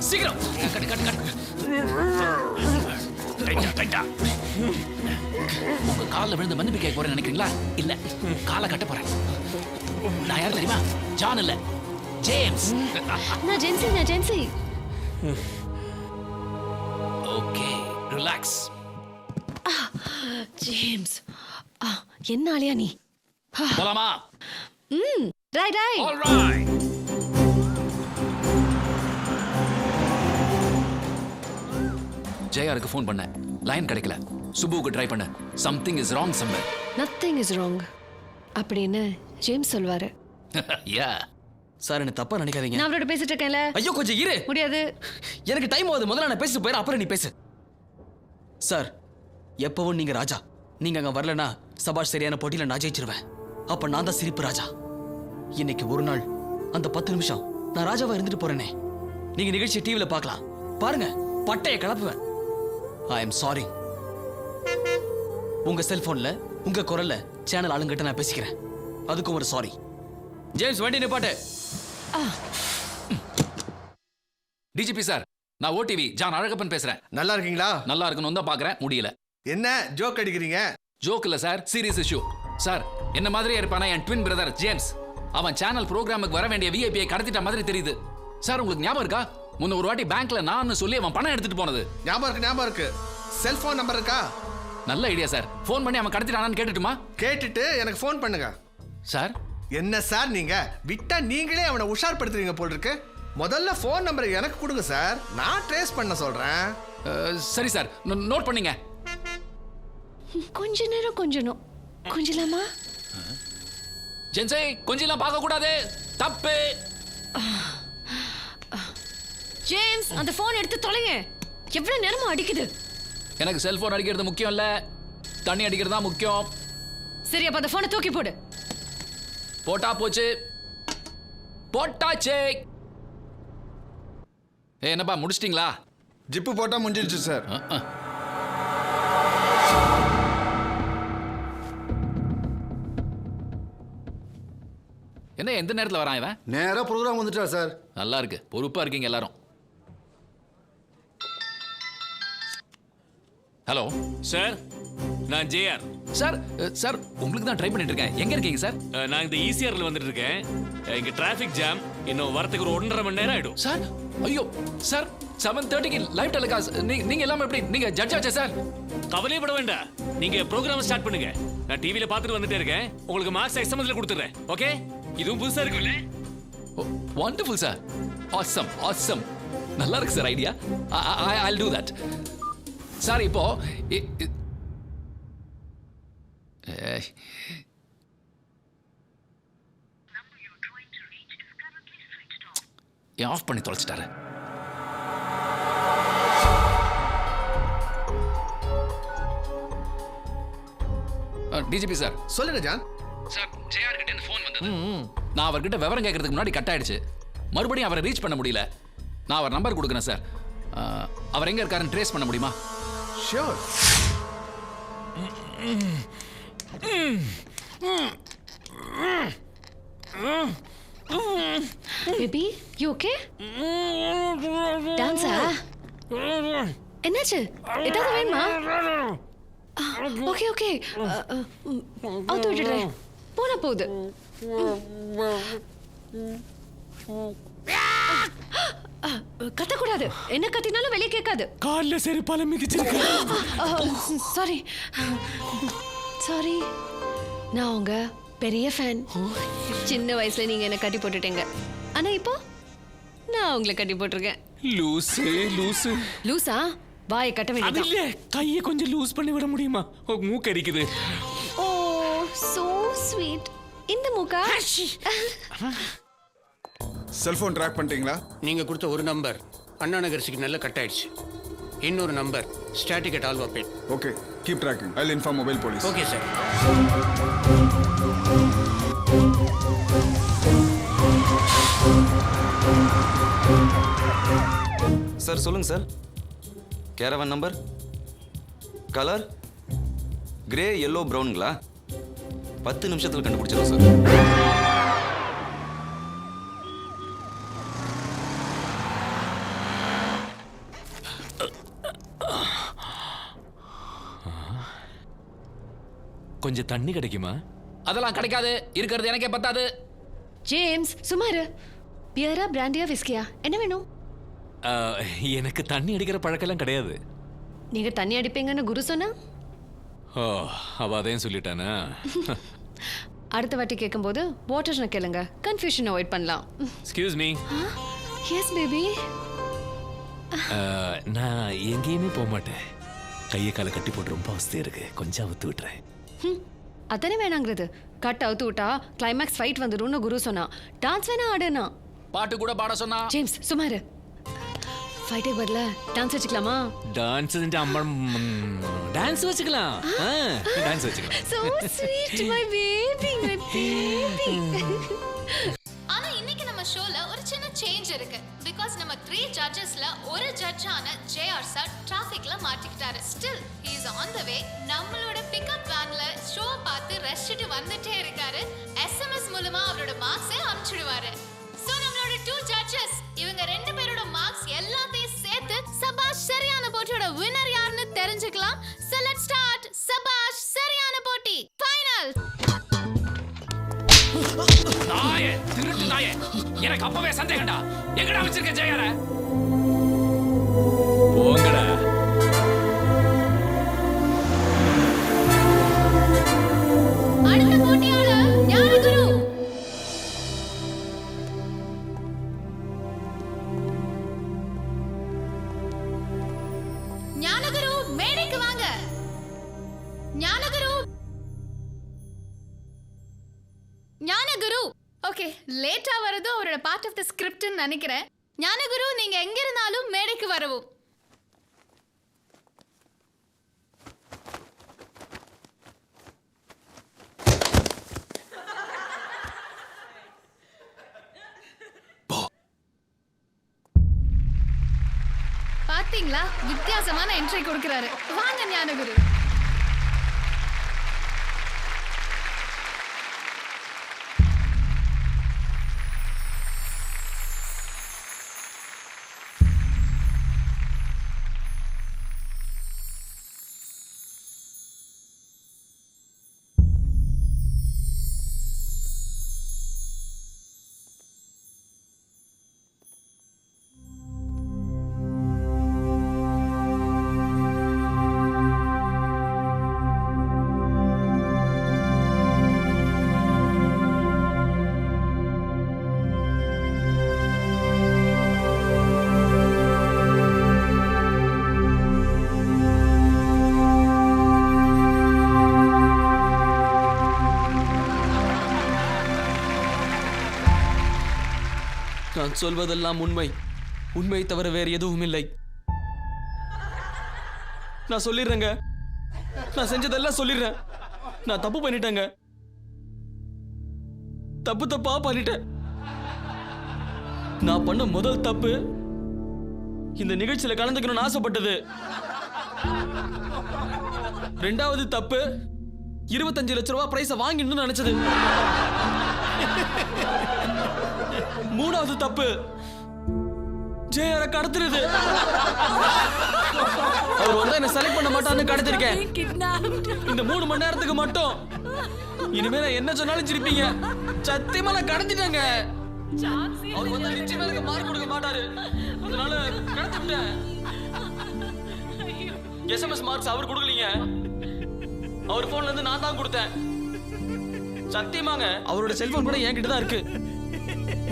சீக்கிரம். கட்டு. டைட்டா. உங்க காலில் விழுந்து மன்னிப்பு கேட்க போறேன்னு நினைக்கிறீங்களா? இல்ல, காலை கட்ட போறேன். நான் யார் தெரியுமா? ஜான் இல்ல, ஜேம்ஸ். நான் ஜென்சி. Okay, relax. ஜேம்ஸ், என்ன ஆலியா நீ? போலாமா? Right right. ஆல்ரைட். ஜெயாருக்கு ஃபோன் பண்ண, லைன் கிடைக்கல. சுபுவுக்கு ட்ரை பண்ண. Something is wrong somewhere. Nothing is wrong அப்படின்னு ஜேம்ஸ் சொல்வாரு. யா. சார் என்ன தப்பா நினைக்காதீங்க. நான் அவரோட பேசிட்டு இருக்கேன்ல. ஐயோ கொஞ்சம் இரு. முடியாது. எனக்கு டைம் ஆகுது. முதல்ல நான் பேசிட்டு போயிரு, அப்புறம் நீ பேசு. சார் எப்பவும் நீங்க ராஜா. நீங்க அங்க வரலனா சபாஷ் சரியான போட்டியில நான் ஜெயிச்சிருவேன். அப்ப நான் தான் சிரிப்பு ராஜா. இன்னைக்கு ஒரு நாள் அந்த 10 நிமிஷம் நான் ராஜாவா இருந்துட்டு போறேனே. நீங்க நிகழ்ச்சி டிவில பார்க்கலாம். பாருங்க, பட்டைய கிளப்புவேன். I am sorry. உங்க செல்போன்ல உங்க குரல்ல சேனல் ஆளுங்கிட்ட நான் பேசிக்கிறேன். அதுக்கும் ஒரு சாரி. ஜேம்ஸ் வண்டி நிப்பாட்டு. டிஜிபி சார், நான் ஓடிவி ஜான் அழகப்பன் பேசுறேன். நல்லா இருக்கீங்களா? நல்லா இருக்கணும் தான் பாக்குறேன், முடியல. என்ன ஜோக் அடிக்கிறீங்க? ஜோக் இல்ல சார், சீரியஸ் இஷ்யூ. சார், என்ன மாதிரியே இருப்பானா என் ட்வின் பிரதர் ஜேம்ஸ். அவன் சேனல் ப்ரோக்ராமுக்கு வர வேண்டிய விஐபியை கடத்திட்ட மாதிரி தெரியுது. சார், உங்களுக்கு ஞாபகம் இருக்கா? முன்ன ஒரு வாட்டி பேங்க்ல நான் சொல்லி அவன் பணம் எடுத்துட்டு போனது. ஞாபகம் இருக்கு. செல்போன் நம்பர் இருக்கா? நல்ல ஐடியா சார். ஃபோன் பண்ணி அவன் கடத்திட்டானான்னு கேட்டுட்டுமா? கேட்டுட்டு எனக்கு ஃபோன் பண்ணுங்க. சார் என்ன சார் நீங்க விட்டா நீங்களே அவனை உஷார்படுத்துறீங்க போல் இருக்கு. முதல்ல ஃபோன் நம்பர் எனக்கு கொடுங்க சார், நான் ட்ரேஸ் பண்ண சொல்றேன். சரி சார், நோட் பண்ணீங்க. கொஞ்ச நேரம் கொஞ்சலாமா? ஜென்சே, கொஞ்சம் பார்க்க கூடாது, தப்பு. ஜேம்ஸ், அந்த போன் எடுத்து தொலைங்க. எவ்வளவு நேரமா அடிக்குது? எனக்கு செல்போன் அடிக்கிறது முக்கியம் இல்ல, தண்ணி அடிக்கிறது தான் முக்கியம். சரி, அப்ப அந்த போனை தூக்கி போடு. போட்டா போச்சு, போட்டாச்சே. என்னப்பா முடிச்சிட்டீங்களா? ஜிப்பு போட்டா முடிஞ்சிருச்சு சார். என்ன எந்த நேரத்தில் வரான் இவன்? நேரா ப்ரோக்ராம் வந்துட்டா சார். நல்லா இருக்கு, பொறுப்பா இருக்கீங்க எல்லாரும். ஹலோ சார், நான் ஜேஆர். சார் சார், உங்களுக்கு தான் ட்ரை பண்ணிட்டு இருக்கேன். எங்க இருக்கீங்க சார்? நான் இந்த ஈசிஆர்ல வந்துட்டு இருக்கேன். இங்க டிராஃபிக் ஜாம். இன்னும் வரதுக்கு ஒரு 1.5 மணி நேரம் ஆயிடும். சார், ஐயோ சார், 7:30க்கு லைவ் டெலிகாஸ்ட். நீங்க எல்லாமே எப்படி? நீங்க ஜட்ஜ் ஆச்சா சார்? கவலைப்பட வேண்டாம், நீங்க ப்ரோக்ராம் ஸ்டார்ட் பண்ணுங்க. நான் டிவில பார்த்துட்டு வந்துட்டே இருக்கேன். உங்களுக்கு மார்க்ஸ் எக்ஸ்எம்எஸ்ல கொடுத்துறேன். ஓகே? இதுவும் புதுசா இருக்குல்ல? Wonderful sir. Awesome awesome. நல்லா இருக்கு sir idea. I'll do that. Sir, இப்போ ஆஃப் பண்ணி தொலைச்சிட்டாரு. DGP sir. சொல்லுங்க ஜான். சார், ஜேஆர் கிட்ட இருந்து ஃபோன் வந்தது. நான் அவர்கிட்ட விவரம் கேட்கறதுக்கு முன்னாடி கட் ஆயிடுச்சு. மறுபடியும் அவரை ரீச் பண்ண முடியல. நான் அவர் நம்பர் கொடுக்குறேன் சார். அவர் எங்க இருக்காருன்னு ட்ரேஸ் பண்ண முடியுமா? ஷூர். Baby, you okay? டான்ஸா? என்னாச்சு? ஏதாவது வேணுமா? ஓகே ஓகே, அவுத்து விட்டுடுறேன். போன போகுது. கத்தக்கூடாது. என்ன கத்தினாலும் வெளியே கேட்காது. கால்ல செருப்பால மிதிச்சிருக்க. சாரி சாரி, நான் உங்க பெரிய ஃபேன். சின்ன வயசுல நீங்க என்ன கட்டி போட்டுட்டீங்க. ஆனா இப்போ நான் உங்களை கட்டி போட்டிருக்கேன். லூசு லூசு. லூசா? வாயை கட்ட வேண்டியது. இல்ல, கையை கொஞ்சம் லூஸ் பண்ணி விட முடியுமா? மூக்கு அரிக்குது. ஓ, சோ ஸ்வீட். இந்த மூக்கா? செல்போன் ட்ராக் பண்ணிட்டீங்களா? நீங்க கொடுத்த ஒரு நம்பர் அண்ணா நகர் சிக்னல்ல கட் ஆயிடுச்சு. இன்னொரு number static at Alwarpet. Okay, keep tracking. I will inform mobile police. Okay sir. Sir சொல்லுங்க sir. Caravan number, colour grey, yellow, ப்ரௌனுங்களா? 10 நிமிஷத்தில் கண்டுபிடிச்சிடும் சார். கொஞ்சம் தண்ணி கிடைக்குமா? அதெல்லாம் கிடைக்காது. இருக்கிறது எனக்கே பத்தாது. ஜேம்ஸ், சுமாரு. பியரா, பிராண்டியா, விஸ்கியா? என்ன வேணும்? எனக்கு தண்ணி அடிக்கிற பழக்கெல்லாம் கிடையாது. நீங்க தண்ணி அடிப்பீங்கன்னு குரு சொன்னா? ஓ அவ அதையும் சொல்லிட்டானா? அடுத்த வாட்டி கேட்கும்போது வாட்டர்னு கேளுங்க, கன்ஃபியூஷன் அவாய்ட் பண்ணலாம். Excuse me. Yes baby. நான் எங்கேயுமே போக மாட்டேன். கையை காலை கட்டி போட்டு ரொம்ப அவஸ்தையா இருக்கு, கொஞ்சம் அவுத்து விட்டுறேன். அத்தனை வேணாங்கிறது. கட் அவுத்து விட்டா கிளைமேக்ஸ் ஃபைட் வந்துடும்னு குரு சொன்னா. டான்ஸ் வேணா ஆடுனா, பாட்டு கூட பாட சொன்னா. ஜேம்ஸ் சுமாரு. ஃபைட்டே பதில டான்ஸ் வச்சுக்கலாமா? டான்ஸ் அம்மா டான்ஸ் வச்சுக்கலாம். டான்ஸ் வச்சுக்கலாம். So sweet my baby, my baby. ஆனா இன்னைக்கு நம்ம ஷோல ஒரு சின்ன சேஞ்ச் இருக்கு. பிகாஸ் நம்ம 3 ஜட்ஜஸ்ல ஒரு ஜட்ஜான ஜேஆர் சார் டிராஃபிக்ல மாட்டிக்கிட்டாரு. Still he is on the way. நம்மளோட பிக்கப் வேன்ல ஷோ பார்த்து ரஷ்டிட்டு வந்துட்டே இருக்காரு. SMS மூலமா அவரோட மார்க்ஸை அனுப்பிச்சிடுவாரு. சோ நம்மளோட 2 ஜட்ஜஸ் இவங்க 2 பேரோட மார்க்ஸ் எல்லாத்தையும் சேர்த்து சபாஷ் சரியான போட்டியோட வின்னர் யாருன்னு தெரிஞ்சுக்கலாம். So let's start. சபாஷ் சரியான போட்டி ஃபைனல். நாயே, திருட்டு நாயே, எனக்கு அப்பவே சந்தேகம்டா. எங்கடா வச்சிருக்க ஜெயார? போங்கடா. அடுத்த போட்டியாளர் ஞானகுரு. ஞானகுரு மேடைக்கு வாங்க. ஞானகுரு. ஞானகுரு. ஓகே, லேட்டா வரது அவரோட பார்ட் ஆஃப் தி ஸ்கிரிப்ட்னு நினைக்கிறேன். ஞானகுரு நீங்க எங்க இருந்தாலும் மேடைக்கு வரவும். பாத்தீங்களா, வித்தியாசமான என்ட்ரி கொடுக்கறாரு. வாங்க ஞானகுரு. நான் சொல்வதெல்லாம் உண்மை, உண்மை தவிர வேறு எதுவும் இல்லை. நான் சொல்லிடுறேங்க, நான் செஞ்சதெல்லாம் சொல்லிடுறேன். நான் தப்பு பண்ணிட்டேங்க, தப்பா பண்ணிட்டேன். நான் பண்ண முதல் தப்பு இந்த நிகழ்ச்சியில கலந்துக்கணும்னு ஆசைப்பட்டது. ரெண்டாவது தப்பு 25 லட்சம் ரூபாய் பிரைஸ வாங்கிடணும்னு நினைச்சது. மூணாவது தப்பு ஜெயார கடத்துறது. அவர் வந்து என்ன செலக்ட் பண்ண மாட்டான்னு கடத்திருக்கேன். இந்த 3 மணி நேரத்துக்கு மட்டும். இனிமே நான் என்ன சொன்னாலும் சிரிப்பீங்க. சத்தியமா நான் கடத்திட்டேங்க. அவர் வந்து நிச்சயமா எனக்கு மார்க் கொடுக்க மாட்டாரு, அதனால கடத்திட்டேன். SMS மார்க்ஸ் அவர் கொடுக்கலீங்க, அவர் போன்ல இருந்து நான் தான் கொடுத்தேன். சத்தியமாங்க, அவரோட செல்போன் கூட என்கிட்ட தான் இருக்கு.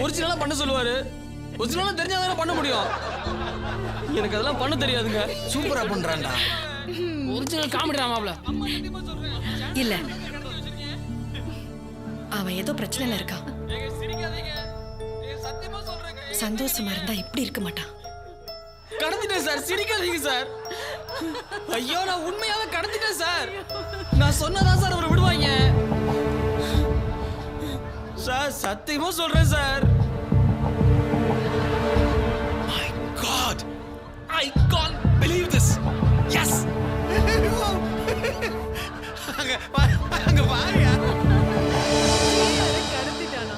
ஒரிஜினலா பண்ண சொல்லுவாரு, ஒரிஜினலா தெரிஞ்சாதானே பண்ண முடியும். எனக்கு அதெல்லாம் பண்ண தெரியாதுங்க. சூப்பரா பண்றான்டா. Original comedy ராமாப்ல. இல்ல, அவன் ஏதோ பிரச்சனைல இருக்கான். சந்தோஷமா இருந்தா இப்படி இருக்க மாட்டான். கடத்திட்டேன் சார், சிரிக்காதீங்க சார். ஐயோ, நான் உண்மையாவே கடத்திட்டேன் சார். நான் சொன்னதா சார் அவரை விடுவாங்க சார். சத்தியமா சொல்றேன் sir. My God, I can't believe this. Yes. அங்க வாயா. கடத்திட்டானா?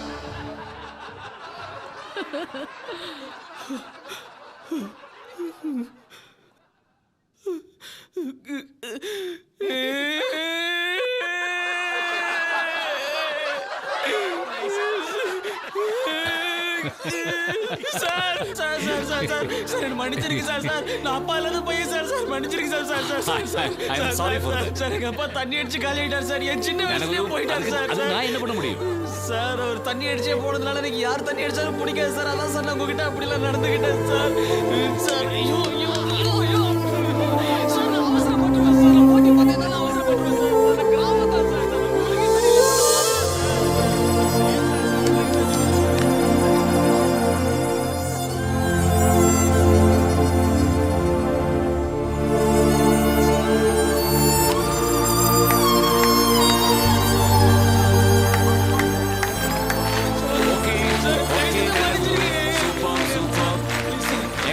Sir sir sir sir sir sir என்ன மன்னிச்சிருங்க சார் சார் நான் அப்பா இல்லாத பையன் சார் சார் மன்னிச்சிருங்க sir sir sir sir I am sorry for that. Sir எங்க அப்பா தண்ணி அடிச்சு காலி ஆயிட்டார் சார் என் சின்ன வயசுலயே போயிட்டார் சார் அது நான் என்ன பண்ண முடியும்? சார் அவர் தண்ணி அடிச்சே போனதுனால எனக்கு யார் தண்ணி அடிச்சாலும் பிடிக்காது சார் அதான் சார் நான் உங்ககிட்ட அப்படிலாம் நடந்துக்கிட்டேன் சார் சார் ஐயோ ஐயோ ஐயோ ஐயோ சார் நான் அவசரப்பட்டுருவேன் சார் நான் போட்டி பார்த்தேன் அவசரப்பட்டுருவேன் சார் நான் கிராமம் தான் sir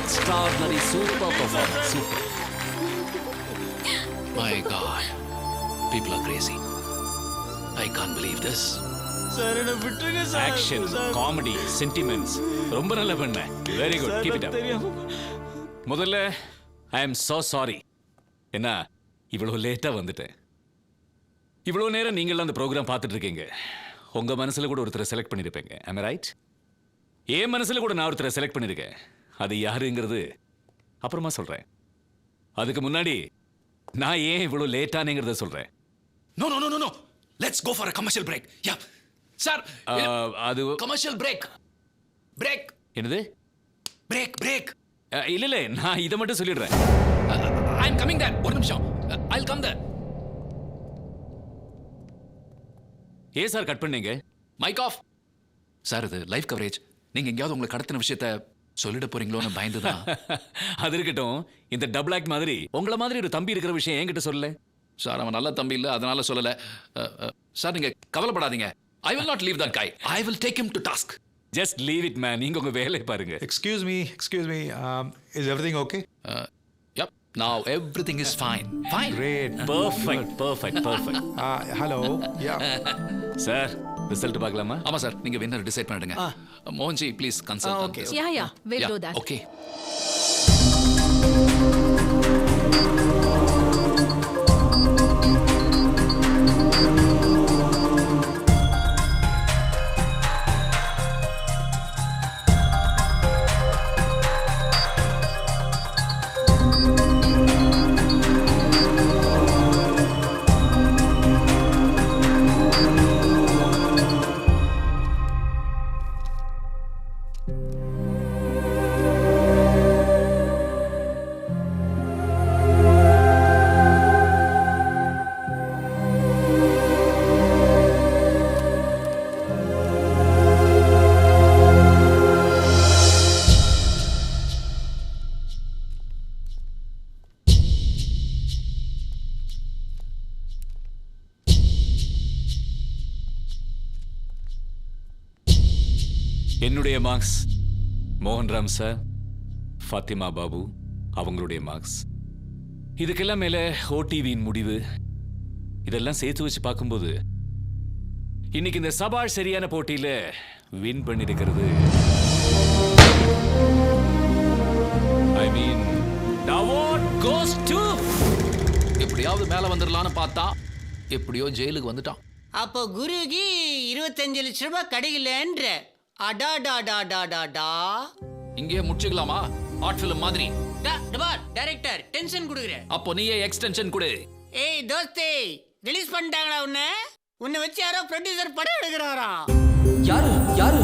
Extraordinary, super performance, super. My God, people are crazy. I can't believe this. Sir என்ன விட்டுருங்க சார் ஆக்ஷன், காமெடி, சென்டிமெண்ட்ஸ் ரொம்ப நல்லா பண்ண. Very good, keep it up. முதல்ல ஐ அம் so sorry. என்ன இவ்வளவு லேட்டா வந்துட்டேன். இவ்வளவு நேரம் நீங்களாம் அந்த ப்ரோக்ராம் பார்த்துட்டு இருக்கீங்க. உங்க மனசுல கூட ஒருத்தரை செலக்ட் பண்ணிருப்பீங்க. am I right? என் மனசுல கூட நான் ஒருத்தரை செலக்ட் பண்ணிருக்கேன். அது யாருங்கிறது அப்புறமா சொல்றேன். அதுக்கு முன்னாடி நான் ஏன் இவ்வளவு லேட்டானேங்கிறத சொல்றேன். No, no, no, no, no. Let's go for a commercial break. Yeah. Sir, அது commercial break. Break. என்னது? Break, break. இல்ல இல்ல நான் இதை மட்டும் சொல்லிடுறேன். I'm coming there. ஒரு நிமிஷம். I'll come there. ஏன் சார் கட் பண்ணீங்க? Mic off. சார் இது லைவ் கவரேஜ். நீங்க எங்கேயாவது உங்களை கடத்தின விஷயத்த சொல்லிட போறீங்களோன்னு பயந்துதான். அது இருக்கட்டும். இந்த டபுள் ஆக்ட் மாதிரி உங்கள மாதிரி ஒரு தம்பி இருக்கிற விஷயம் என்கிட்ட சொல்லல. சார் அவன் நல்ல தம்பி இல்ல அதனால சொல்லல. சார் நீங்க கவலைப்படாதீங்க. I will not leave that guy. I will take him to task. Just leave it man. நீங்க உங்க வேலையை பாருங்க. Excuse me. Is everything okay? Yep. Now everything is fine. Fine. Great. Perfect. Hello. Yeah. Sir result பார்க்கலாமா? ஆமா சார் நீங்க வின்னர் டிசைட் பண்ணிடுங்க. Mohan G please consult. okay. Yeah, we'll do that. Okay. என்னுடைய மார்க்ஸ் மோகன்ராம் சார், ஃபாத்திமா பாபு அவங்களுடைய மார்க்ஸ், இதுக்கெல்லாம் மேல ஓடிவியின் முடிவு, இதெல்லாம் சேர்த்து வச்சு பார்க்கும்போது இன்னைக்கு இந்த சபாஷ் சரியான போட்டியில வின் பண்ணிருக்கிறது I mean the award goes to எப்படியாவது மேல வந்துடலான்னு பார்த்தா எப்படியோ ஜெயிலுக்கு வந்துட்டான். அப்போ குருகி 25 லட்சம் ரூபாய் கிடைக்கலன்ற அடாடாடாடாடாடா. இங்கே முடிச்சுக்கலாமா? ஆர்ட் ஃபிலிம் மாதிரி. டைரக்டர் டென்ஷன் குடுக்குற. அப்போ நீயே எக்ஸ்டென்ஷன் கொடு. ஏய் தோஸ்தே, ரிலீஸ் பண்ணிட்டாங்களா உன்னை வச்சு யாரோ ப்ரொடியூசர் படம் எடுக்கிறாரா? யாரு யாரு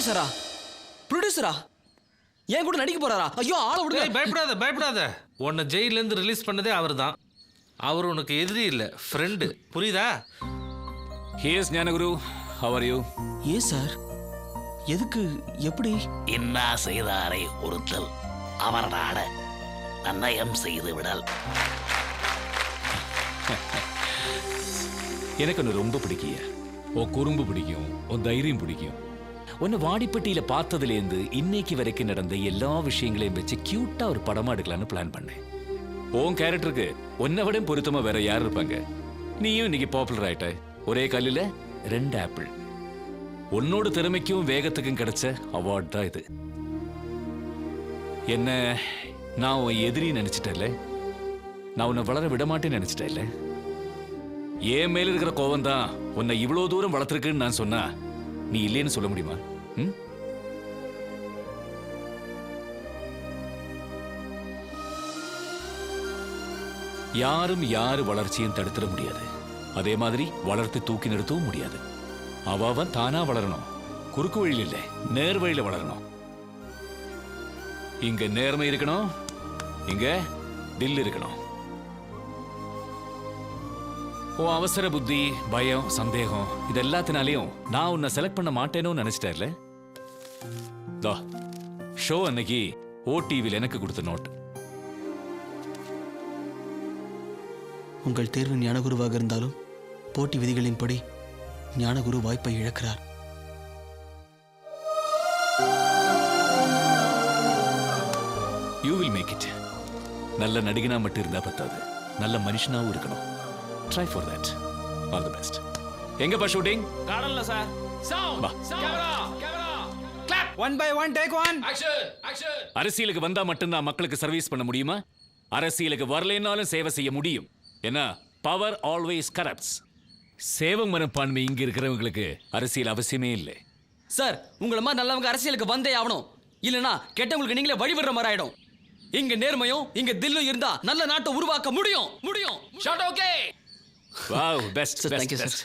சாரா ப்ரொடியூசரா ஏன் கூட நடிக்க போறாரா? ஐயோ ஆள விடுங்க. பயப்படாத. உன்னை ஜெயில இருந்து ரிலீஸ் பண்ணதே அவர்தான். அவர் உனக்கு எதிரி இல்ல, ஃப்ரெண்டு. புரியுதா? Here's Gnanaguru, how are you? ஏ சார் எதுக்கு எப்படி? என்ன செய்தாரை ஒருத்தல் அவர் நாட நன்னயம் செய்து விடல். எனக்கு ஒன்று ரொம்ப பிடிக்கிய. உன் குறும்பு பிடிக்கும், உன் தைரியம் பிடிக்கும். உன்னை வாடிப்பட்டியில பார்த்ததுலேருந்து இன்னைக்கு வரைக்கும் நடந்த எல்லா விஷயங்களையும் வச்சு கியூட்டா ஒரு படமா எடுக்கலான்னு பிளான் பண்ணேன். உன் கேரக்டருக்கு உன்னை விட பொருத்தமா வேற யார் இருப்பாங்க? நீயும் இன்னைக்கு பாப்புலர் ஆயிட்ட. ஒரே கல்லுல 2 ஆப்பிள். உன்னோட திறமைக்கும் வேகத்துக்கும் கிடைச்ச அவார்ட் தான் இது. என்ன நான் உன் எதிரி நினைச்சிட்டேன்ல, நான் உன்னை வளர விட மாட்டேன்னு நினைச்சிட்டேன்ல. என் மேல இருக்கிற கோவம் தான் உன்னை இவ்வளவு தூரம் வளர்த்துருக்குன்னு நான் சொன்னா நீ இல்லைன்னு சொல்ல முடியுமா? ம்? யாரும் யாரு வளர்ச்சியும் தடுத்துட முடியாது. அதே மாதிரி வளர்த்து தூக்கி நிறுத்தவும் முடியாது. அவன் தானா வளரணும். குறுக்கு வழியில் இல்லை, நேர் வழியில வளரணும். இங்க நேர்மை இருக்கணும், இங்க தில் இருக்கணும். உன் அவசர புத்தி, பயம், சந்தேகம் இது எல்லாத்தினாலையும் நான் உன்னை செலக்ட் பண்ண மாட்டேன்னு நினைச்சிட்டேன்ல. ஷோ அன்னைக்கு ஓடிவியில் எனக்கு கொடுத்த நோட். உங்கள் தேர்வு ஞானகுருவாக இருந்தாலும் போட்டி விதிகளின்படி ஞானகுரு வாய்ப்பை இழக்கிறார். You will make it. நல்ல நடிகனா மட்டும் இருந்தா பத்தாது, நல்ல மனுஷனாவும் இருக்கணும். Try for that. All the best. எங்கப்பா ஷூட்டிங்? கார்டன்ல சார். வா. One by one take one. அரசியலுக்கு வந்தா மட்டும்தான் மக்களுக்கு சர்வீஸ் பண்ண முடியுமா? அரசியலுக்கு வரலைன்னாலும் சேவை செய்ய முடியும். என்ன? Power always corrupts. சேவை மனப்பான்மை இங்க இருக்கிறவங்களுக்கு அரசியல் அவசியமே இல்லை. சார், உங்களை மாதிரி நல்லவங்க அரசியலுக்கு வந்தே ஆகணும். இல்லனா கெட்டவங்களுக்கு நீங்களே வழிவிடுற மாதிரி ஆயிடும். இங்க நேர்மையும் இங்க தில்லும் இருந்தா நல்ல நாட்டை உருவாக்க முடியும். Shot okay. Wow, best. Thank you sir.